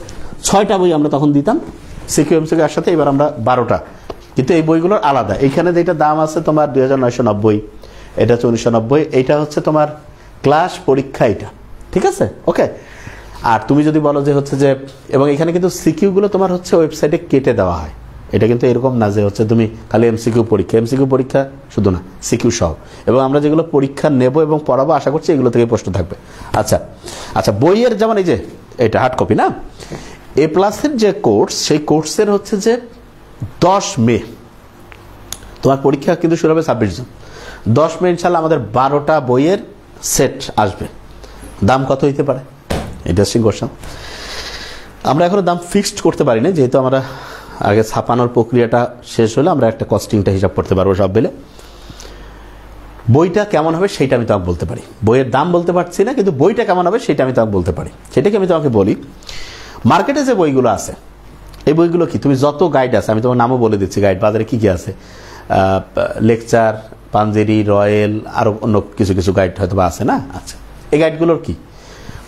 6টা বই আমরা তখন দিতাম সিকিউ এমসিকিউ এর সাথে, এবার আমরা 12টা, কিন্তু এই বইগুলোর আলাদা। এইখানে যেটা দাম আছে তোমার 2990, এটা হচ্ছে 1990, এইটা হচ্ছে তোমার ক্লাস পরীক্ষা এটা। ঠিক আছে, ওকে। আর তুমি যদি বলো যে হচ্ছে যে, এবং এখানে কিন্তু সিকিউগুলো তোমার হচ্ছে ওয়েবসাইটে কেটে দেওয়া হয়, এটা কিন্তু এরকম না যে হচ্ছে তুমি খালি এমসিকিউ পরীক্ষা শুধু না, সিকিউ সহ। এবং আমরা যেগুলো পরীক্ষা নেব এবং পড়াবো আশা করছি এগুলো থেকে প্রশ্ন থাকবে। আচ্ছা বইয়ের যেমন এই যে এটা হার্ড কপি না, এ প্লাসের যে কোর্স, সেই কোর্সের হচ্ছে যে 10 মে তোমার পরীক্ষা কিন্তু শুরু হবে 26 জন। 10 মে ইনশাল্লাহ আমাদের 12টা বইয়ের সেট আসবে। দাম কত হইতে পারে? Interesting question. আমরা এখনো দাম ফিক্সড করতে পারি না, যেহেতু আমরা আগে ছাপানোর প্রক্রিয়াটা শেষ হলে আমরা একটা কস্টিংটা হিসাব করতে পারবো সব মিলে। বইটা কেমন হবে সেটা আমি তোমাকে বলতে পারি, বইয়ের দাম বলতে পারছি না, কিন্তু বইটা কেমন হবে সেটা আমি তোমাকে বলতে পারি। সেটাকে আমি তোমাকে বলি, মার্কেটে যে বইগুলো আছে এই বইগুলো কি, তুমি যত গাইড আছে আমি তোমার নামও বলে দিচ্ছি, গাইড বাজারে কি কি আছে, লেকচার, পাঞ্জেরি, রয়েল, আরো অন্য কিছু কিছু গাইড হয়তো বা আছে না। আচ্ছা এই গাইডগুলোর কি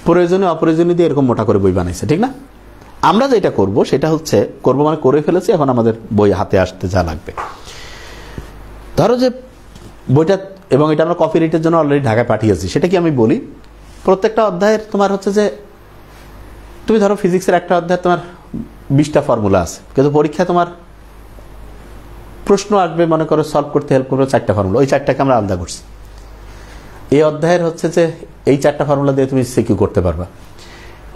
প্রয়োজনীয় অপ্রয়োজনীয় দিয়ে এরকম মোটা করে বই বানাইছে, ঠিক না? আমরা যেটা করব সেটা হচ্ছে মানে করে ফেলেছি, এখন আমাদের বই হাতে আসতে যা লাগবে। ধরো যে বইটা, এবং এটা আমরা কপিরাইটের জন্য অলরেডি ঢাকায় পাঠিয়েছি, সেটা কি আমি বলি, প্রত্যেকটা অধ্যায়ের তোমার হচ্ছে যে তুমি ধরো ফিজিক্সের একটা অধ্যায় তোমার 20টা ফর্মুলা আছে, কিন্তু পরীক্ষা তোমার প্রশ্ন আসবে মনে করো সলভ করতে হেল্প করবে 4টা ফর্মুলা, ওই 4টাকে আমরা আলাদা করছি। এই অধ্যায়ের হচ্ছে যে এই 4টা ফর্মুলা দিয়ে তুমি সিকিউ করতে পারবা,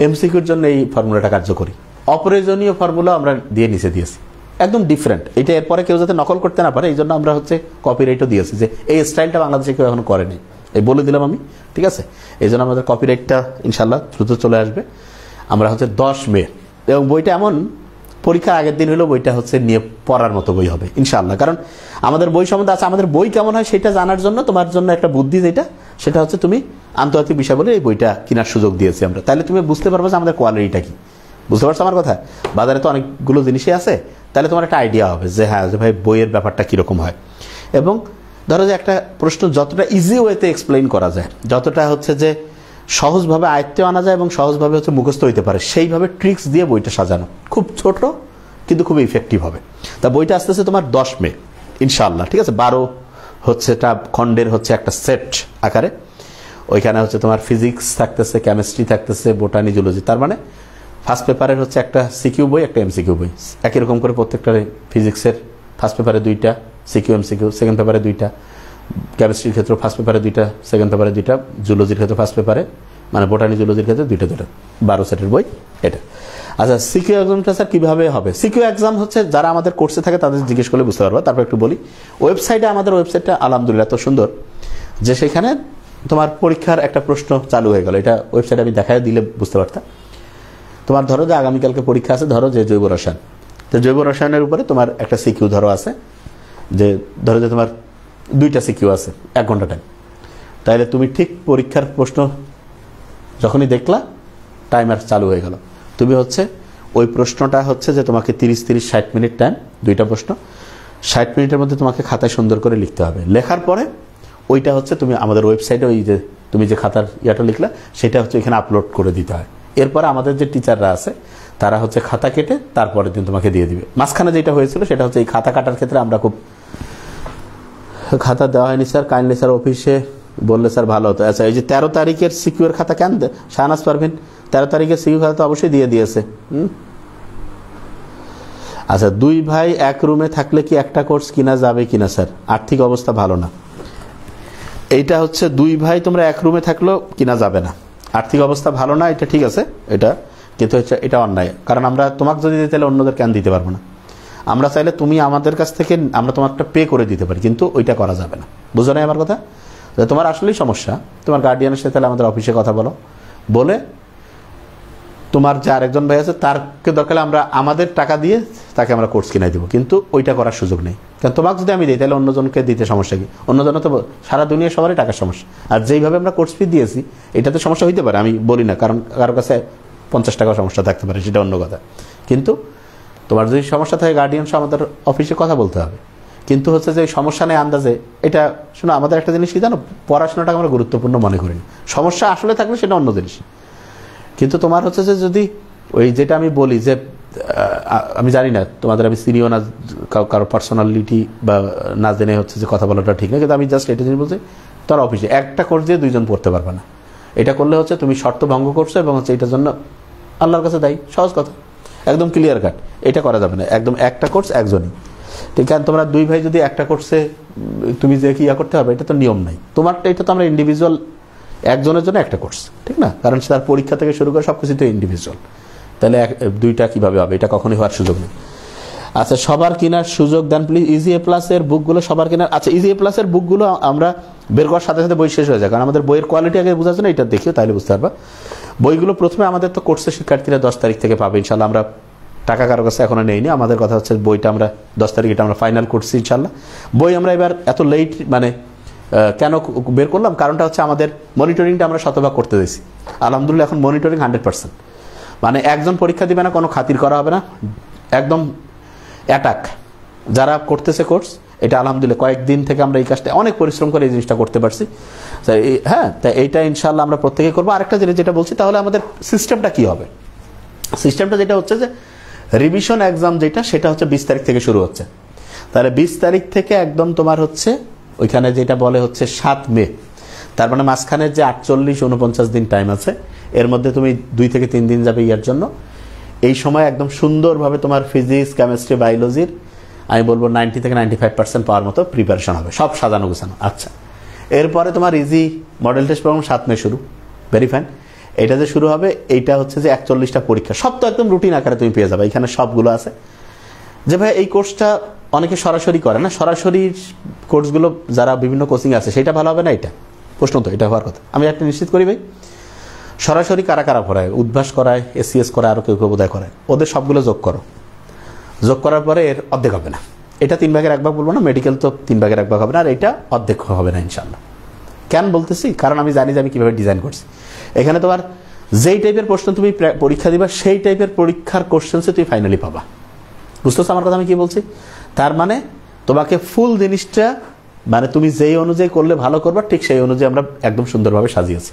এমসিকিউর জন্য এই ফর্মুলাটা কার্যকরী। অপ্রয়োজনীয় ফর্মুলা আমরা দিয়ে নিচে দিয়েছি, একদম ডিফারেন্ট। এটা এরপরে কেউ যাতে নকল করতে না পারে এই জন্য আমরা হচ্ছে কপিরাইটও দিয়েছি, যে এই স্টাইলটা বাংলাদেশে কেউ এখন করেনি, এই বলে দিলাম আমি, ঠিক আছে? এই জন্য আমাদের কপিরাইটটা ইনশাল্লাহ দ্রুত চলে আসবে। আমরা হচ্ছে 10 মে, এবং বইটা এমন পরীক্ষার আগের দিন হলেও বইটা হচ্ছে নিয়ে পড়ার মতো বই হবে ইনশাআল্লাহ। কারণ আমাদের বই সম্বন্ধে আছে, আমাদের বই কেমন হয় সেটা জানার জন্য তোমার জন্য একটা বুদ্ধি যেটা, সেটা হচ্ছে তুমি আন্তর্জাতিক বিষয় বলে এই বইটা কেনার সুযোগ দিয়েছি আমরা, তাহলে তুমি বুঝতে পারবে যে আমাদের কোয়ালিটিটা কি। বুঝতে পারছো আমার কথা? বাজারে তো অনেকগুলো জিনিসই আছে, তাহলে তোমার একটা আইডিয়া হবে যে হ্যাঁ যে ভাই বইয়ের ব্যাপারটা কীরকম হয়। এবং ধরো যে একটা প্রশ্ন যতটা ইজি ওয়েতে এক্সপ্লেইন করা যায়, যতটা হচ্ছে যে সহজভাবে আয়ত্তে আনা যায় এবং সহজভাবে হচ্ছে মুখস্থ হইতে পারে, সেইভাবে ট্রিক্স দিয়ে বইটা সাজানো, খুব ছোট কিন্তু খুব ইফেক্টিভ হবে। তা বইটা আসতেছে তোমার 10 মে ইনশাআল্লাহ, ঠিক আছে? 12 হচ্ছে এটা খণ্ডের হচ্ছে একটা সেট আকারে। ওইখানে হচ্ছে তোমার ফিজিক্স থাকতেছে, কেমিস্ট্রি থাকতেছে, বোটানি, জুলজি। তার মানে ফার্স্ট পেপারের হচ্ছে একটা সিকিউ বই, একটা এমসিকিউ বই, একই রকম করে প্রত্যেকটা। ফিজিক্সের ফার্স্ট পেপারে 2টা সিকিউ এমসিকিউ, সেকেন্ড পেপারে 2টা, কেমিস্ট্রির ক্ষেত্রে ফার্স্ট পেপারে 2টা, সেকেন্ড পেপারে 2টা, জুলজির ক্ষেত্রে ফার্স্ট পেপারে মানে বোটানি জুলজির ক্ষেত্রে 2টা 12 সেটের বই এটা। আচ্ছা, সিকিউ এক্সামটা স্যার কীভাবে হবে? সিকিউ এক্সাম হচ্ছে যারা আমাদের কোর্সে থাকে তাদের জিজ্ঞেস করলে বুঝতে পারবো। তারপর একটু বলি, ওয়েবসাইটে আমাদের ওয়েবসাইটটা আলহামদুলিল্লাহ এত সুন্দর যে সেখানে তোমার পরীক্ষার একটা প্রশ্ন চালু হয়ে গেল। এটা ওয়েবসাইটে আমি দেখায় দিলে বুঝতে পারতাম। তোমার ধরো যে আগামীকালকে পরীক্ষা আছে, ধরো যে জৈব রসায়ন, তো জৈব রসায়নের উপরে তোমার একটা সিকিউ ধরো আছে, যে ধরো যে তোমার 2টা সিকিউ আছে 1 ঘন্টা টাইম। তাইলে তুমি ঠিক পরীক্ষার প্রশ্ন যখনই দেখলা টাইমার চালু হয়ে গেল, তুমি হচ্ছে ওই প্রশ্নটা হচ্ছে যে তোমাকে 30-60 মিনিট টাইম, 2টা প্রশ্ন, 60 মিনিটের মধ্যে তোমাকে খাতায় সুন্দর করে লিখতে হবে। লেখার পরে ওইটা হচ্ছে তুমি আমাদের ওয়েবসাইটে ওই যে তুমি যে খাতার ইয়াটা লিখলা সেটা হচ্ছে এখানে আপলোড করে দিতে হয়। এরপরে আমাদের যে টিচাররা আছে তারা হচ্ছে খাতা কেটে তারপরের দিন তোমাকে দিয়ে দিবে। মাঝখানে যেটা হয়েছিল সেটা হচ্ছে এই খাতা কাটার ক্ষেত্রে আমরা খুব, খাতা দেওয়া হয়নি স্যার, কাইন্ডলি স্যার অফিসে বললে স্যার ভালো হতো। আচ্ছা, এই যে 13 তারিখের সিকিউর খাতা কেন শাহনাজ পারভিন 13 তারিখের সিকিউ খাতা তো অবশ্যই দিয়ে দিয়েছে। আচ্ছা, 2 ভাই এক রুমে থাকলে কি একটা কোর্স কিনা যাবে কিনা স্যার? আর্থিক অবস্থা ভালো না। এইটা হচ্ছে 2 ভাই তোমরা এক রুমে থাকলেও কিনা যাবে না। আর্থিক অবস্থা ভালো না এটা ঠিক আছে, এটা কিন্তু হচ্ছে এটা অন্যায়। কারণ আমরা তোমাকে যদি দিতে তাহলে অন্যদের কেন দিতে পারবো না? আমরা চাইলে তুমি আমাদের কাছ থেকে আমরা তোমারটা পে করে দিতে পারি, কিন্তু ওইটা করা যাবে না। বুঝো না আমার কথা? তোমার আসলেই সমস্যা, তোমার গার্ডিয়ানের সাথে তাহলে আমাদের অফিসে কথা বলো, বলে তোমার যে আরেকজন ভাই আছে তারকে দরকার আমরা আমাদের টাকা দিয়ে তাকে আমরা কোর্স কিনে দিব, কিন্তু ওইটা করার সুযোগ নেই। কারণ তোমাকে যদি আমি দিই তাহলে অন্যজনকে দিতে সমস্যা কি? অন্যজন তো সারা দুনিয়া সবারই টাকার সমস্যা। আর যেইভাবে আমরা কোর্স ফি দিয়েছি এটাতে সমস্যা হইতে পারে, আমি বলি না, কারণ কারো কাছে 50 টাকা সমস্যা থাকতে পারে, সেটা অন্য কথা। কিন্তু তোমার যদি সমস্যা থাকে গার্ডিয়ান আমাদের অফিসে কথা বলতে হবে। কিন্তু হচ্ছে যে সমস্যা নেই আন্দাজে, এটা শোনো আমাদের একটা জিনিস কি জানো, পড়াশোনাটাকে আমরা গুরুত্বপূর্ণ মনে করি না। সমস্যা আসলে থাকলে সেটা অন্য জিনিস। কিন্তু তোমার হচ্ছে যে যদি ওই যেটা আমি বলি যে আমি জানি না তোমাদের, আমি সিনিয়র না, কারো পার্সোনালিটি বা না জেনে হচ্ছে যে কথা বলাটা ঠিক না, কিন্তু আমি জাস্ট এটা জিনিস বলছি, তোমার অফিসে একটা কোর্স দিয়ে 2 জন পড়তে পারবে না। এটা করলে হচ্ছে তুমি শর্ত ভঙ্গ করছো এবং হচ্ছে এটার জন্য আল্লাহর কাছে দায়ী। সহজ কথা, একদম ক্লিয়ার কাট, এটা করা যাবে না। একদম একটা কোর্স একজনই, ঠিক আছে? তোমরা 2 ভাই যদি একটা কোর্সে তুমি যে কি ইয়া করতে হবে, এটা তো নিয়ম নাই। তোমারটা এটা তো আমরা ইন্ডিভিজুয়াল, একজনের জন্য একটা কোর্স, ঠিক না? কারণ তার পরীক্ষা থেকে শুরু করে সব কিছু তো ইন্ডিভিজুয়াল। তাহলে 2টা কীভাবে হবে? এটা কখনোই হওয়ার সুযোগ নেই। আচ্ছা, সবার কেনার সুযোগ দেন প্লিজ। ইজি এ প্লাসের বুকগুলো সবার কেনার, আচ্ছা ইজি এ প্লাসের বুকগুলো আমরা বের করার সাথে সাথে বই শেষ হয়ে যায়, কারণ আমাদের বইয়ের কোয়ালিটি আগে বোঝার জন্য এটা দেখিও, তাহলে বুঝতে পারবা। বইগুলো প্রথমে আমাদের তো কোর্সের শিক্ষার্থীরা 10 তারিখ থেকে পাবে ইনশাল্লাহ। আমরা টাকা কারো কাছে এখনো নেইনি। আমাদের কথা হচ্ছে বইটা আমরা 10 তারিখ এটা আমরা ফাইনাল করছি ইনশাল্লাহ। বই আমরা এবার এত লেট মানে কেন বের করলাম, কারণটা হচ্ছে আমাদের মনিটরিংটা আমরা শতভাগ করতে দিয়েছি আলহামদুলিল্লাহ। এখন মনিটরিং 100%, মানে একজন পরীক্ষা দিবে না, কোনো খাতির করা হবে না, একদম অ্যাটাক যারা করতেছে কোর্স। এটা আলহামদুলিল্লাহ কয়েকদিন থেকে আমরা এই কাজটা অনেক পরিশ্রম করে এই জিনিসটা করতে পারছি। হ্যাঁ, তাই এইটা ইনশাল্লাহ আমরা প্রত্যেকে করবো। আরেকটা জিনিস যেটা বলছি, তাহলে আমাদের সিস্টেমটা কি হবে? সিস্টেমটা যেটা হচ্ছে যে রিভিশন এক্সাম যেটা, সেটা হচ্ছে 20 তারিখ থেকে শুরু হচ্ছে। তাহলে 20 তারিখ থেকে একদম তোমার হচ্ছে ওইখানে যেটা বলে হচ্ছে 7 মে, তার মানে মাঝখানে যে 48-49 দিন টাইম আছে, এর মধ্যে তুমি 2 থেকে 3 দিন যাবে ইয়ার জন্য। এই সময় একদম সুন্দরভাবে তোমার ফিজিক্স, কেমিস্ট্রি, বায়োলজির আমি বলবো 90 থেকে 95% পাওয়ার মতো প্রিপারেশন হবে, সব সাজানো গোছানো। আচ্ছা, এরপরে তোমার ইজি মডেল টেস্ট প্রোগ্রাম 7 মে শুরু, ভেরি ফাইন। এটা যে শুরু হবে, এইটা হচ্ছে যে 41টা পরীক্ষা, সব তো একদম রুটিন আকারে তুমি পেয়ে যাবে, এখানে সবগুলো আছে। যে ভাই এই কোর্সটা অনেকে সরাসরি করে না, সরাসরি কোর্সগুলো যারা বিভিন্ন কোচিং আছে সেটা ভালো হবে না? এটা প্রশ্ন তো এটা হওয়ার কথা। আমি একটা নিশ্চিত করি ভাই, সরাসরি কারা কারা করায়, উদ্ভাস করায়, এসিএস করায়, আরও কেউ কেউ বোধহয় করায়, ওদের সবগুলো যোগ করো। যোগ করার পরে এর অর্ধেক হবে না। এটা 3 ভাগের 1 ভাগ বলবো না, মেডিকেল তো 3 ভাগের 1 ভাগ হবে না, আর এটা অর্ধেক হবে না ইনশাল্লাহ। কেন বলতেছি? কারণ আমি জানি যে আমি কীভাবে ডিজাইন করছি। এখানে তোমার যেই টাইপের প্রশ্ন তুমি পরীক্ষা দিবা সেই টাইপের পরীক্ষার কোশ্চেন্সে তুমি ফাইনালি পাবা। বুঝতেছো আমার কথা আমি কি বলছি? তার মানে তোমাকে ফুল জিনিসটা মানে তুমি যেই অনুযায়ী করলে ভালো করবা, ঠিক সেই অনুযায়ী আমরা একদম সুন্দরভাবে সাজিয়েছি।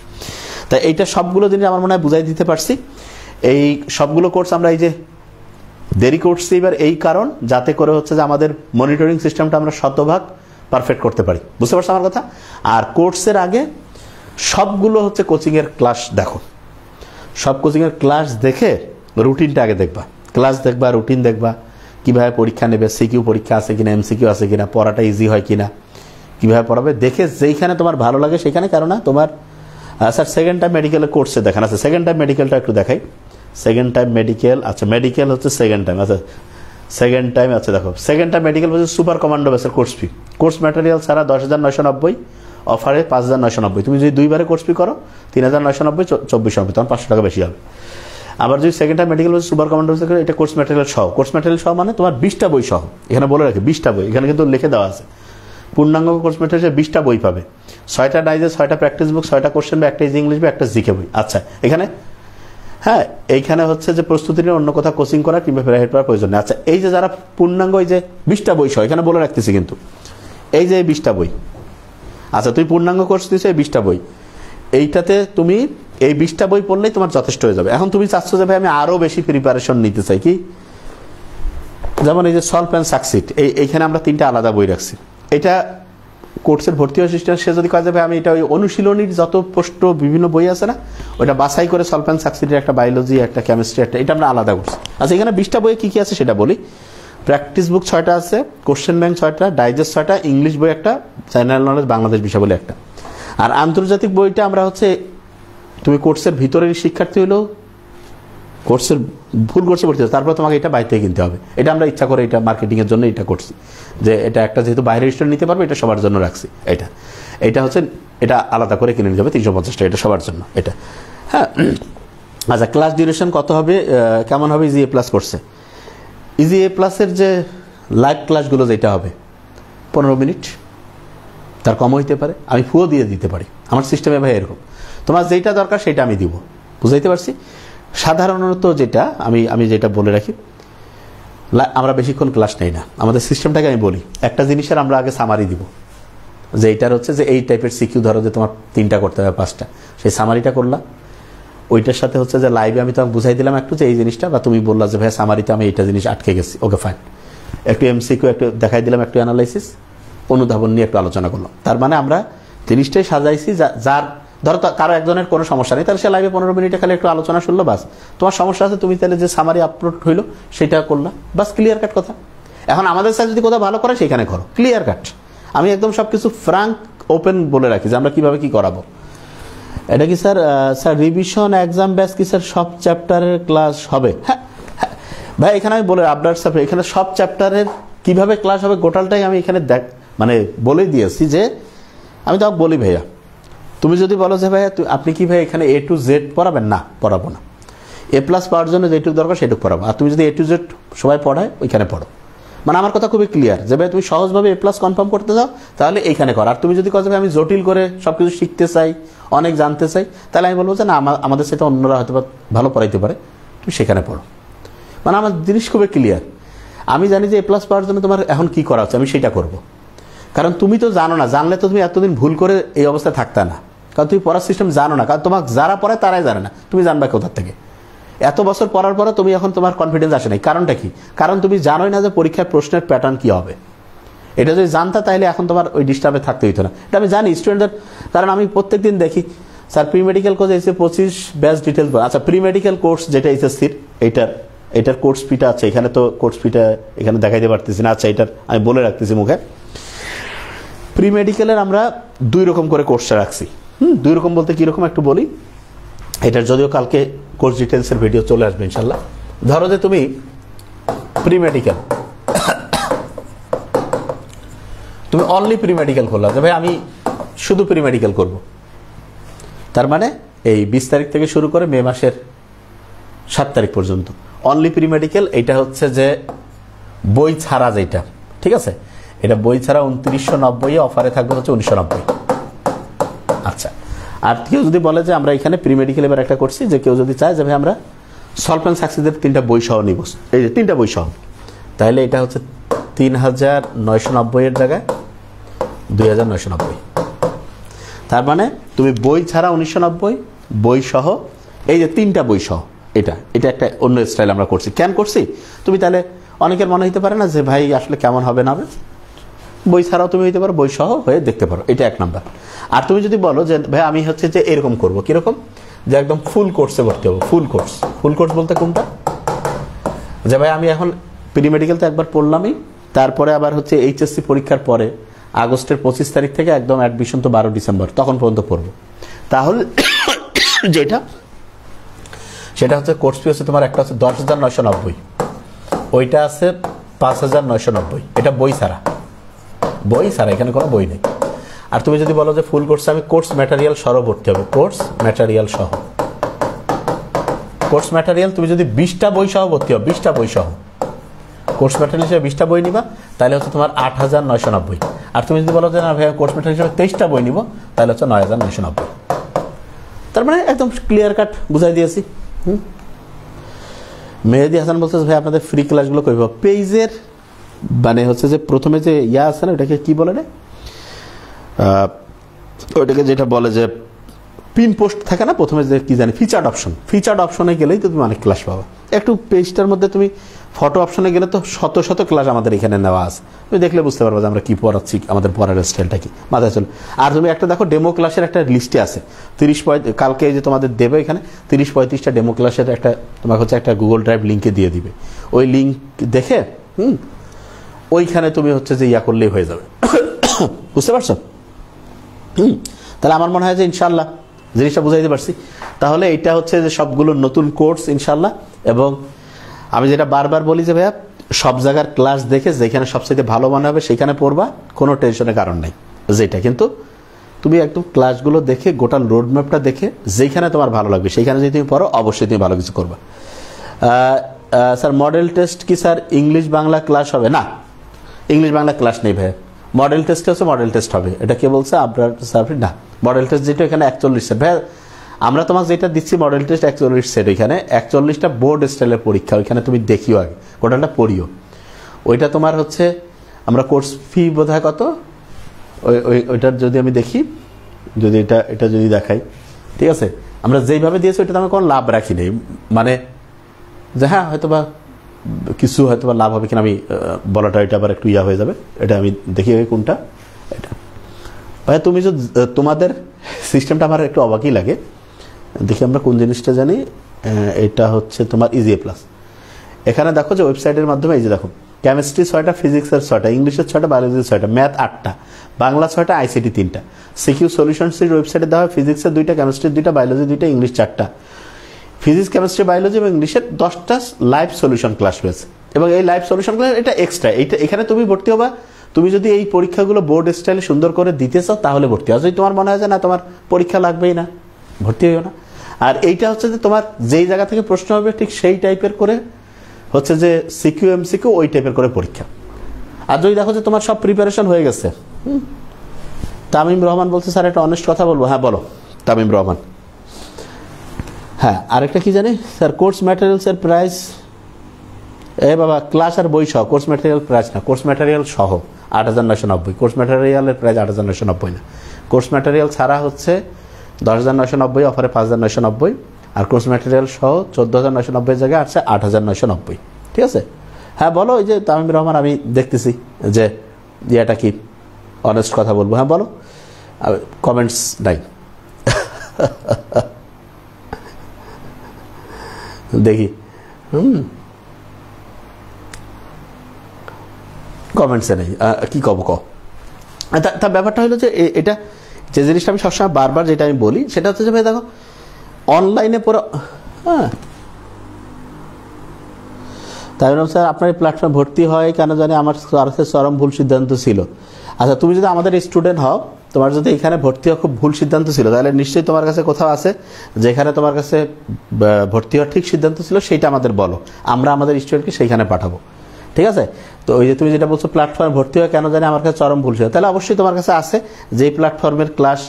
তাই এইটা সবগুলো জিনিস আমার মনে হয় বুঝাই দিতে পারছি। এই সবগুলো কোর্স আমরা এই যে দেরি করছি এবার এই কারণ, যাতে করে হচ্ছে যে আমাদের মনিটরিং সিস্টেমটা আমরা শতভাগ পারফেক্ট করতে পারি। বুঝতে পারছো আমার কথা? আর কোর্সের আগে সবগুলো হচ্ছে কোচিংয়ের ক্লাস দেখো, সব কোচিংয়ের ক্লাস দেখে রুটিনটা আগে দেখবা, ক্লাস দেখবা, রুটিন দেখবা, কীভাবে পরীক্ষা নেবে, সিকিউ পরীক্ষা আছে কিনা, এমসিকিউ আছে কিনা, পড়াটা ইজি হয় কিনা, কীভাবে পড়াবে দেখে যেইখানে তোমার ভালো লাগে সেখানে। কেননা তোমার স্যার সেকেন্ড টাইম মেডিকেলের কোর্সে দেখান আছে, সেকেন্ড টাইম মেডিকেলটা একটু দেখাই। সেকেন্ড টাইম মেডিকেল, আচ্ছা মেডিকেল হচ্ছে সেকেন্ড টাইম, আচ্ছা সেকেন্ড টাইম, আচ্ছা দেখো সেকেন্ড টাইম মেডিকেল হচ্ছে সুপার কমান্ডো বেসের কোর্স ফি, কোর্স ম্যাটেরিয়াল ছাড়া 10,990, অফারে 5,990। তুমি যদি দুইবারে কোর্স ফি করো 3,990, 2,490, তখন 500 টাকা বেশি হবে। আবার যদি সেকেন্ড টাইম মেডিকেল হচ্ছে সুপার কমান্ডো বেসের, এটা কোর্স ম্যাটেরিয়াল সহ, কোর্স ম্যাটেরিয়াল সহ মানে তোমার 20টা বই সহ, এখানে বলে রাখি 20টা বই, এখানে কিন্তু লিখে দেওয়া আছে পূর্ণাঙ্গ কোর্স ম্যাটেরিয়াল 20টা বই পাবে, 6টা ডাইজেস্ট, 6টা প্র্যাকটিস বুক, 6টা কোশ্চেন বা একটা ইজি ইংলিশ বা একটা জিকে বই। আচ্ছা এখানে হ্যাঁ এইখানে হচ্ছে যে প্রস্তুতি নিয়ে অন্য কোথাও কোচিং করা কিংবা প্রাইভেট পড়ার প্রয়োজন নেই। আচ্ছা এই যে যারা পূর্ণাঙ্গ, এই যে 20টা বই সহ এখানে বলে রাখতেছি কিন্তু, এই যে এই 20টা বই, আচ্ছা তুমি পূর্ণাঙ্গ কোর্স দিয়েছো এই 20টা বই, এইটাতে তুমি এই 20টা বই পড়লেই তোমার যথেষ্ট হয়ে যাবে। এখন তুমি চাচ্ছ যে ভাই আমি আরও বেশি প্রিপারেশন নিতে চাই, কি যেমন এই যে সলভ অ্যান্ড সাকসিড, এইখানে আমরা 3টা আলাদা বই রাখছি। এটা কোর্সের ভর্তি অ্যাসিস্ট্যান্ট সে যদি কাজ যাবে আমি এটা ওই অনুশীলনীর যত প্রশ্ন বিভিন্ন বই আছে না, ওইটা বাছাই করে সলভ অ্যান্ড সাকসিডের একটা বায়োলজি, একটা কেমিস্ট্রি, একটা, এটা আমরা আলাদা করছি। আচ্ছা এখানে 20টা বইয়ে কী কী আছে সেটা বলি। প্র্যাকটিস বুক 6টা আছে, কোশ্চেন ব্যাংক 6টা, ডাইজেস্ট 6টা, ইংলিশ বই একটা, জেনারেল নলেজ বাংলাদেশ বিষয় বলে একটা। আর আন্তর্জাতিক বইটা আমরা হচ্ছে তুমি কোর্সের ভিতরের শিক্ষার্থী হলেও কোর্সের ভুল কোর্সে ভর্তি হচ্ছে, তারপর তোমাকে এটা বাইরে থেকে কিনতে হবে। এটা আমরা ইচ্ছা করে এটা মার্কেটিংয়ের জন্য এটা করছি, যে এটা একটা যেহেতু বাইরের স্টুডেন্ট নিতে পারবে, এটা সবার জন্য রাখছি। এটা হচ্ছে এটা আলাদা করে কিনে নিতে হবে 350 টাকা, এটা সবার জন্য এটা। হ্যাঁ আচ্ছা ক্লাস ডিউরেশন কত হবে, কেমন হবে? ইজি এ প্লাস কোর্সে ইজি এ প্লাসের যে লাইভ ক্লাসগুলো যেটা হবে 15 মিনিট, তার কম হইতে পারে, আমি ফুও দিয়ে দিতে পারি, আমার সিস্টেমে ভাই এরকম। তোমার যেটা দরকার সেটা আমি দিব, বুঝাইতে পারছি? সাধারণত যেটা আমি যেটা বলে রাখি, আমরা বেশিক্ষণ ক্লাস নেই না, আমাদের সিস্টেমটাকে আমি বলি। একটা জিনিসের আমরা আগে সামারি দিব, যে এইটার হচ্ছে যে এই টাইপের সিকিউ ধরো যে তোমার 3টা করতে হবে 5টা, সেই সামারিটা করলা, ওইটার সাথে হচ্ছে যে লাইভে আমি তোমাকে বুঝাই দিলাম একটু যে এই জিনিসটা, বা তুমি বললা যে ভাই সামারিতে আমি এইটা জিনিস আটকে গেছি, ওকে ফাইন, একটু এমসিকিউ একটু দেখাই দিলাম, একটু অ্যানালাইসিস, অনুধাবন নিয়ে একটু আলোচনা করলাম। তার মানে আমরা জিনিসটাই সাজাইছি যার ধরো কারো একজনের কোনো সমস্যা নেই, তাহলে সে লাইভে 15 মিনিটে খালি একটু আলোচনা শুনলো, বাস। তোমার সমস্যা আছে, তুমি তাহলে যে সামারি আপলোড হইলো সেটা করলা, বাস, ক্লিয়ার কাট কথা। এখন আমাদের সাথে যদি কোথাও ভালো করে সেখানে করো, ক্লিয়ার কাট। আমি একদম সব কিছু ফ্রাঙ্ক ওপেন বলে রাখি যে আমরা কীভাবে কী করাবো। এটা কি স্যার রিভিশন এক্সাম ব্যাচ কি স্যার সব চ্যাপ্টারের ক্লাস হবে? হ্যাঁ ভাই এখানে আমি বলে আপনার সাথে এখানে সব চ্যাপ্টারের কীভাবে ক্লাস হবে গোটালটাই আমি এখানে মানে বলে দিয়েছি। যে আমি তো বলি ভাইয়া, তুমি যদি বলো যে ভাইয়া আপনি কি ভাই এখানে A to Z পড়াবেন, না পড়াবো না, A+ পাওয়ার জন্য যেটুকু দরকার সেটুকু পড়াবো। আর তুমি যদি A to Z সবাই পড়ায় ওইখানে পড়ো, মানে আমার কথা খুবই ক্লিয়ার যে ভাই তুমি সহজভাবে A+ কনফার্ম করতে চাও তাহলে এইখানে করো। আর তুমি যদি কথা আমি জটিল করে সব কিছু শিখতে চাই, অনেক জানতে চাই, তাহলে আমি বলবো যে না আমাদের সাথে অন্যরা হয়তো ভালো পড়াইতে পারে, তুমি সেখানে পড়ো। মানে আমার জিনিস খুবই ক্লিয়ার। আমি জানি যে A+ পাওয়ার জন্য তোমার এখন কি করা হচ্ছে, আমি সেটা করব। কারণ তুমি তো জানো না, জানলে তো তুমি এতদিন ভুল করে এই অবস্থায় থাকতে না, কারণ তুমি পড়ার সিস্টেম জানো না, কারণ তোমার যারা পড়ে তারাই জানে না, তুমি জানবা কোথার থেকে। এত বছর পড়ার পরে তুমি এখন তোমার কনফিডেন্স আসে নাই, কারণটা কি? কারণ তুমি জানোই না যে পরীক্ষার প্রশ্নের প্যাটার্ন কি হবে। এটা যদি জানতা তাহলে এখন তোমার ওই ডিস্টার্বে থাকতে হইতো না। এটা আমি জানি স্টুডেন্টদের, কারণ আমি প্রত্যেকদিন দেখি স্যার প্রি মেডিকেল কোর্স এসে 25 ব্যাচ ডিটেলস। আচ্ছা প্রি মেডিকেল কোর্স যেটা এসএসসির এটার কোর্স ফিটা আছে, এখানে তো কোর্স ফিটা এখানে দেখাইতে পারতেছি না। আচ্ছা এটার আমি বলে রাখতেছি মুখে। প্রি মেডিকেলের আমরা 2 রকম করে কোর্স রাখছি। 2 রকম বলতে কীরকম একটু বলি। এটার যদিও কালকে কোর্স ডিটেলসের ভিডিও চলে আসবে ইনশাল্লাহ। ধরো যে তুমি প্রি মেডিকেল, তুমি অনলি প্রি মেডিকেল করলা যে ভাই আমি শুধু প্রি মেডিকেল করবো, তার মানে এই 20 তারিখ থেকে শুরু করে মে মাসের 7 তারিখ পর্যন্ত অনলি প্রি মেডিকেল। এইটা হচ্ছে যে বই ছাড়া যেটা, ঠিক আছে, এটা বই ছাড়া 2990, অফারে থাকবে হচ্ছে 1990। আচ্ছা আর কেউ যদি বলে যে আমরা এখানে প্রি মেডিকেল এবার একটা করছি, যে কেউ যদি চায় যে ভাই আমরা সলভ অ্যান্ড সাকসেসের 3টা বই সহ নিব, এই যে 3টা বই সহ, তাহলে এটা হচ্ছে 3,990 এর জায়গায় 2,990। তার মানে তুমি বই ছাড়া 1990, বই সহ এই যে 3টা বই সহ, এটা একটা অন্য স্টাইল আমরা করছি। কেন করছি তুমি তাহলে অনেকের মনে হইতে পারে না যে ভাই আসলে কেমন হবে না হবে, বই ছাড়াও তুমি হইতে পারো, বই সহ হয়ে দেখতে পারো, এটা 1 নাম্বার। আর তুমি যদি বলো যে ভাই আমি হচ্ছে যে এরকম করবো, কিরকম, যে একদম ফুল কোর্সে ভর্তি হবো, ফুল কোর্স বলতে কোনটা, যে ভাই আমি এখন প্রি মেডিকেল তো একবার পড়লামই, তারপরে আবার হচ্ছে এইচএসসি পরীক্ষার পরে আগস্টের 25 তারিখ থেকে একদম অ্যাডমিশন তো 12 ডিসেম্বর, তখন পর্যন্ত পড়বো, তাহলে যেটা সেটা হচ্ছে কোর্স ফি হচ্ছে তোমার একটা হচ্ছে 10,990, ওইটা আছে 5,990, এটা বই ছাড়া, এখানে কোনো বই নেই। আর তুমি যদি বলো যে ফুল কোর্সে আমি কোর্স ম্যাটেরিয়াল সহ ভর্তি হবে, কোর্স ম্যাটেরিয়াল তুমি যদি 20টা বই সহ ভর্তি হবে, 20টা বই সহ কোর্স ম্যাটেরিয়াল হিসেবে 20টা বই নিবা, তাহলে হচ্ছে তোমার 8,990। আর তুমি যদি বলো যে না ভাই কোর্স ম্যাটেরিয়াল হিসেবে 23টা বই নিব, তাহলে হচ্ছে 9,990। তার মানে একদম ক্লিয়ার কাট বুঝাই দিয়েছি। মেহেদি হাসান বলছে ভাই আপনাদের ফ্রি ক্লাসগুলো করব পেজের, মানে হচ্ছে যে প্রথমে যে ইয়া আছে না, ওটাকে কি বলে রে, ওইটাকে যেটা বলে যে পিন পোস্ট থাকে না প্রথমে, যে কি জানি ফিচার্ড অপশনে গেলেই তো তুমি অনেক ক্লাস পাবা। একটু পেজটার মধ্যে তুমি ফটো অপশনে গেলে তো শত ক্লাস আমাদের এখানে নেওয়া আছে, তুমি দেখলে বুঝতে পারবে যে আমরা কি পড়াচ্ছি, আমাদের পড়ার স্টাইলটা কি মাথায় চলে। আর তুমি একটা দেখো ডেমো ক্লাসের একটা লিস্টে আছে 30 কালকে যে তোমাদের দেবে এখানে 30-35টা ডেমো ক্লাসের একটা তোমাকে হচ্ছে একটা গুগল ড্রাইভ লিঙ্কে দিয়ে দিবে, ওই লিঙ্ক দেখে ওইখানে তুমি হচ্ছে যে ইয়া করলেই হয়ে যাবে। বুঝতে পারছো? তাহলে আমার মনে হয় যে ইনশাল্লাহ জিনিসটা বুঝাইতে পারছি। তাহলে এটা হচ্ছে যে সবগুলো নতুন কোর্স ইনশাল্লাহ, এবং আমি যেটা বারবার বলি যে ভাইয়া সব জায়গার ক্লাস দেখে যেখানে সবচেয়ে ভালো মনে হবে সেখানে পড়বা, কোনো টেনশনের কারণ নাই। যেটা কিন্তু তুমি একদম ক্লাসগুলো দেখে গোটা রোডম্যাপটা দেখে যেখানে তোমার ভালো লাগবে সেইখানে যদি তুমি পড়ো, অবশ্যই তুমি ভালো কিছু করবা। স্যার মডেল টেস্ট কি স্যার ইংলিশ বাংলা ক্লাস হবে? না, ইংলিশ বাংলা ক্লাস নেই ভাইয়া, মডেল টেস্ট হচ্ছে মডেল টেস্ট হবে। এটা কে বলছে? আপনার স্যার না, মডেল টেস্ট যেটা এখানে 41 সেট ভাইয়া, আমরা তোমাকে যেটা দিচ্ছি মডেল টেস্ট 41 সেট, এখানে 41টা বোর্ড স্টাইলের পরীক্ষা, ওইখানে তুমি দেখিও আগে গোটাটা পড়িও। ওইটা তোমার হচ্ছে আমরা কোর্স ফি বোধহয় কত, ওইটার যদি আমি দেখি, যদি এটা যদি দেখাই, ঠিক আছে, আমরা যেইভাবে দিয়েছি ওইটাতে আমি কোনো লাভ রাখি নেই, মানে যে হ্যাঁ হয়তো বা কিছু হয়তো বা লাভ হবে কিনা আমি বলাটা এটা আবার একটু ইয়া হয়ে যাবে। এটা আমি দেখি কোনটা, এটা ভাই তুমি যে তোমাদের সিস্টেমটা আমার একটু অবাকই লাগে। দেখি আমরা কোন জিনিসটা জানি, এটা হচ্ছে তোমার ইজি প্লাস। এখানে দেখো যে ওয়েবসাইটের মাধ্যমে এই যে দেখো কেমিস্ট্রি 6টা, ফিজিক্সের 6টা, ইংলিশের 6টা, বায়োলজির 6টা, ম্যাথ 8টা, বাংলা 6টা, আইসিটি 3টা, সিকিউ সলিউশনসের ওয়েবসাইটে দেওয়া হয় ফিজিক্সের 2টা, কেমিস্ট্রির 2টা, বায়োলজি 2টা, ইংলিশ 4টা। ফিজিক্স, কেমিস্ট্রি, বায়োলজি এবং ইংলিশের 10টা লাইভ সলিউশন ক্লাস রয়েছে, এবং এই লাইভ সলিউশন ক্লাস এটা এক্সট্রা। এইটা এখানে তুমি ভর্তি হবা, তুমি যদি এই পরীক্ষাগুলো বোর্ড স্টাইলে সুন্দর করে দিতে চাও তাহলে ভর্তি হও। যদি তোমার মনে হয় যে না তোমার পরীক্ষা লাগবেই না, ভর্তি হইও না। আর এইটা হচ্ছে যে তোমার যেই জায়গা থেকে প্রশ্ন হবে ঠিক সেই টাইপের করে হচ্ছে যে সিকিউ এমসিকিউ ওই টাইপের করে পরীক্ষা। আর যদি দেখো যে তোমার সব প্রিপারেশন হয়ে গেছে। তামিম রহমান বলছে স্যার একটা অনেস্ট কথা বলবো। হ্যাঁ বলো তামিম রহমান। হ্যাঁ আরেকটা কি জানি স্যার, কোর্স ম্যাটেরিয়ালসের প্রাইস, বাবা ক্লাস আর বই সহ, কোর্স ম্যাটেরিয়াল প্রাইস না, কোর্স ম্যাটেরিয়াল সহ 8,990, কোর্স ম্যাটেরিয়ালের প্রাইস 8,990 না, কোর্স ম্যাটেরিয়াল ছাড়া হচ্ছে 10,990, অফারে 5,990, আর কোর্স ম্যাটেরিয়াল সহ 14,990 জায়গায় আসছে 8,990। ঠিক আছে? হ্যাঁ বলো। ওই যে তামিম রহমান আমি দেখতেছি যে ইয়েটা কি অনেস্ট কথা বলবো। হ্যাঁ বলো, কমেন্টস নাই। দেখি কমেন্টসে নেই, কি কব ক। তার ব্যাপারটা হলো যে এটা যে জিনিসটা আমি সবসময় বারবার যেটা আমি বলি সেটা হচ্ছে যে ভাই দেখো অনলাইনে পুরো, হ্যাঁ তাই বললাম স্যার আপনার এই প্ল্যাটফর্মে ভর্তি হয় কেন জানি আমার চরম ভুল সিদ্ধান্ত ছিল। আচ্ছা তুমি যদি আমাদের স্টুডেন্ট হও, তোমার যদি এখানে ভর্তি হওয়া খুব ভুল সিদ্ধান্ত ছিল, তাহলে নিশ্চয়ই তোমার কাছে কোথাও আছে যেখানে তোমার কাছে ভর্তি হওয়ার ঠিক সিদ্ধান্ত ছিল, সেইটা আমাদের বলো, আমরা আমাদের স্টুডেন্টকে সেইখানে পাঠাবো। ঠিক আছে? তো ওই যে তুমি যেটা বলছো প্ল্যাটফর্মে ভর্তি হয় কেন জানি আমার কাছে চরম ভুল ছিল, তাহলে অবশ্যই তোমার কাছে আছে যেই প্ল্যাটফর্মের ক্লাস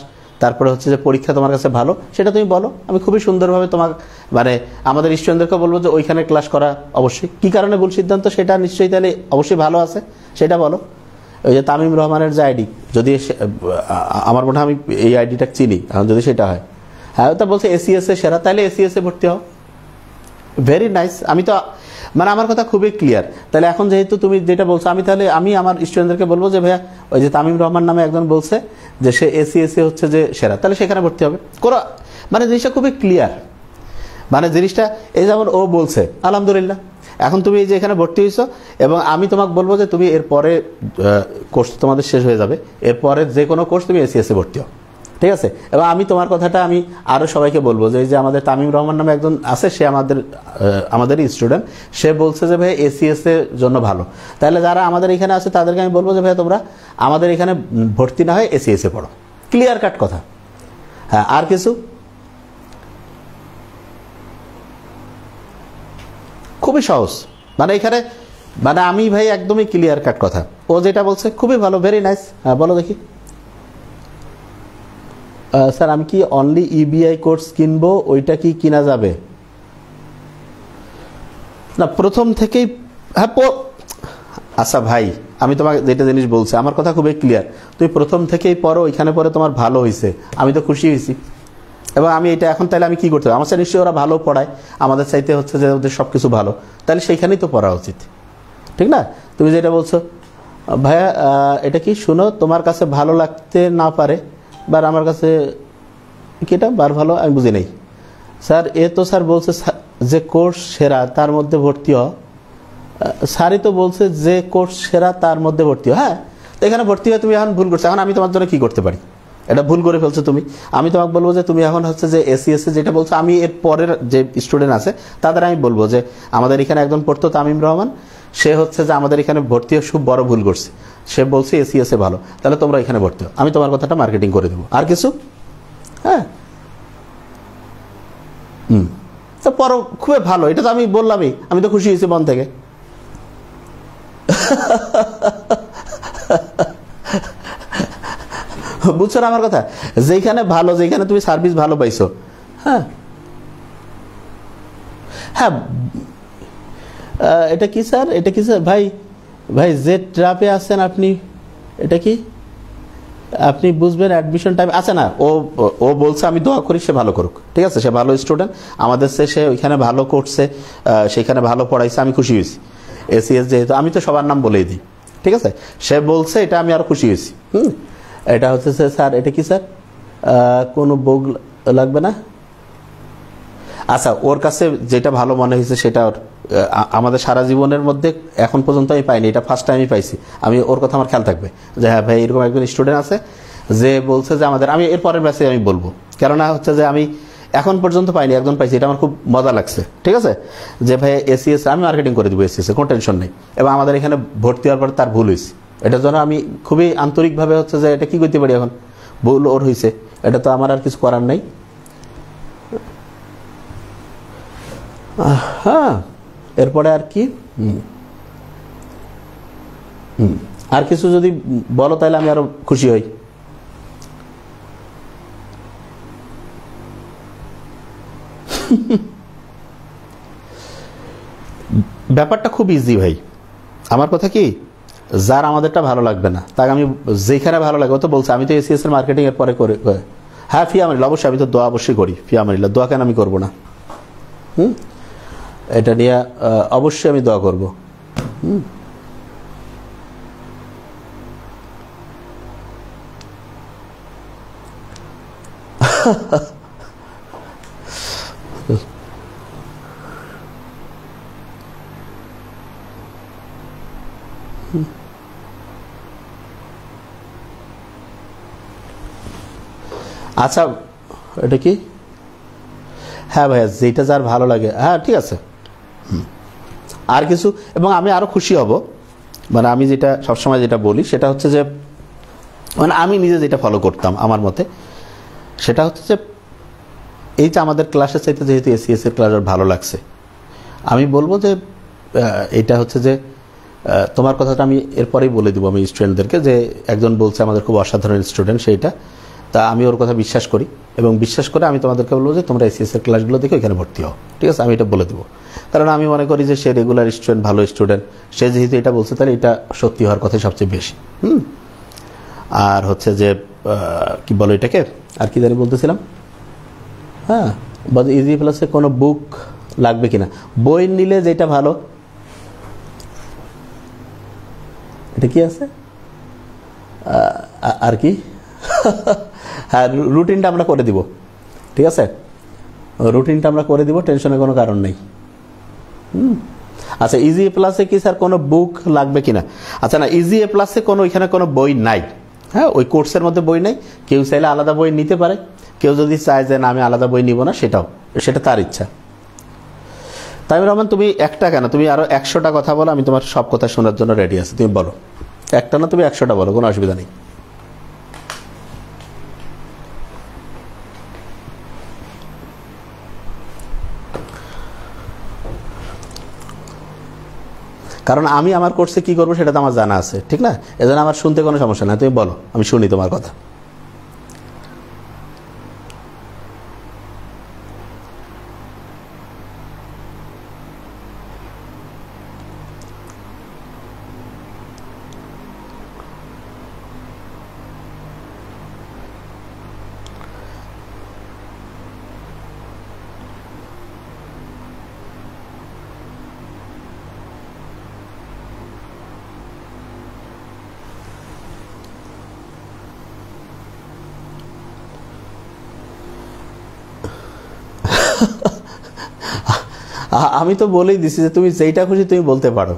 তারপরে হচ্ছে যে পরীক্ষা তোমার কাছে ভালো, সেটা তুমি বলো। আমি খুবই সুন্দরভাবে তোমার মানে আমাদের স্টুডেন্টদেরকে বলবো যে ওইখানে ক্লাস করা অবশ্যই। কি কারণে ভুল সিদ্ধান্ত সেটা নিশ্চয়ই তাহলে অবশ্যই ভালো আছে সেটা বলো। ওই যে তামিম রহমানের যে আইডি, যদি আমার মনে হয় আমি এই আইডিটা চিনি, এখন যদি সেটা হয়, হ্যাঁ তা বলছে এসিএস এ সেরা, তাহলে এসিএস এ ভর্তি হও। Very nice. আমি তো মানে আমার কথা খুবই ক্লিয়ার। তাহলে এখন যেহেতু তুমি যেটা বলছো, আমি আমার স্টুডেন্টদেরকে বলবো যে ভাইয়া ওই যে তামিম রহমান নামে একজন বলছে যে সে এসিএস এ হচ্ছে যে সেরা, তাহলে সেখানে ভর্তি হবে। মানে জিনিসটা খুবই ক্লিয়ার, মানে জিনিসটা এই যেমন ও বলছে আলহামদুলিল্লাহ। এখন তুমি এই যে এখানে ভর্তি হয়েছো এবং আমি তোমাকে বলবো যে তুমি এরপরে কোর্স তোমাদের শেষ হয়ে যাবে, এরপরে যে কোনো কোর্স তুমি এসিএস এ ভর্তি হও, ঠিক আছে? এবং আমি তোমার কথাটা আমি আরও সবাইকে বলবো যে এই যে আমাদের তামিম রহমান নামে একজন আছে, সে আমাদেরই স্টুডেন্ট, সে বলছে যে ভাই এসিএস এর জন্য ভালো। তাহলে যারা আমাদের এখানে আছে তাদেরকে আমি বলবো যে ভাই তোমরা আমাদের এখানে ভর্তি না হয় এসিএস এ পড়ো। ক্লিয়ার কাট কথা। হ্যাঁ, আর কিছু? খুবই সহজ, মানে এখানে মানে আমি ভাই একদমই ক্লিয়ার কাট কথা। ও যেটা বলছে খুবই ভালো, ভেরি নাইস। হ্যাঁ বলো দেখি। স্যার আমি কি অনলি ইবিআই কোর্স কিনবো, ওইটা কি কিনা যাবে? না প্রথম থেকেই, হ্যাঁ আচ্ছা ভাই আমি তোমাকে যেটা জিনিস বলছি, আমার কথা খুবই ক্লিয়ার। তুমি প্রথম থেকেই পড়ো, ওইখানে পরে তোমার ভালো হয়েছে, আমি তো খুশি হয়েছি। এবং আমি এটা এখন তাহলে আমি কি করতে হবে? আমার সাথে নিশ্চয়ই ওরা ভালো পড়ায়, আমাদের চাইতে হচ্ছে যে ওদের সব কিছু ভালো, তাহলে সেইখানেই তো পড়া উচিত, ঠিক না? তুমি যেটা বলছো ভাইয়া এটা কি শুনো, তোমার কাছে ভালো লাগতে না পারে, বার আমার কাছে কিটা বার ভালো আমি বুঝি নেই। স্যার এ তো স্যার বলছে যে কোর্স সেরা তার মধ্যে ভর্তি হ, স্যারই তো বলছে যে কোর্স সেরা তার মধ্যে ভর্তি হ। হ্যাঁ, তো এখানে ভর্তি হয়ে তুমি এখন ভুল করছো, এখন আমি তোমার জন্য কি করতে পারি? এটা ভুল করে ফেলছো তুমি। আমি তোমাকে বলবো যে তুমি এখন হচ্ছে যে এসিএস এ যেটা বলছো, আমি এর পরের যে স্টুডেন্ট আছে তাদের আমি বলবো যে আমাদের এখানে একজন পড়তো তামিম রহমান, সে হচ্ছে যে আমাদের এখানে ভর্তি হয়ে খুব বড় ভুল করছে, সে বলছে এসিএস এ ভালো, তাহলে তোমরা এখানে ভর্তি হও। আমি তোমার কথাটা মার্কেটিং করে দেবো। আর কিছু? হ্যাঁ তো পরও খুবই ভালো, এটা তো আমি বললামই, আমি তো খুশি হয়েছি মন থেকে। বুঝছো না আমার কথা? যেখানে ভালো, যেখানে তুমি সার্ভিস ভালো পাইছো, হ্যাঁ হ্যাঁ এটা কি স্যার, এটা কি স্যার? ভাই ভাই যে ট্রাপে আছেন আপনি, এটা কি আপনি বুঝবেন অ্যাডমিশন টাইম আছে না? ও বলছে আমি দোয়া করি সে ভালো করুক, ঠিক আছে? সে ভালো স্টুডেন্ট, আমাদের সে ওইখানে ভালো করছে, সেখানে ভালো পড়াইছে, আমি খুশি হয়েছি। এসিএস যেহেতু আমি তো সবার নাম বলেই দিই, ঠিক আছে? সে বলছে এটা আমি আরো খুশি হয়েছি। এটা হচ্ছে স্যার এটা কি স্যার কোনো বগ লাগবে না? আচ্ছা ওর কাছে যেটা ভালো মনে হয়েছে সেটা আমাদের সারা জীবনের মধ্যে এখন পর্যন্ত আমি পাইনি, এটা ফার্স্ট টাইমই পাইছি। আমি ওর কথা আমার খেয়াল থাকবে যে হ্যাঁ ভাই এরকম একজন স্টুডেন্ট আছে যে বলছে যে আমাদের, আমি এর পরের ব্যাচে আমি বলবো, কেননা হচ্ছে যে আমি এখন পর্যন্ত পাইনি, একজন পাইছি, এটা আমার খুব মজা লাগছে, ঠিক আছে? যে ভাই এসিএস আমি মার্কেটিং করে দেবো এসিএস, কোনো টেনশন নেই। এবং আমাদের এখানে ভর্তি হওয়ার পর তার ভুল হয়েছে, এটার জন্য আমি খুবই আন্তরিকভাবে হচ্ছে যে এটা কি করতে পারি, এখন ভুল ওর হয়েছে, এটা তো আমার আর কিছু করার নাই। হ্যাঁ এরপরে আর কি? আর কিছু যদি বলো তাহলে আমি আরো খুশি হই। ব্যাপারটা খুব ইজি ভাই। আমার কথা কি, যার আমাদেরটা ভালো লাগবে না তাকে আমি যেখানে ভালো লাগবে, ও তো বলছে আমি তো এসিএস এর মার্কেটিং এর পরে করে, হ্যাঁ ফি আমানিল্লাহ অবশ্যই, আমি তো দোয়া অবশ্যই করি, ফি আমানিল্লাহ, দোয়া কেন আমি করবো না? এটা নিয়ে অবশ্যই আমি দোয়া করবো। আচ্ছা এটা কি? হ্যাঁ ভাইয়া যেটা যার ভালো লাগে, হ্যাঁ ঠিক আছে। আর কিছু? এবং আমি আরো খুশি হব, মানে আমি যেটা সবসময় যেটা বলি সেটা হচ্ছে যে মানে আমি নিজে যেটা ফলো করতাম আমার মতে, সেটা হচ্ছে যে এই যে আমাদের ক্লাসের চাইতে যেহেতু এসিএস এর ক্লাস ভালো লাগছে, আমি বলবো যে এটা হচ্ছে যে তোমার কথাটা আমি এরপরেই বলে দেবো আমি স্টুডেন্টদেরকে, যে একজন বলছে আমাদের খুব অসাধারণ স্টুডেন্ট সেইটা, তা আমি ওর কথা বিশ্বাস করি, এবং বিশ্বাস করে আমি তোমাদেরকে বলবো যে তোমরা এসিএস এর ক্লাসগুলো দেখে এখানে ভর্তি হও, ঠিক আছে? আমি এটা বলে দেবো, কারণ আমি মনে করি যে সে রেগুলার স্টুডেন্ট, ভালো স্টুডেন্ট, সে যেহেতু এটা বলছে তাহলে এটা সত্যি হওয়ার কথাই সবচেয়ে বেশি। আর হচ্ছে যে কি বলো এটাকে, আর কি জানি বলতেছিলাম, হ্যাঁ, ইজি প্লাসে কোনো বুক লাগবে কিনা, বই নিলে যেটা ভালো, এটা কি আছে আর কি, হ্যাঁ রুটিনটা আমরা করে দিব, ঠিক আছে? রুটিনটা আমরা করে দিব, টেনশনের কোনো কারণ নেই। আচ্ছা, ইজি প্লাসে কি স্যার কোনো বুক লাগবে কিনা? আচ্ছা না, ইজি প্লাসে কোনো এখানে কোনো বই নাই, হ্যাঁ, ওই কোর্সের মধ্যে বই নাই। কেউ চাইলে আলাদা বই নিতে পারে, কেউ যদি চায় যে না আমি আলাদা বই নিব না, সেটা তার ইচ্ছা। তামিম রহমান, তুমি একটা কেন, তুমি আরো 100টা কথা বলো, আমি তোমার সব কথা শোনার জন্য রেডি আছি। তুমি বলো, একটা না তুমি 100টা বলো, কোনো অসুবিধা নেই। কারণ আমি আমার কোর্সে কি করবো সেটা তো আমার জানা আছে, ঠিক না? এজন্য আমার শুনতে কোনো সমস্যা নাই, তুমি বলো, আমি শুনি তোমার কথা। আমি তো বলেই দিছি যে তুমি যেইটা খুশি তুমি বলতে পারো,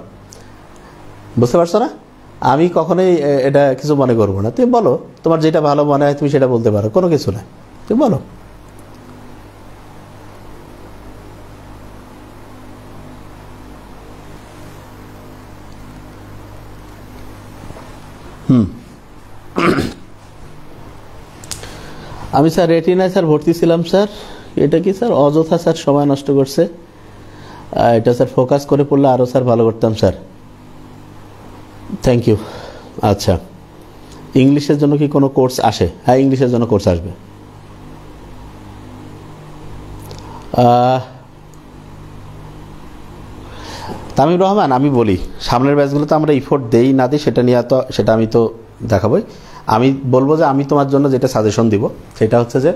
বুঝতে পারছো না? আমি কখনোই এটা কিছু মনে করবো না, তুমি বলো, তোমার যেটা ভালো মনে হয় তুমি সেটা বলতে পারো, কোনো কিছু না, তুমি বলো। আমি স্যার রেটিনায় স্যার ভর্তি ছিলাম স্যার, এটা কি স্যার অযথা স্যার সময় নষ্ট করছে, এটা স্যার ফোকাস করে পড়লে আরও স্যার ভালো করতাম স্যার, থ্যাংক ইউ। আচ্ছা, ইংলিশের জন্য কি কোনো কোর্স আসে? হ্যাঁ, ইংলিশের জন্য কোর্স আসবে। তামিম রহমান, আমি বলি সামনের ব্যাচগুলোতে আমরা ইফোর্ট দেই না দিই সেটা আমি তো দেখাবই। আমি বলবো যে আমি তোমার জন্য যেটা সাজেশন দিব সেটা হচ্ছে যে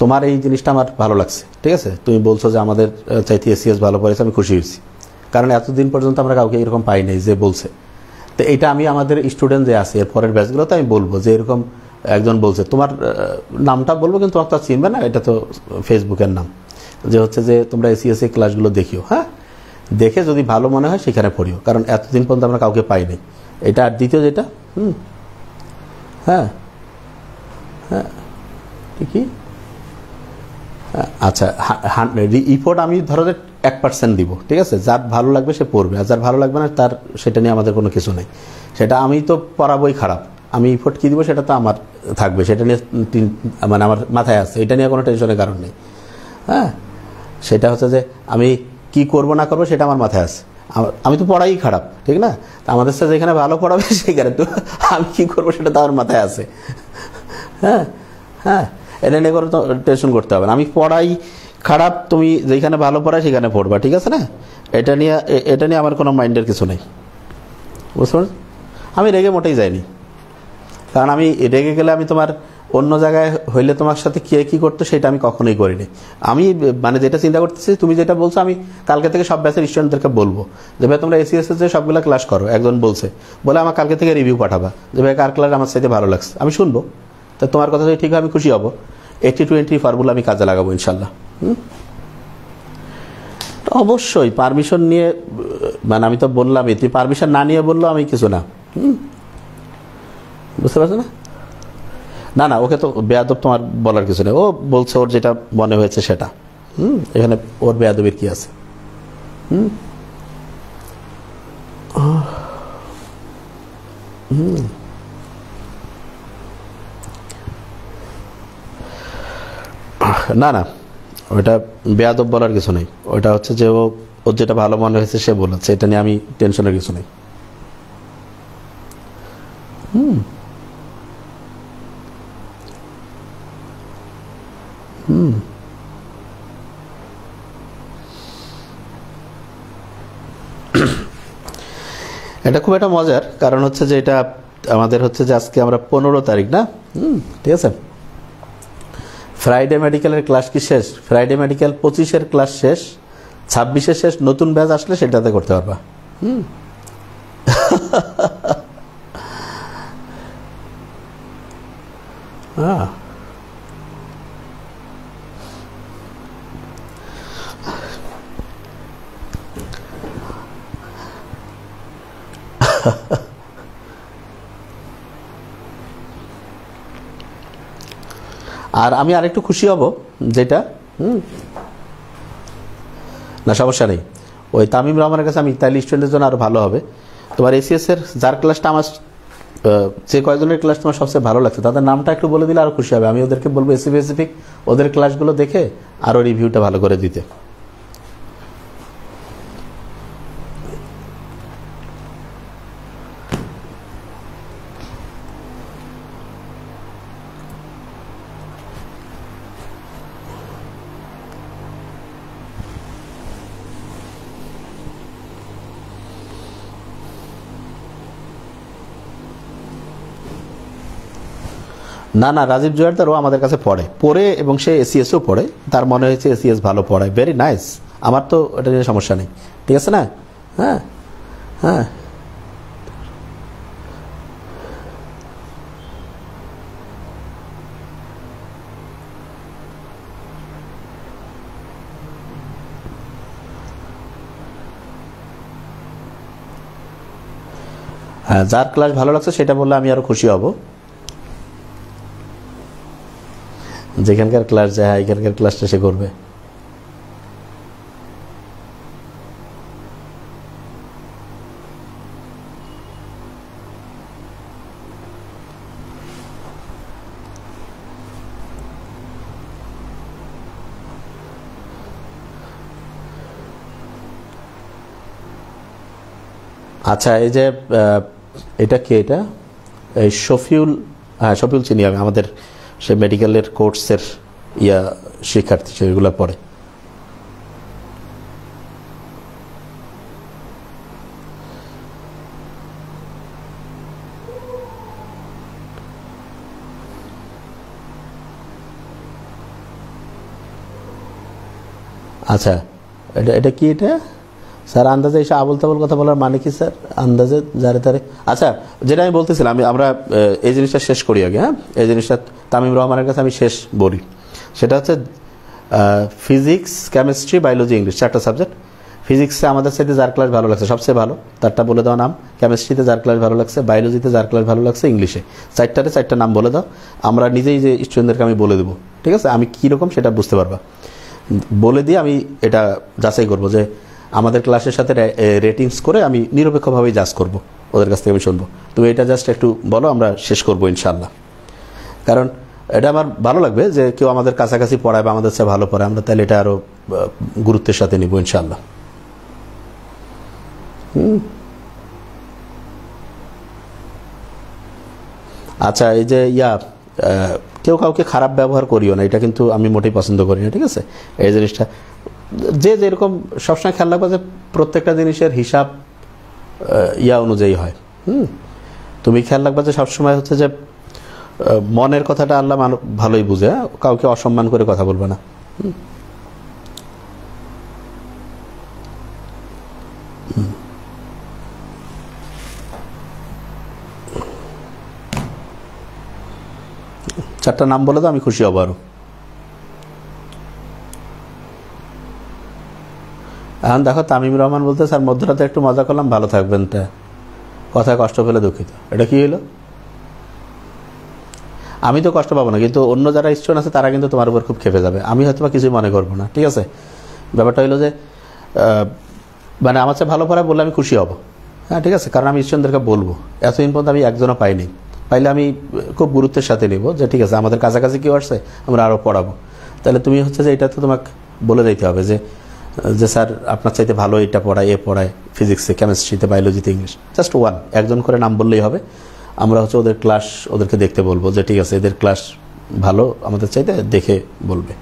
তোমার এই জিনিসটা আমার ভালো লাগছে, ঠিক আছে? তুমি বলছো যে আমাদের চাইতে এসিএস ভালো পড়েছে, আমি খুশি হয়েছি, কারণ এতদিন পর্যন্ত আমরা কাউকে এরকম পাই নাই যে বলছে। তো এইটা আমি আমাদের স্টুডেন্ট যে আছে এর পরের ব্যাচগুলোতে আমি বলবো যে এরকম একজন বলছে, তোমার নামটা বলবো কিন্তু তোমার তো চিনবে না, এটা তো ফেসবুকের নাম, যে হচ্ছে যে তোমরা এসিএস ক্লাসগুলো দেখিও, হ্যাঁ, দেখে যদি ভালো মনে হয় সেখানে পড়িও, কারণ এতদিন পর্যন্ত আমরা কাউকে পাই নাই। এটা আর দ্বিতীয় যেটা, হ্যাঁ হ্যাঁ ঠিকই। আচ্ছা, রিপোর্ট আমি ধরো যে 1% দিব, ঠিক আছে? যার ভালো লাগবে সে পড়বে, আর যার ভালো লাগবে না তার সেটা নিয়ে আমাদের কোনো কিছু নেই। সেটা আমি তো পড়াবই খারাপ, আমি রিপোর্ট কী দিব সেটা তো আমার থাকবে, সেটা নিয়ে মানে আমার মাথায় আছে, এটা নিয়ে কোনো টেনশনের কারণ নেই। হ্যাঁ, সেটা হচ্ছে যে আমি কি করব না করবো সেটা আমার মাথায় আছে, আমি তো পড়াই খারাপ, ঠিক না? আমাদের সাথে যেখানে ভালো পড়াবে সেখানে তো আমি কী করবো সেটা তো আমার মাথায় আছে। হ্যাঁ হ্যাঁ, এটা নিয়ে করে তো টেনশন করতে হবে না, আমি পড়াই খারাপ, তুমি যেখানে ভালো পড়াই সেখানে পড়বা, ঠিক আছে না? এটা নিয়ে আমার কোনো মাইন্ডের কিছু নেই, বুঝতে পারছো? আমি রেগে মোটেই যাইনি, কারণ আমি রেগে গেলে আমি তোমার অন্য জায়গায় হইলে তোমার সাথে কে কী করতো সেটা আমি কখনোই করিনি। আমি মানে যেটা চিন্তা করতেছি, তুমি যেটা বলছো, আমি কালকে থেকে সব ব্যাচের স্টুডেন্টদেরকে বলবো যে ভাই তোমরা এসিএস যে সবগুলো ক্লাস করো, একজন বলছে বলে আমার কালকে থেকে রিভিউ পাঠাবা যে ভাই কার ক্লাস আমার সাথে ভালো লাগছে, আমি শুনবো। তা তোমার কথা যদি ঠিক হয় আমি খুশি হব। 80-20 ফর্মুলা আমি কাজে লাগাবো ইনশাল্লাহ। অবশ্যই পারমিশন নিয়ে, মানে আমি তো বললামই, তুই পারমিশন না নিয়ে বললো আমি কিছু না, বুঝতে পারছো না? না না, ওকে তো বেয়াদব তোমার বলার কিছু নেই, ও বলছে ওর যেটা মনে হয়েছে সেটা, এখানে ওর বেয়াদবের কি আছে? না না, ওটা বেয়াদব বলার কিছু নেই, ওটা হচ্ছে যে ওর যেটা ভালো মনে হয়েছে সে বলেছে, এটা নিয়ে আমি টেনশনের কিছু নেই। এটা খুব একটা মজার, কারণ হচ্ছে যে এটা আমাদের হচ্ছে যে আজকে আমরা 15 তারিখ না, ঠিক আছে, ফ্রাইডে মেডিকেলের ক্লাস কি শেষ? ফ্রাইডে মেডিকেল 25-এর ক্লাস শেষ, 26-এর শেষ, নতুন ব্যাচ আসলে সেটাতে করতে পারবা। হ্যাঁ, আর আমি আরেকটু খুশি হব যেটা না, সমস্যা নেই, ওই তামিম রহমানের কাছে আমি ইতালি স্টুডেন্টের জন্য আরো ভালো হবে। তোমার এসিএস এর যার ক্লাসটা আমার যে কয়েকজনের ক্লাস তোমার সবচেয়ে ভালো লাগছে তাদের নামটা একটু বলে দিলে আরো খুশি হবে। আমি ওদেরকে বলবো স্পেসিফিক ওদের ক্লাসগুলো দেখে আরো রিভিউটা ভালো করে দিতে। না না, রাজীব জোয়ারদারও আমাদের কাছে পড়ে এবং সে এসিএসও পড়ে, তার মনে হয়েছে এসিএস ভালো পড়ায়, ভেরি নাইস। আমার তো এটা নিয়ে সমস্যা নেই, ঠিক আছে না? হ্যাঁ হ্যাঁ, হ্যাঁ, যার ক্লাস ভালো লাগছে সেটা বললে আমি আরো খুশি হব। যেখানকার ক্লাস যায় এখানকার ক্লাসটা সে করবে। আচ্ছা, এই যে এটা কে? এটা এই শফিউল, হ্যাঁ শফিউল চিনি আমি, আমাদের সে মেডিকেলের কোর্সের শিক্ষার্থী, সেগুলো পড়ে। আচ্ছা, এটা এটা কি? এটা স্যার আন্দাজে এসে আবল তাবল কথা বলার মানে কি স্যার? আন্দাজে যারে তারে। আচ্ছা, যেটা আমি বলতেছিলাম, আমরা এই জিনিসটা শেষ করি আগে। হ্যাঁ, এই জিনিসটা তামিম রহমানের কাছে আমি শেষ বলি। সেটা হচ্ছে ফিজিক্স, কেমিস্ট্রি, বায়োলজি, ইংলিশ, 4টা সাবজেক্ট। ফিজিক্সে আমাদের সাথে যার ক্লাস ভালো লাগছে সবচেয়ে ভালো তারটা বলে দাও নাম। কেমিস্ট্রিতে যার ক্লাস ভালো লাগছে, বায়োলজিতে যার ক্লাস ভালো লাগছে, ইংলিশে 4টা নাম বলে দাও। আমরা নিজেই যে স্টুডেন্টদেরকে আমি বলে দেবো, ঠিক আছে? আমি কীরকম সেটা বুঝতে পারবা। বলে দিয়ে আমি এটা যাচাই করবো যে আমাদের ক্লাসের সাথে রেটিংস করে আমি নিরপেক্ষভাবেই জাজ করব, ওদের কাছ থেকে আমি শুনবো। তুমি এটা জাস্ট একটু বলো, আমরা শেষ করবো ইনশাল্লাহ। কারণ এটা আমার ভালো লাগবে যে কেউ আমাদের কাছাকাছি পড়ায় বা আমাদের চেয়ে ভালো পড়ায়, আমরা তাহলে এটা আরো গুরুত্বের সাথে নিব ইনশাল্লাহ। আচ্ছা, এই যে কেউ কাউকে খারাপ ব্যবহার করিও না, এটা কিন্তু আমি মোটেই পছন্দ করি না, ঠিক আছে? এই জিনিসটা যে যেরকম সবসময় খেয়াল রাখবা যে প্রত্যেকটা জিনিসের হিসাব অনুযায়ী হয়। তুমি খেয়াল রাখবা যে সবসময় হচ্ছে যে মনের কথাটা আল্লাহ ভালোই বুঝে, কাউকে অসম্মান করে কথা বলবে না। চারটা নাম বলে দাও, আমি খুশি হব আরো। এখন দেখো, তামিম রহমান বলতে স্যার মধ্যরাতে একটু মজা করলাম, ভালো থাকবেন। তা কথায় কষ্ট পেলে দুঃখিত। এটা কি হলো? আমি তো কষ্ট পাবো না, কিন্তু অন্য যারা স্টুডেন্ট আছে তারা কিন্তু তোমার উপর খুব খেপে যাবে। আমি হয়তো বা কিছুই মনে করবো না, ঠিক আছে? ব্যাপারটা হলো যে মানে আমার চেয়ে ভালো পড়ায় বললে আমি খুশি হব। হ্যাঁ, ঠিক আছে, কারণ আমি স্টুডেন্টদেরকে বলবো। এতদিন পর্যন্ত আমি একজনও পাইনি, পাইলে আমি খুব গুরুত্বের সাথে নিব যে ঠিক আছে আমাদের কাছাকাছি কেউ আসছে, আমরা আরও পড়াবো। তাহলে তুমি হচ্ছে যে এটা তো তোমাকে বলে দিতে হবে যে স্যার আপনার চাইতে ভালো এটা পড়ায়, পড়ায় ফিজিক্সে, কেমিস্ট্রিতে, বায়োলজিতে, ইংলিশ। জাস্ট একজন করে নাম বললেই হবে। আমরা হচ্ছে ওদের ক্লাস ওদেরকে দেখতে বলবো যে ঠিক আছে এদের ক্লাস ভালো, আমাদের চাইতে দেখে বলবে।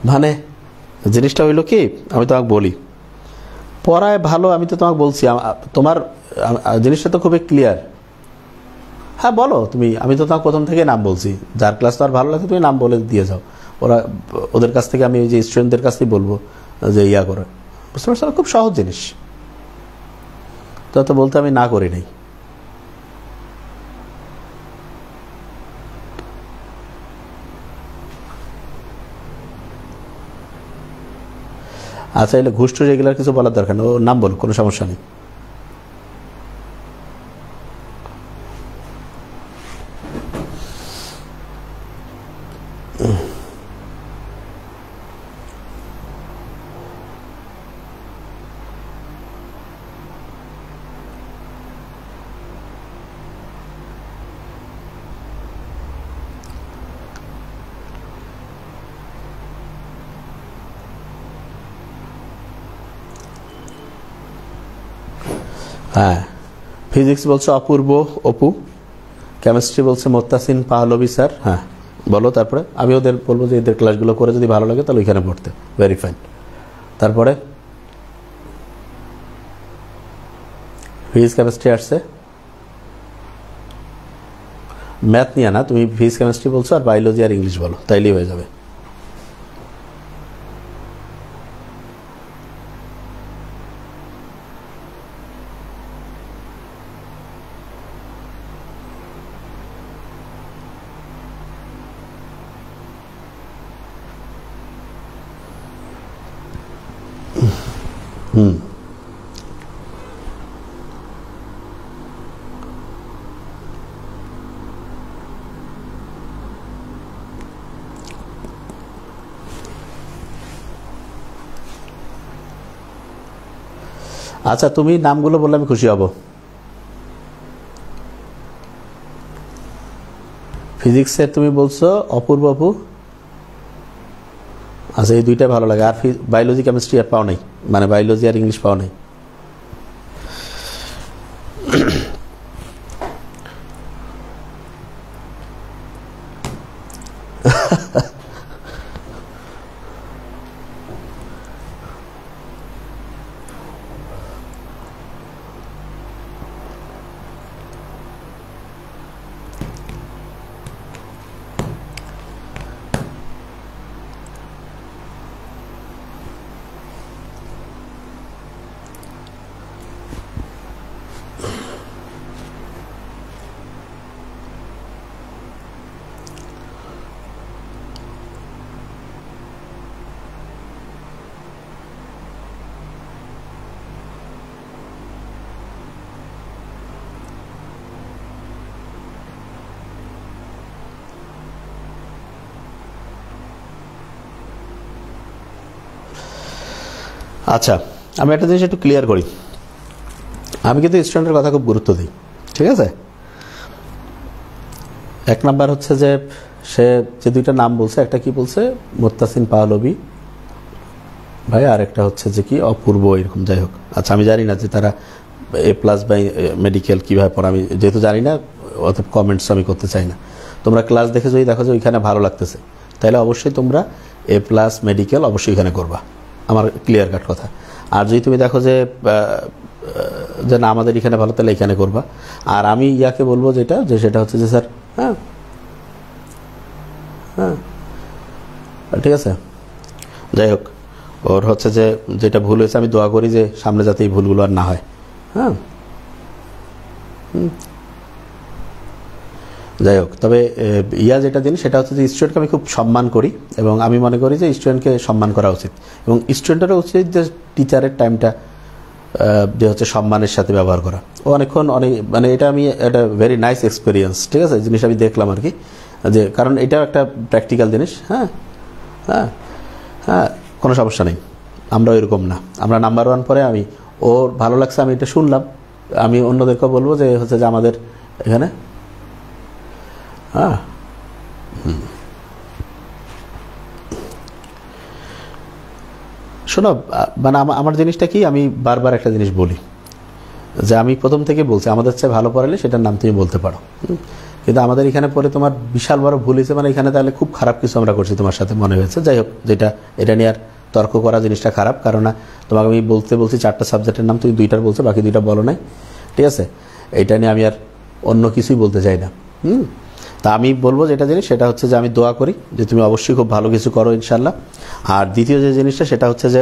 মানে জিনিসটা হইলো কি, আমি তোমাকে বলি, পড়ায় ভালো, আমি তো তোমাকে বলছি, তোমার জিনিসটা তো খুবই ক্লিয়ার। হ্যাঁ বলো তুমি, আমি তো তোমাকে প্রথম থেকে নাম বলছি, যার ক্লাস তোমার ভালো লাগে তুমি নাম বলে দিয়ে যাও, ওদের কাছ থেকে আমি ওই যে স্টুডেন্টদের কাছ থেকে বলবো যে ইয়া করে, বুঝতে পারছো? খুব সহজ জিনিস, তো বলতে আমি না করি নাই। আচ্ছা, এলে ঘুষ টুস এগুলোর কিছু বলার দরকার নেই, ও নাম বলো, কোনো সমস্যা নেই। হ্যাঁ, ফিজিক্স বলছে অপূর্ব অপু, কেমিস্ট্রি বলছে মোত্তাসিন পাহলভি স্যার। হ্যাঁ বলো, তারপরে আমি ওদের বলবো যে এদের ক্লাসগুলো করে যদি ভালো লাগে তাহলে ওইখানে পড়তে, ভেরি ফাইন। তারপরে ফিজিক্স কেমিস্ট্রি আসছে, ম্যাথ নিয়ে না, তুমি ফিজিক্স কেমিস্ট্রি বলছো আর বায়োলজি আর ইংলিশ বলো, তাইলেই হয়ে যাবে। হুম, আচ্ছা তুমি নামগুলো বললে আমি খুশি হব। ফিজিক্সের তুমি বলছো অপূর্ব অপু, আচ্ছা এই দুইটাই ভালো লাগে। আর বায়োলজি কেমিস্ট্রি আর পাও নাই, মানে বায়োলজি আর ইংলিশ পাও নাই। আচ্ছা, আমি একটা জিনিস একটু ক্লিয়ার করি, আমি কিন্তু স্টুডেন্টের কথা খুব গুরুত্ব দিই, ঠিক আছে? এক নাম্বার হচ্ছে যে সে যে দুইটা নাম বলছে, একটা কি বলছে মোত্তাসিন পাহলভি ভাই, আর একটা হচ্ছে যে কি অপূর্ব, এরকম যাই হোক। আচ্ছা আমি জানি না যে তারা এ প্লাস বাই মেডিকেল কীভাবে পড়ে, আমি যেহেতু জানি না অতএব কমেন্টস আমি করতে চাই না। তোমরা ক্লাস দেখে যদি দেখো যে ওইখানে ভালো লাগতেছে, তাহলে অবশ্যই তোমরা এ প্লাস মেডিকেল অবশ্যই এখানে করবা, আমার ক্লিয়ার কাট কথা। আর যদি তুমি দেখো যে না আমাদের এখানে ভালো, তাহলে এখানে করবা। আর আমি ইয়াকে বলবো যেটা, যে সেটা হচ্ছে যে স্যার, হ্যাঁ হ্যাঁ ঠিক আছে, যাই হোক, ওর হচ্ছে যে যেটা ভুল হয়েছে আমি দোয়া করি যে সামনে যাতে এই ভুলগুলো আর না হয়। হ্যাঁ যাই হোক, তবে ইয়া যেটা জিনিস সেটা হচ্ছে যে স্টুডেন্টকে আমি খুব সম্মান করি, এবং আমি মনে করি যে স্টুডেন্টকে সম্মান করা উচিত, এবং স্টুডেন্টেরও উচিত যে টিচারের টাইমটা যে হচ্ছে সম্মানের সাথে ব্যবহার করা। ও অনেকক্ষণ মানে এটা আমি একটা ভেরি নাইস এক্সপিরিয়েন্স, ঠিক আছে, জিনিস আমি দেখলাম আর কি, যে কারণ এটাও একটা প্র্যাকটিক্যাল জিনিস। হ্যাঁ হ্যাঁ হ্যাঁ, কোনো সমস্যা নেই, আমরা এরকম না, আমরা নাম্বার ওয়ান পরে আমি ওর ভালো লাগছে, আমি এটা শুনলাম, আমি অন্যদেরকেও বলবো যে হচ্ছে যে আমাদের এখানে হ্যাঁ শোনো, মানে আমার জিনিসটা কি, আমি বারবার একটা জিনিস বলি যে আমি প্রথম থেকে বলছি আমাদের চেয়ে ভালো পড়ালে সেটার নাম তুমি বলতে পারো, কিন্তু আমাদের এখানে পরে তোমার বিশাল বড় ভুল হয়েছে, মানে এখানে তাহলে খুব খারাপ কিছু আমরা করছি তোমার সাথে মনে হয়েছে। যাই হোক, এটা নিয়ে আর তর্ক করা জিনিসটা খারাপ, কারণ তোমাকে আমি বলছি 4টা সাবজেক্টের নাম, তুমি 2টার বলছো, বাকি 2টা বলো নাই, ঠিক আছে। এইটা নিয়ে আমি আর অন্য কিছুই বলতে চাই না। তা আমি বলবো যেটা জিনিস সেটা হচ্ছে যে আমি দোয়া করি যে তুমি অবশ্যই খুব ভালো কিছু করো ইনশাল্লাহ। আর দ্বিতীয় যে জিনিসটা সেটা হচ্ছে যে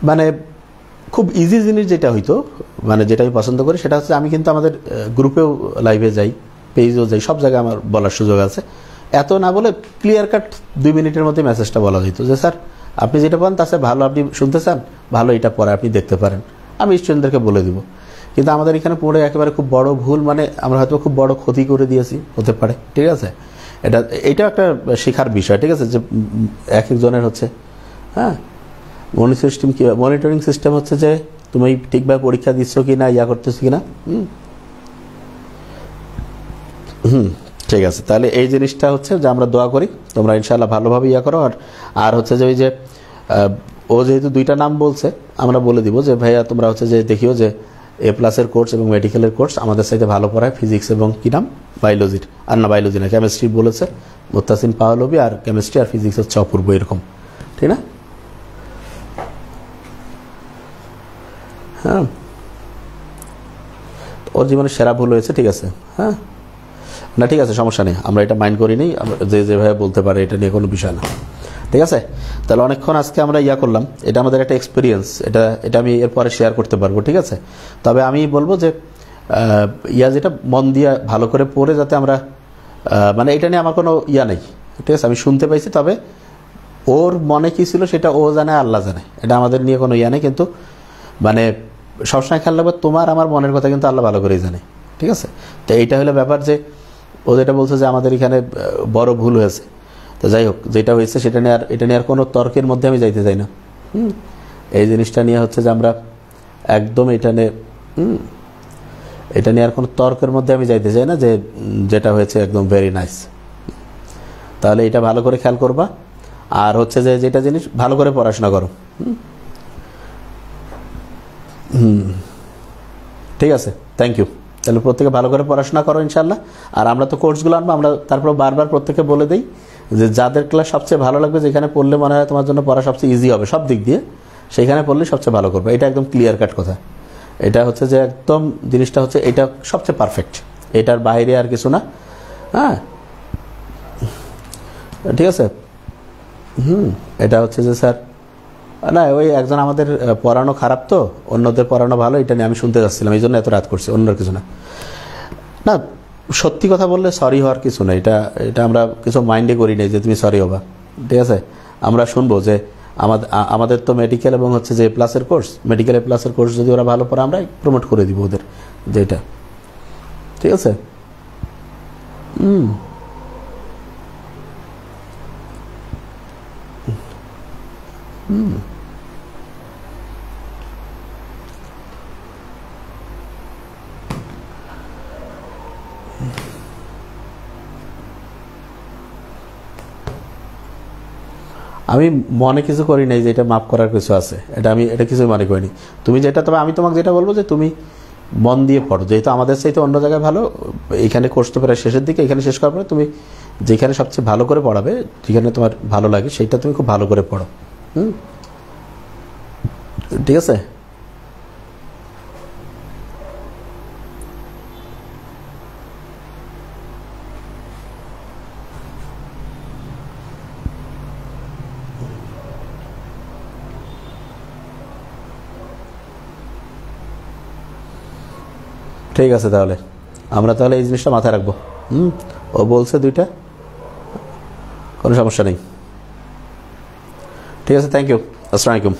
মানে খুব ইজি জিনিস যেটা হইতো, মানে যেটা আমি পছন্দ করি সেটা হচ্ছে আমি কিন্তু আমাদের গ্রুপেও লাইভে যাই, পেজেও যাই, সব জায়গায় আমার বলার সুযোগ আছে। এত না বলে ক্লিয়ার কাট 2 মিনিটের মধ্যে মেসেজটা বলা যেত যে স্যার আপনি যেটা পান তার ভালো, আপনি শুনতে চান ভালো, এটা পরে আপনি দেখতে পারেন, আমি স্টুডেন্টদেরকে বলে দিব। কিন্তু আমাদের এখানে পড়ে একেবারে খুব বড় ভুল, মানে আমরা হয়তো খুব বড় ক্ষতি করে দিয়েছি, হতে পারে, ঠিক আছে। এটা একটা শেখার বিষয়, ঠিক আছে, যে এক একজনের হচ্ছে হ্যাঁ মনিটরিং সিস্টেম হচ্ছে যে তুমি ঠিকভাবে পরীক্ষা দিচ্ছ কি না, ইয়া করতেছো কি না। ঠিক আছে, তাহলে এই জিনিসটা হচ্ছে যে আমরা দোয়া করি তোমরা ইনশাআল্লাহ ভালোভাবে ইয়া করো। আর হচ্ছে যে ওই যে ও যেহেতু 2টা নাম বলছে, আমরা বলে দিব যে ভাইয়া তোমরা হচ্ছে যে দেখিও যে A+-এর কোর্স এবং মেডিকেলের কোর্স আমাদের সাথে ভালো পড়ায়, ফিজিক্স এবং কি নাম বায়োলজির, আর না বায়োলজি না কেমিস্ট্রি বলেছে মুত্তাসিন পাহলভি, আর কেমিস্ট্রি আর ফিজিক্স হচ্ছে অপূর্ব, এরকম, ঠিক না? হ্যাঁ, ওর জীবনে সেরা ভুল হয়েছে, ঠিক আছে। হ্যাঁ না, ঠিক আছে, সমস্যা নেই, আমরা এটা মাইন্ড করি নি, যেভাবে বলতে পারে এটা নিয়ে কোনো বিষয় না, ঠিক আছে। তাহলে অনেকক্ষণ আজকে আমরা ইয়া করলাম, এটা আমাদের একটা এক্সপিরিয়েন্স, এটা আমি এরপরে শেয়ার করতে পারবো, ঠিক আছে। তবে আমি বলবো যে যেটা মন দিয়ে ভালো করে পড়ে, যাতে আমরা মানে এটা নিয়ে আমার কোনো ইয়া নেই, ঠিক আছে। আমি শুনতে পাইছি, তবে ওর মনে কি ছিল সেটা ও জানে, আল্লাহ জানে, এটা আমাদের নিয়ে কোনো ইয়া নেই। কিন্তু মানে সবসময় খেয়াল রাখবে তোমার আমার মনের কথা কিন্তু আল্লাহ ভালো করেই জানে, ঠিক আছে। তো এইটা হলো ব্যাপার, যে ও যেটা বলছে যে আমাদের এখানে বড় ভুল হয়েছে, তো যাই হোক, যেটা হয়েছে সেটা নিয়ে এটা নিয়ে আর কোনো তর্কের মধ্যে আমি যাইতে চাই না। এই জিনিসটা নিয়ে হচ্ছে যে আমরা একদম এটা নিয়ে আর কোনো তর্কের মধ্যে আমি যাইতে চাই না, যে যেটা হয়েছে একদম ভেরি নাইস। তাহলে এটা ভালো করে খেয়াল করবা, আর হচ্ছে যে যেটা জিনিস ভালো করে পড়াশোনা করো। ঠিক আছে, থ্যাংক ইউ। তাহলে প্রত্যেকে ভালো করে পড়াশোনা করো ইনশাল্লাহ। আর আমরা তো কোর্সগুলো আনবো, আমরা তারপর বারবার প্রত্যেকে বলে দিই যে যাদের ক্লাস সবচেয়ে ভালো লাগবে, যেখানে পড়লে মনে হয় তোমার জন্য পড়া সবচেয়ে ইজি হবে সব দিক দিয়ে, সেইখানে পড়লে সবচেয়ে ভালো করবে। এটা একদম ক্লিয়ার কাট কথা। এটা হচ্ছে যে একদম জিনিসটা হচ্ছে এটা সবচেয়ে পারফেক্ট, এটার বাইরে আর কিছু না। হ্যাঁ, ঠিক আছে। এটা হচ্ছে যে স্যার না, ওই একজন আমাদের পড়ানো খারাপ, তো অন্যদের পড়ানো ভালো, এটা নিয়ে আমি শুনতে যাচ্ছিলাম, এই জন্য এত রাত করছি, অন্য কিছু না। না, সত্যি কথা বললে সরি হওয়ার কিছু না, এটা আমরা কিছু মাইন্ডে করি নাই যে তুমি সরি হবা, ঠিক আছে। আমরা শুনবো যে আমাদের তো মেডিকেল এবং হচ্ছে যে A+-এর কোর্স, মেডিকেল A+-এর কোর্স যদি ওরা ভালো পড়ে, আমরা প্রমোট করে দিব ওদের, যেটা, ঠিক আছে। আমি মনে কিছু করি নাই যে এটা মাফ করার কিছু আছে, এটা কিছুই মনে করিনি। তুমি যেটা, তবে আমি তোমাকে যেটা বলবো যে তুমি মন দিয়ে পড়ো, যেহেতু আমাদের চাইতে অন্য জায়গায় ভালো, এখানে কোর্স তো প্রায় শেষের দিকে, এখানে শেষ করার পরে তুমি যেখানে সবচেয়ে ভালো করে পড়াবে, যেখানে তোমার ভালো লাগে, সেইটা তুমি খুব ভালো করে পড়ো। ঠিক আছে। ঠিক আছে, তাহলে আমরা তাহলে এই জিনিসটা মাথায় রাখবো। ও বলছে 2টা, কোনো সমস্যা নেই। ঠিক আছে, থ্যাংক ইউ, আসসালামু আলাইকুম।